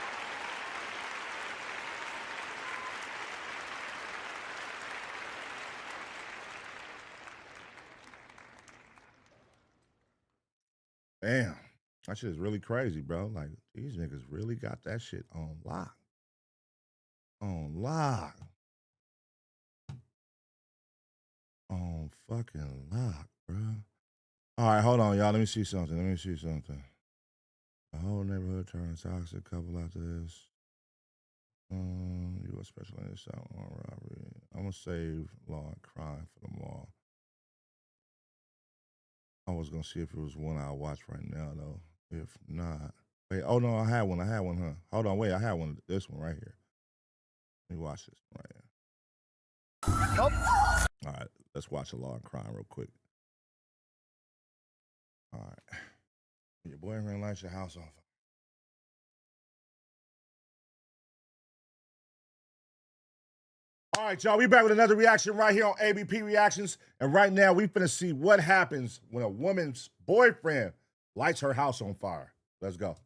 Damn, that shit is really crazy, bro. Like, these niggas really got that shit on lock. On lock. On fucking lock, bro. All right, hold on, y'all. Let me see something. The whole neighborhood turns toxic couple after this. U.S. Special Agent shot on robbery. I'm going to save law and crime for the mall. I was going to see if it was one I'll watch right now, though. If not. Wait, oh, no, I had one, huh? Hold on, wait, I had one. This one right here. Let me watch this one right here. Nope. All right, let's watch a law and crime real quick. All right. Your boyfriend lights your house on fire. All right, y'all, we back with another reaction right here on ABP Reactions. And right now, we finna see what happens when a woman's boyfriend lights her house on fire. Let's go.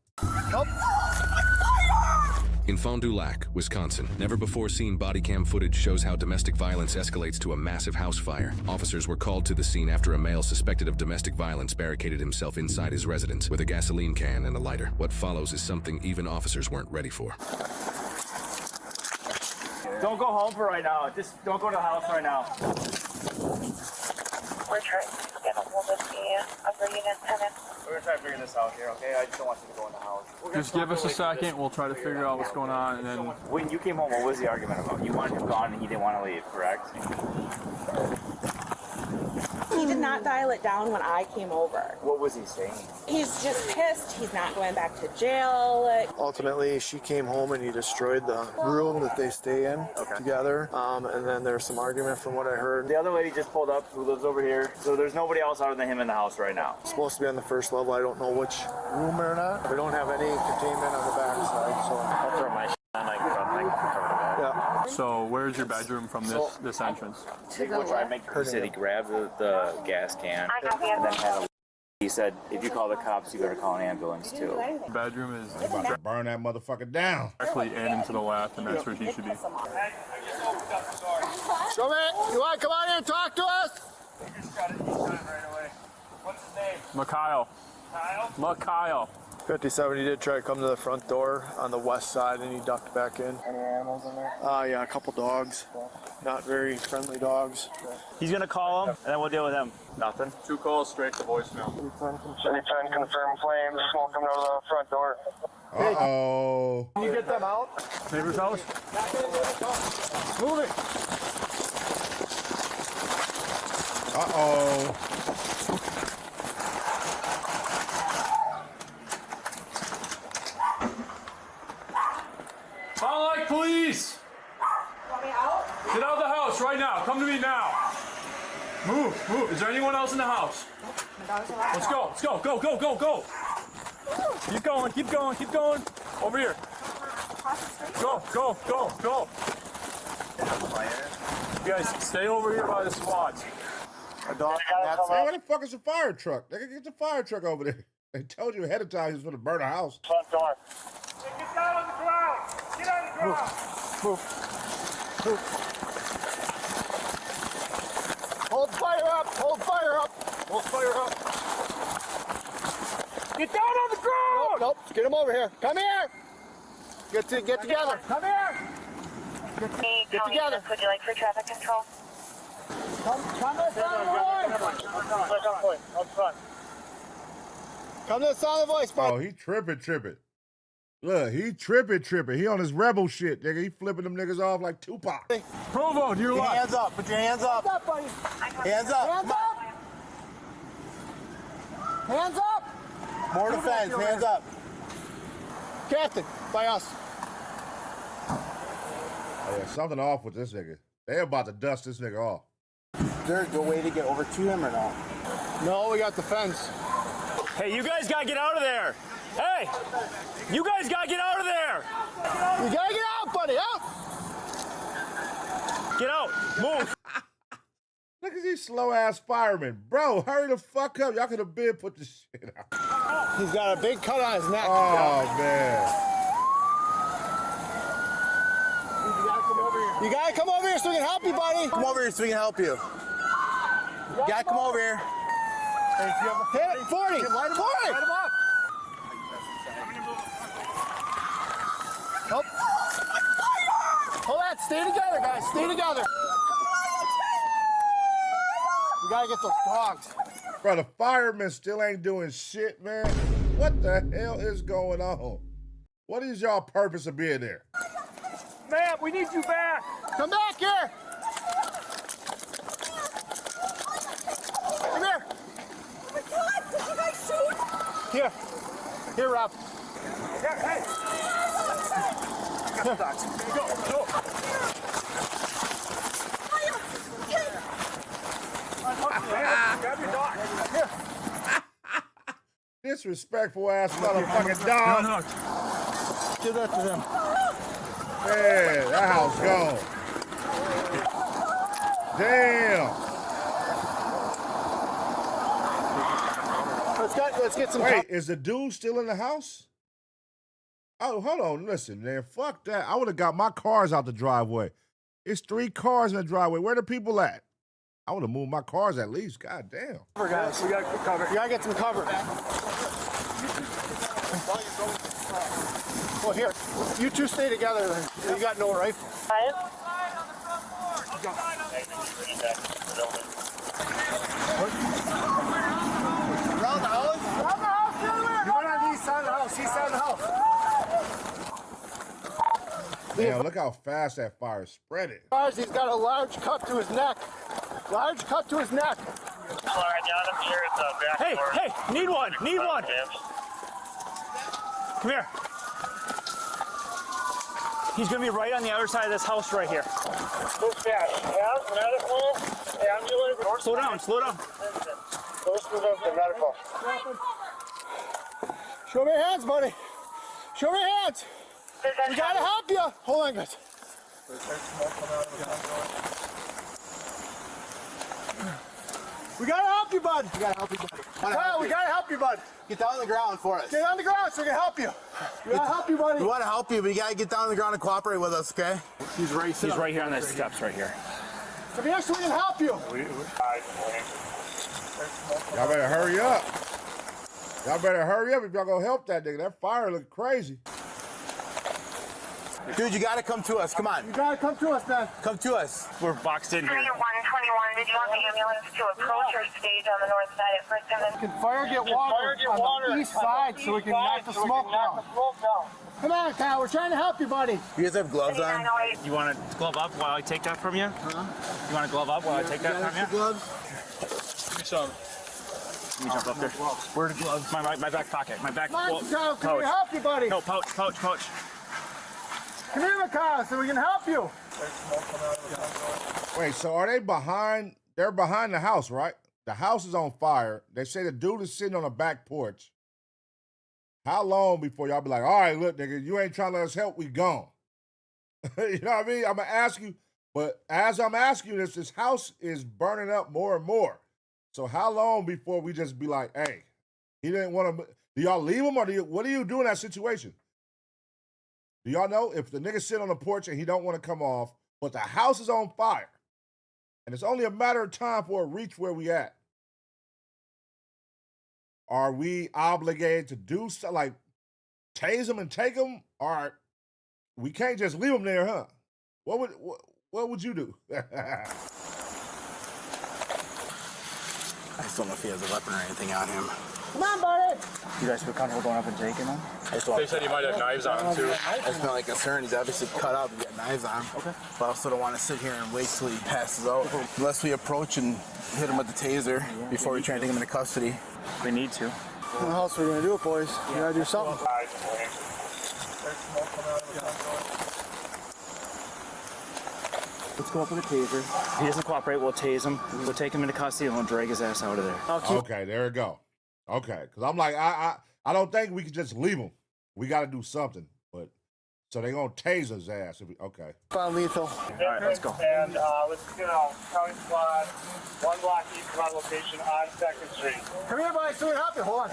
Nope. In Fond du Lac, Wisconsin, never-before-seen body cam footage shows how domestic violence escalates to a massive house fire. Officers were called to the scene after a male suspected of domestic violence barricaded himself inside his residence with a gasoline can and a lighter. What follows is something even officers weren't ready for. Don't go home for right now. Just don't go to the house right now. We're trying to get a hold of the unit tenant. We're going to try to figure this out here, okay? I just don't want you to go in the house. Just give us a second. We'll try to figure out what's going on, and then... When you came home, what was the argument about? You wanted him gone and he didn't want to leave, correct? He did not dial it down when I came over. What was he saying? He's just pissed. He's not going back to jail. Ultimately, she came home and he destroyed the room that they stay in together. And then there's some argument from what I heard. The other lady just pulled up who lives over here. So there's nobody else other than him in the house right now. It's supposed to be on the first level. I don't know which room or not. We don't have any containment on the back side, so I'll throw my shit on. I can cover the bed. Yeah. So where's your bedroom from this entrance? He said he grabbed the gas can and then had a said if you call the cops, you better call an ambulance too. Bedroom is They about to burn that motherfucker down. directly in and to the left, and that's where he should be. Show me. You want to come out here and talk to us? He just got it right away. What's his name? Mikhail. Mikhail. 57, he did try to come to the front door on the west side and he ducked back in. Any animals in there? Yeah, a couple dogs. Not very friendly dogs. He's gonna call him, and then we'll deal with him. Nothing. 2 calls straight to voicemail. Anytime confirm flames, smoke coming out of the front door. Uh-oh. Can you get them out? Neighbor's house? Move it. Uh-oh. Sound like police! Want me out? Get out of the house right now. Come to me now. Move, move. Is there anyone else in the house? Let's go, let's go, go, go, go, go. Keep going, keep going, keep going. Over here. Go, go, go, go. You guys, stay over here by the squads. Hey, where the fuck is the fire truck? They can get the fire truck over there. They told you ahead of time he was going to burn a house. Front door. Get down on the ground! Get on the ground! Move. Move. Hold fire up! Hold fire up! Hold fire up! Get down on the ground! Nope. Get him over here. Come here! Get together. Come here! Get together. Would you like for traffic control? Come to the sound of the voice. Come to the sound of the voice, bro. Oh, he tripping. Look, he tripping. He on his rebel shit, nigga. He flipping them niggas off like Tupac. Provo, to your left. Hands up. Put your hands up. Hands up, buddy. Hands up. Hands up. Hands up. More defense. Hands up. Captain, by us. Oh, yeah, something off with this nigga. They about to dust this nigga off. Is there a good way to get over to him or no? No, we got the fence. Hey, you guys gotta get out of there! Hey! You guys gotta get out of there! You gotta get out, buddy, out! Get out! Move! Look at these slow ass firemen. Bro, hurry the fuck up. Y'all could have been put this shit out. He's got a big cut on his neck. Oh, man. You gotta come over here so we can help you, buddy. Come over here so we can help you. You gotta come over here. Hey, if you have a 40. Light him up. Light him up. Help. Hold on. Stay together, guys. Stay together. We gotta get those dogs. Bro, the firemen still ain't doing shit, man. What the hell is going on? What is y'all purpose of being there? Man, we need you back! Come back here! Come here! Oh my God! Did you guys shoot? Here. Here, Rob. Here, hey! Here. Go, go! Grab your dog. Here. Disrespectful ass motherfucking dog. No. Give that to them. Man, that house gone. Damn. Let's get some. Wait, is the dude still in the house? Oh, hold on. Listen, man. Fuck that. I would have got my cars out the driveway. It's 3 cars in the driveway. Where the people at? I would have moved my cars at least. God damn. Cover, guys. We got cover. You gotta get some cover. Well, here. You two stay together then. You got no rifle. Around the house? Around the house, the other way. You went on the east side of the house. East side of the house. Damn, look how fast that fire is spreading. He's got a large cut to his neck. Large cut to his neck. Hey, hey, need one. Come here. He's gonna be right on the other side of this house right here. Move fast. Medical, ambulance. Slow down. Let's move up to medical. Show me your hands, buddy. Show me your hands. We gotta help you. Hold on, guys. We gotta help help you, bud. We gotta help you, buddy. Kyle, we gotta help you, bud. Get down on the ground for us. Get on the ground so we can help you. We gotta help you, buddy. We want to help you, but you gotta get down on the ground and cooperate with us, okay? He's right here on the steps right here. Come here so we can help you. Y'all better hurry up. Y'all better hurry up if y'all gonna help that nigga. That fire look crazy. Dude, you gotta come to us. Come on. You gotta come to us, man. Come to us. We're boxed in here. 121, did you want the ambulance to approach your stage on the north side at first and then... Can fire get water on the east side so we can knock the smoke down? Come on, Kyle. We're trying to help you, buddy. You guys have gloves on? You want to glove up while I take that from you? You want to glove up while I take that from you? Gloves? Give me some. Let me jump up there. Where are the gloves? My back pocket. My back Come on, Kyle. Can we help you, buddy? No, pouch. Come here, Kyle, so we can help you. Wait, so are they behind? They're behind the house, right? The house is on fire. They say the dude is sitting on the back porch. How long before y'all be like, all right, look, nigga, you ain't trying to let us help, we gone. You know what I mean? I'm going to ask you, but as I'm asking you this house is burning up more and more. So how long before we just be like, hey, he didn't want to, do y'all leave him or what do you do in that situation? Do y'all know if the nigga sit on the porch and he don't want to come off, but the house is on fire, and it's only a matter of time for it reach where we at? Are we obligated to do something like tase him and take him, or we can't just leave him there, huh? What would you do? I just don't know if he has a weapon or anything on him. Come on, buddy. You guys feel comfortable going up and taking him? They said he might have knives on him, too. I just feel like concerned. He's obviously cut up and got knives on him. Okay. But I also don't want to sit here and wait till he passes out. Unless we approach and hit him with the taser before we try and take him into custody. We need to. What else are we going to do, boys? We got to do something. Let's go up with a taser. If he doesn't cooperate, we'll tase him. We'll take him into custody and we'll drag his ass out of there. Okay, there we go. Okay, because I'm like, I don't think we can just leave him. We got to do something. But so they're going to tase his ass. Okay. Found lethal. All right, let's go. And let's get a county squad, 1 block east of our location on 2nd Street. Come here, buddy. So we help you. Hold on.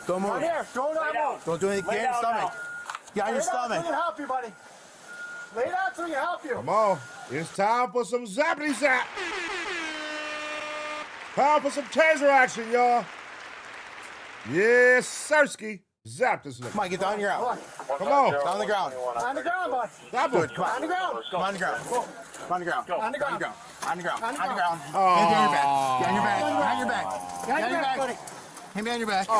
Don't move. Come here. Don't move. Don't do anything. Get on your stomach. Get on your stomach. So we can help you, buddy. Lay down so we can help you. Come on. It's time for some zappity zap. Time for some taser action, y'all. Yes, Sirski. Zap this nigga. Come on, get down your ground. Come on. Down on the ground. On the ground, bud. Stop Good. him. Come on. On the ground. Come on the ground. On the ground. On the ground. On the ground. On the ground. Oh. Get on your back. Get on your back. Get on your back. Get on your back, buddy. Hand me on your back. Oh.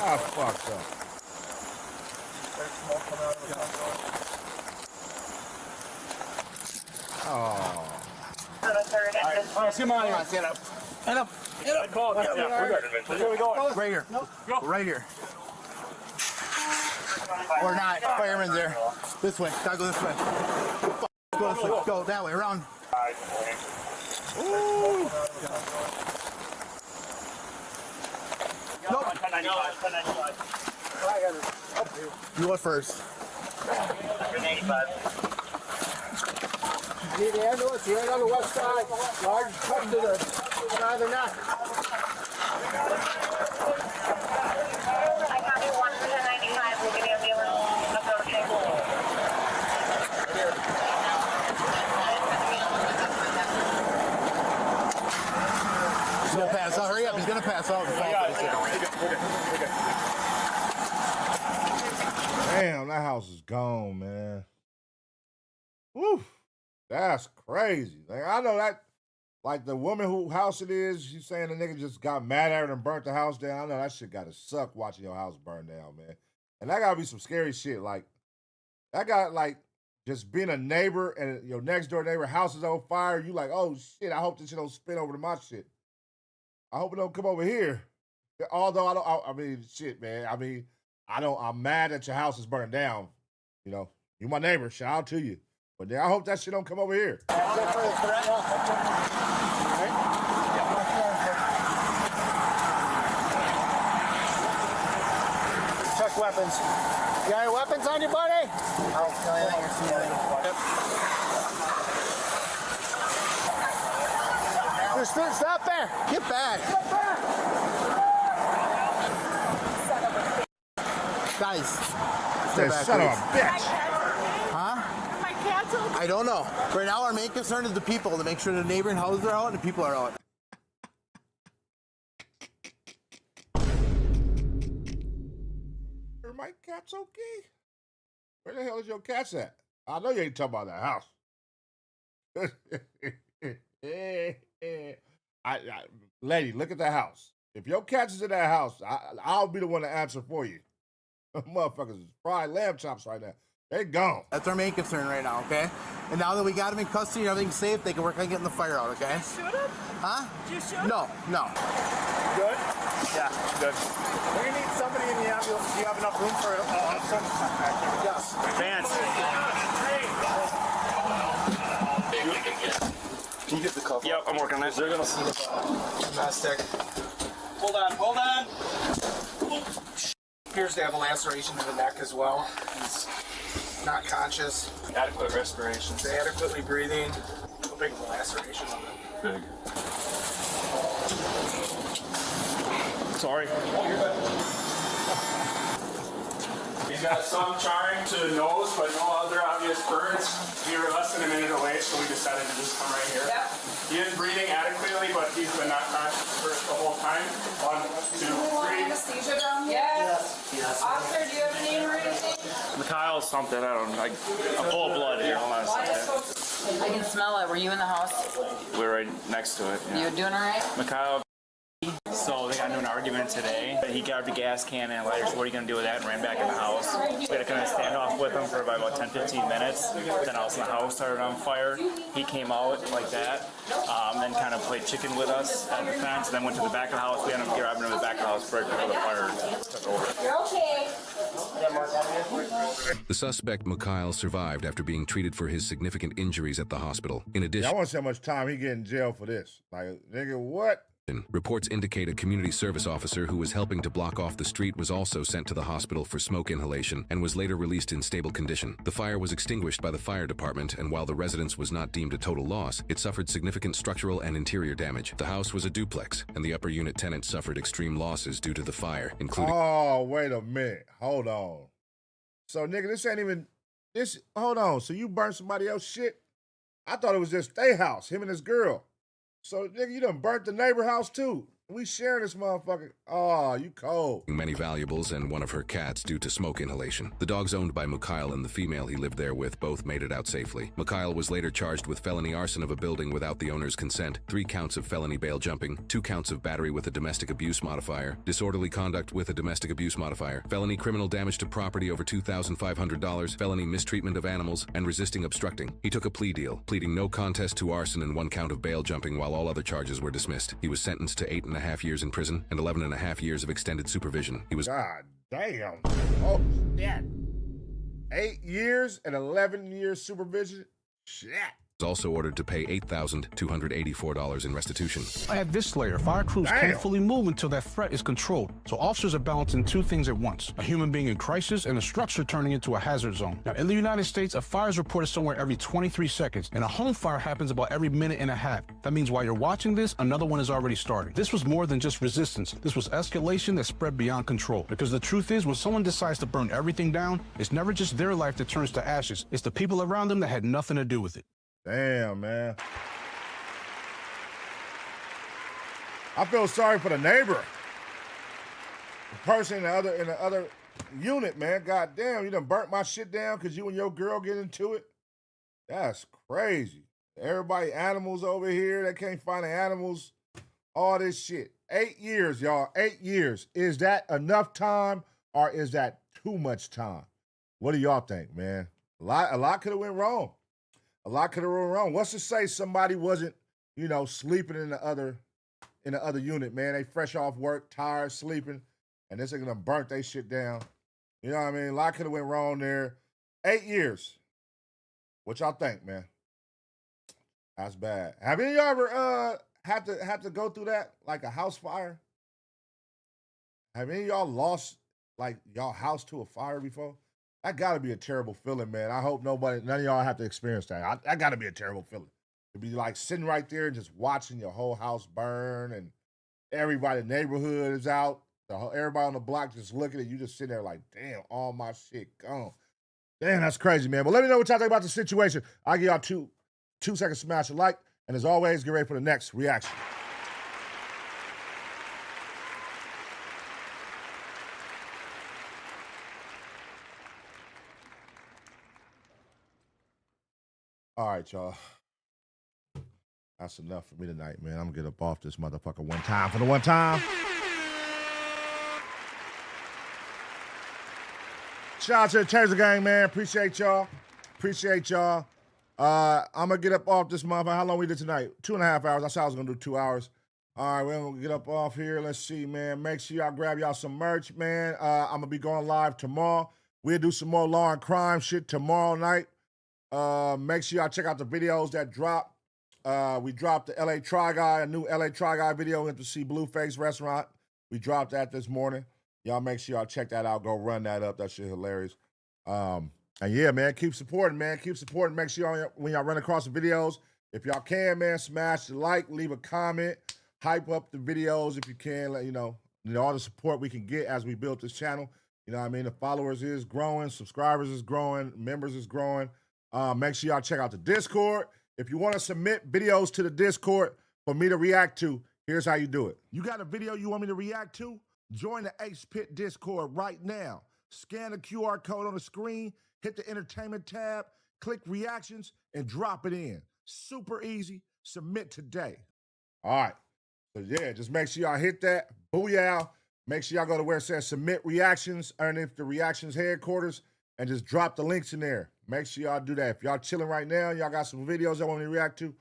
I fucked up. Oh. Come on, stand up. Stand up. Stand up. Where we going? Right here. Right here. Or not. Fireman's there. This way. Gotta go this way. Go this way. Go that way. Around. Ooh. Nope. You go first. Need the ambulance right on the west side. Large come to the either not. I copy 195. We'll get the ambulance approaching. He's gonna pass out. Hurry up. He's gonna pass out. Damn, that house is gone, man. Woo. That's crazy. Like, I know that, like the woman who house it is, she's saying the nigga just got mad at her and burnt the house down. I know that shit gotta suck watching your house burn down, man. And that gotta be some scary shit. Like, that got like just being a neighbor and your next door neighbor house is on fire. You like, oh shit, I hope this shit don't spin over to my shit. I hope it don't come over here. Although I mean, shit, man. I mean, I'm mad that your house is burning down. You know, you my neighbor. Shout out to you. But I hope that shit don't come over here. Check weapons. You got any weapons on you, buddy? I don't feel anything or see anything. Stop there. Get back. Guys. Stay back, son of a please. bitch. Huh? My cat's I don't know. Right now, our main concern is the people, to make sure the neighboring houses are out and the people are out. Are my cats okay? Where the hell is your cats at? I know you ain't talking about that house. Lady, look at the house. If your cats is in that house, I'll be the one to answer for you. Motherfuckers is fried lamb chops right now. They gone. That's our main concern right now, okay? And now that we got them in custody and everything's safe, they can work on getting the fire out, okay? Shoot him? Huh? Did you shoot him? No. Good? Yeah, good. We're gonna need somebody in the ambulance. Do you have enough room for some? Yes. Vance. Can you get the cover? Yep, I'm working on it. They're gonna see the domestic. Hold on. Appears to have a laceration in the neck as well. He's not conscious. Adequate respiration. He's adequately breathing. How big of a laceration on it? Big. Sorry. He's got some charring to the nose, but no other obvious burns. We were less than a minute away, so we decided to just come right here. Yep. He is breathing adequately, but he's been not conscious for the whole time. 1, 2, 3. Anesthesia down here? Yes. Officer, do you have a name or anything? Mikhail something, I don't know. I'm full of blood here. Hold on a second. I can smell it. Were you in the house? We're right next to it. Yeah. You doing all right? Mikhail. So they got into an argument today. He grabbed a gas can and a lighter. So what are you going to do with that? And ran back in the house. We had to kind of stand off with him for about 10-15 minutes. Then all of a sudden the house started on fire. He came out like that, then kind of played chicken with us at the fence. Then went to the back of the house. We ended up grabbing him in the back of the house right before the fire took over. You're okay. The suspect, Mikhail, survived after being treated for his significant injuries at the hospital. In Yeah, addition, I want to see how much time he get in jail for this. Like, nigga, what? reports indicate a community service officer who was helping to block off the street was also sent to the hospital for smoke inhalation and was later released in stable condition. The fire was extinguished by the fire department, and while the residence was not deemed a total loss, it suffered significant structural and interior damage. The house was a duplex, and the upper unit tenants suffered extreme losses due to the fire, including— Oh, wait a minute. Hold on. So, nigga, this ain't even... Hold on. So you burnt somebody else's shit? I thought it was just their house, him and his girl. So, nigga, you done burnt the neighbor house, too. We sharing this motherfucker. Oh, you cold. Many valuables and one of her cats due to smoke inhalation. The dogs owned by Mikhail and the female he lived there with both made it out safely. Mikhail was later charged with felony arson of a building without the owner's consent, 3 counts of felony bail jumping, 2 counts of battery with a domestic abuse modifier, disorderly conduct with a domestic abuse modifier, felony criminal damage to property over $2,500, felony mistreatment of animals, and resisting obstructing. He took a plea deal, pleading no contest to arson and 1 count of bail jumping while all other charges were dismissed. He was sentenced to 8.5 years in prison and 11.5 years of extended supervision. He was— God damn. Oh, shit. 8 years and 11 years supervision? Shit. also ordered to pay $8,284 in restitution. At this layer, fire crews can't fully move until that threat is controlled. So officers are balancing 2 things at once: a human being in crisis and a structure turning into a hazard zone. Now, in the United States, a fire is reported somewhere every 23 seconds, and a home fire happens about every minute and a half. That means while you're watching this, another one is already starting. This was more than just resistance. This was escalation that spread beyond control. Because the truth is, when someone decides to burn everything down, it's never just their life that turns to ashes. It's the people around them that had nothing to do with it. Damn, man. I feel sorry for the neighbor. The person in the other unit, man. God damn, you done burnt my shit down because you and your girl get into it? That's crazy. Everybody, animals over here, they can't find the animals. All this shit. 8 years, y'all. 8 years. Is that enough time or is that too much time? What do y'all think, man? A lot could have went wrong. A lot could have went wrong. What's to say somebody wasn't, sleeping in the other unit, man? They fresh off work, tired, sleeping, and this nigga done burnt they shit down. You know what I mean? A lot could have went wrong there. 8 years. What y'all think, man? That's bad. Have any of y'all ever had to go through that, like a house fire? Have any of y'all lost like y'all house to a fire before? That gotta be a terrible feeling, man. I hope none of y'all have to experience that. That gotta be a terrible feeling. to be like sitting right there and just watching your whole house burn, and everybody in the neighborhood is out. Everybody on the block just looking at you, just sitting there like, damn, all my shit gone. Damn, that's crazy, man. But let me know what y'all think about the situation. I'll give y'all 2 seconds to smash a like. And as always, get ready for the next reaction. All right, y'all. That's enough for me tonight, man. I'm going to get up off this motherfucker one time for the one time. Shout out to the Taser gang, man. Appreciate y'all. I'm going to get up off this motherfucker. How long we did tonight? 2.5 hours. I said I was going to do 2 hours. All right, we're going to get up off here. Let's see, man. Make sure y'all grab y'all some merch, man. I'm going to be going live tomorrow. We'll do some more law and crime shit tomorrow night. Make sure y'all check out the videos that drop. We dropped the LA Try Guy, a new LA Try Guy video. We went to see Blueface Restaurant. We dropped that this morning. Y'all make sure y'all check that out. Go run that up. That shit hilarious. And yeah, man, keep supporting, man. Keep supporting. Make sure y'all, when y'all run across the videos, if y'all can, man, smash the like, leave a comment, hype up the videos if you can. Let you know all the support we can get as we build this channel. You know what I mean? The followers is growing, subscribers is growing, members is growing. Make sure y'all check out the Discord. If you want to submit videos to the Discord for me to react to, here's how you do it. You got a video you want me to react to? Join the Ace Pit Discord right now. Scan the QR code on the screen, hit the entertainment tab, click reactions, and drop it in. Super easy. Submit today. All right. So yeah, just make sure y'all hit that. Booyah. Make sure y'all go to where it says submit reactions underneath the reactions headquarters and just drop the links in there. Make sure y'all do that. If y'all chilling right now, y'all got some videos I want me to react to,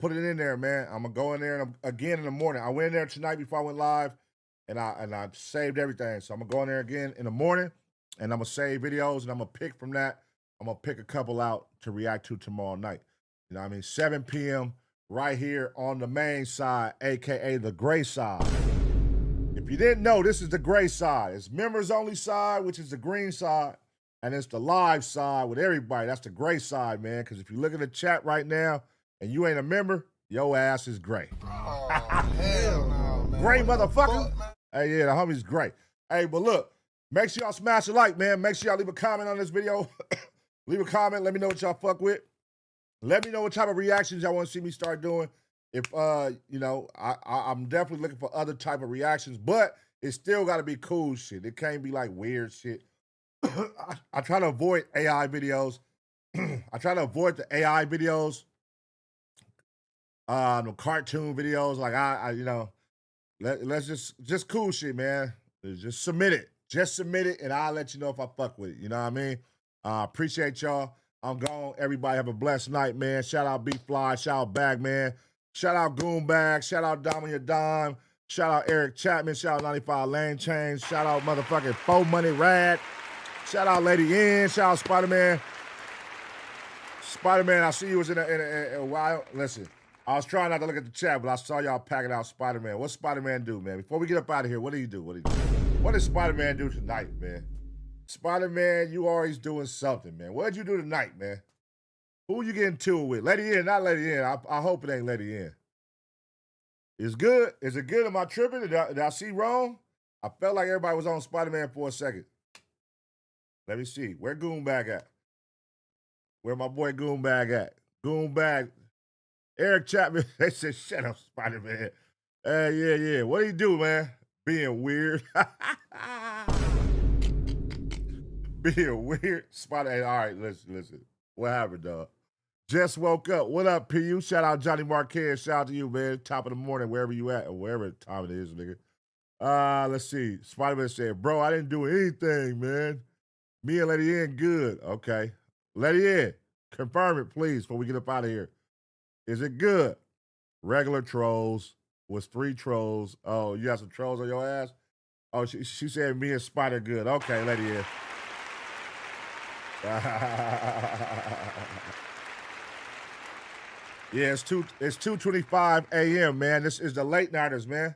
put it in there, man. I'm going to go in there again in the morning. I went in there tonight before I went live, and I saved everything. So I'm going to go in there again in the morning, and I'm going to save videos, and I'm going to pick from that. I'm going to pick a couple out to react to tomorrow night. You know what I mean? 7 p.m. right here on the main side, a.k.a. the gray side. If you didn't know, this is the gray side. It's members only side, which is the green side. And it's the live side with everybody. That's the gray side, man. Because if you look at the chat right now and you ain't a member, your ass is gray. Oh, hell no, man. Gray motherfucker. Hey, yeah, the homie's great. Hey, but look, make sure y'all smash a like, man. Make sure y'all leave a comment on this video. Leave a comment. Let me know what y'all fuck with. Let me know what type of reactions y'all want to see me start doing. If, you know, I'm definitely looking for other type of reactions, but it still got to be cool shit. It can't be like weird shit. I try to avoid AI videos. I try to avoid the AI videos, the cartoon videos. Like you know, let's just cool shit, man. Just submit it. Just submit it, and I'll let you know if I fuck with it. You know what I mean? Appreciate y'all. I'm gone. Everybody have a blessed night, man. Shout out B-Fly. Shout out Bagman. Shout out Goombag. Shout out Dom and your Dime. Shout out Eric Chapman. Shout out 95 Lane Change. Shout out motherfucking 4 Money Rad. Shout out Lady N. Shout out Spider-Man. Spider-Man, I see you was in a while. Listen, I was trying not to look at the chat, but I saw y'all packing out Spider-Man. What's Spider-Man do, man? Before we get up out of here, what do you do? What did Spider-Man do tonight, man? Spider-Man, you always doing something, man. What did you do tonight, man? Who you getting to it with? Lady N, not Lady N. I hope it ain't Lady N. It's good. Is it good? Am I tripping? Did I see wrong? I felt like everybody was on Spider-Man for a second. Let me see. Where Goombag at? Where my boy Goombag at? Goombag. Eric Chapman. They said, shut up, Spider-Man. Yeah. What do you do, man? Being weird. Being weird. Spider. Hey, all right, listen. What happened, dog? Just woke up. What up, PU? Shout out Johnny Marquez. Shout out to you, man. Top of the morning, wherever you at, or wherever time it is, nigga. Let's see. Spider-Man said, bro, I didn't do anything, man. Me and Lady N good. Okay. Lady N, confirm it, please, before we get up out of here. Is it good? Regular trolls was 3 trolls. Oh, you got some trolls on your ass? Oh, she said me and Spider good. Okay, Lady N. Yeah, it's 2:25 a.m., man. This is the late nighters, man.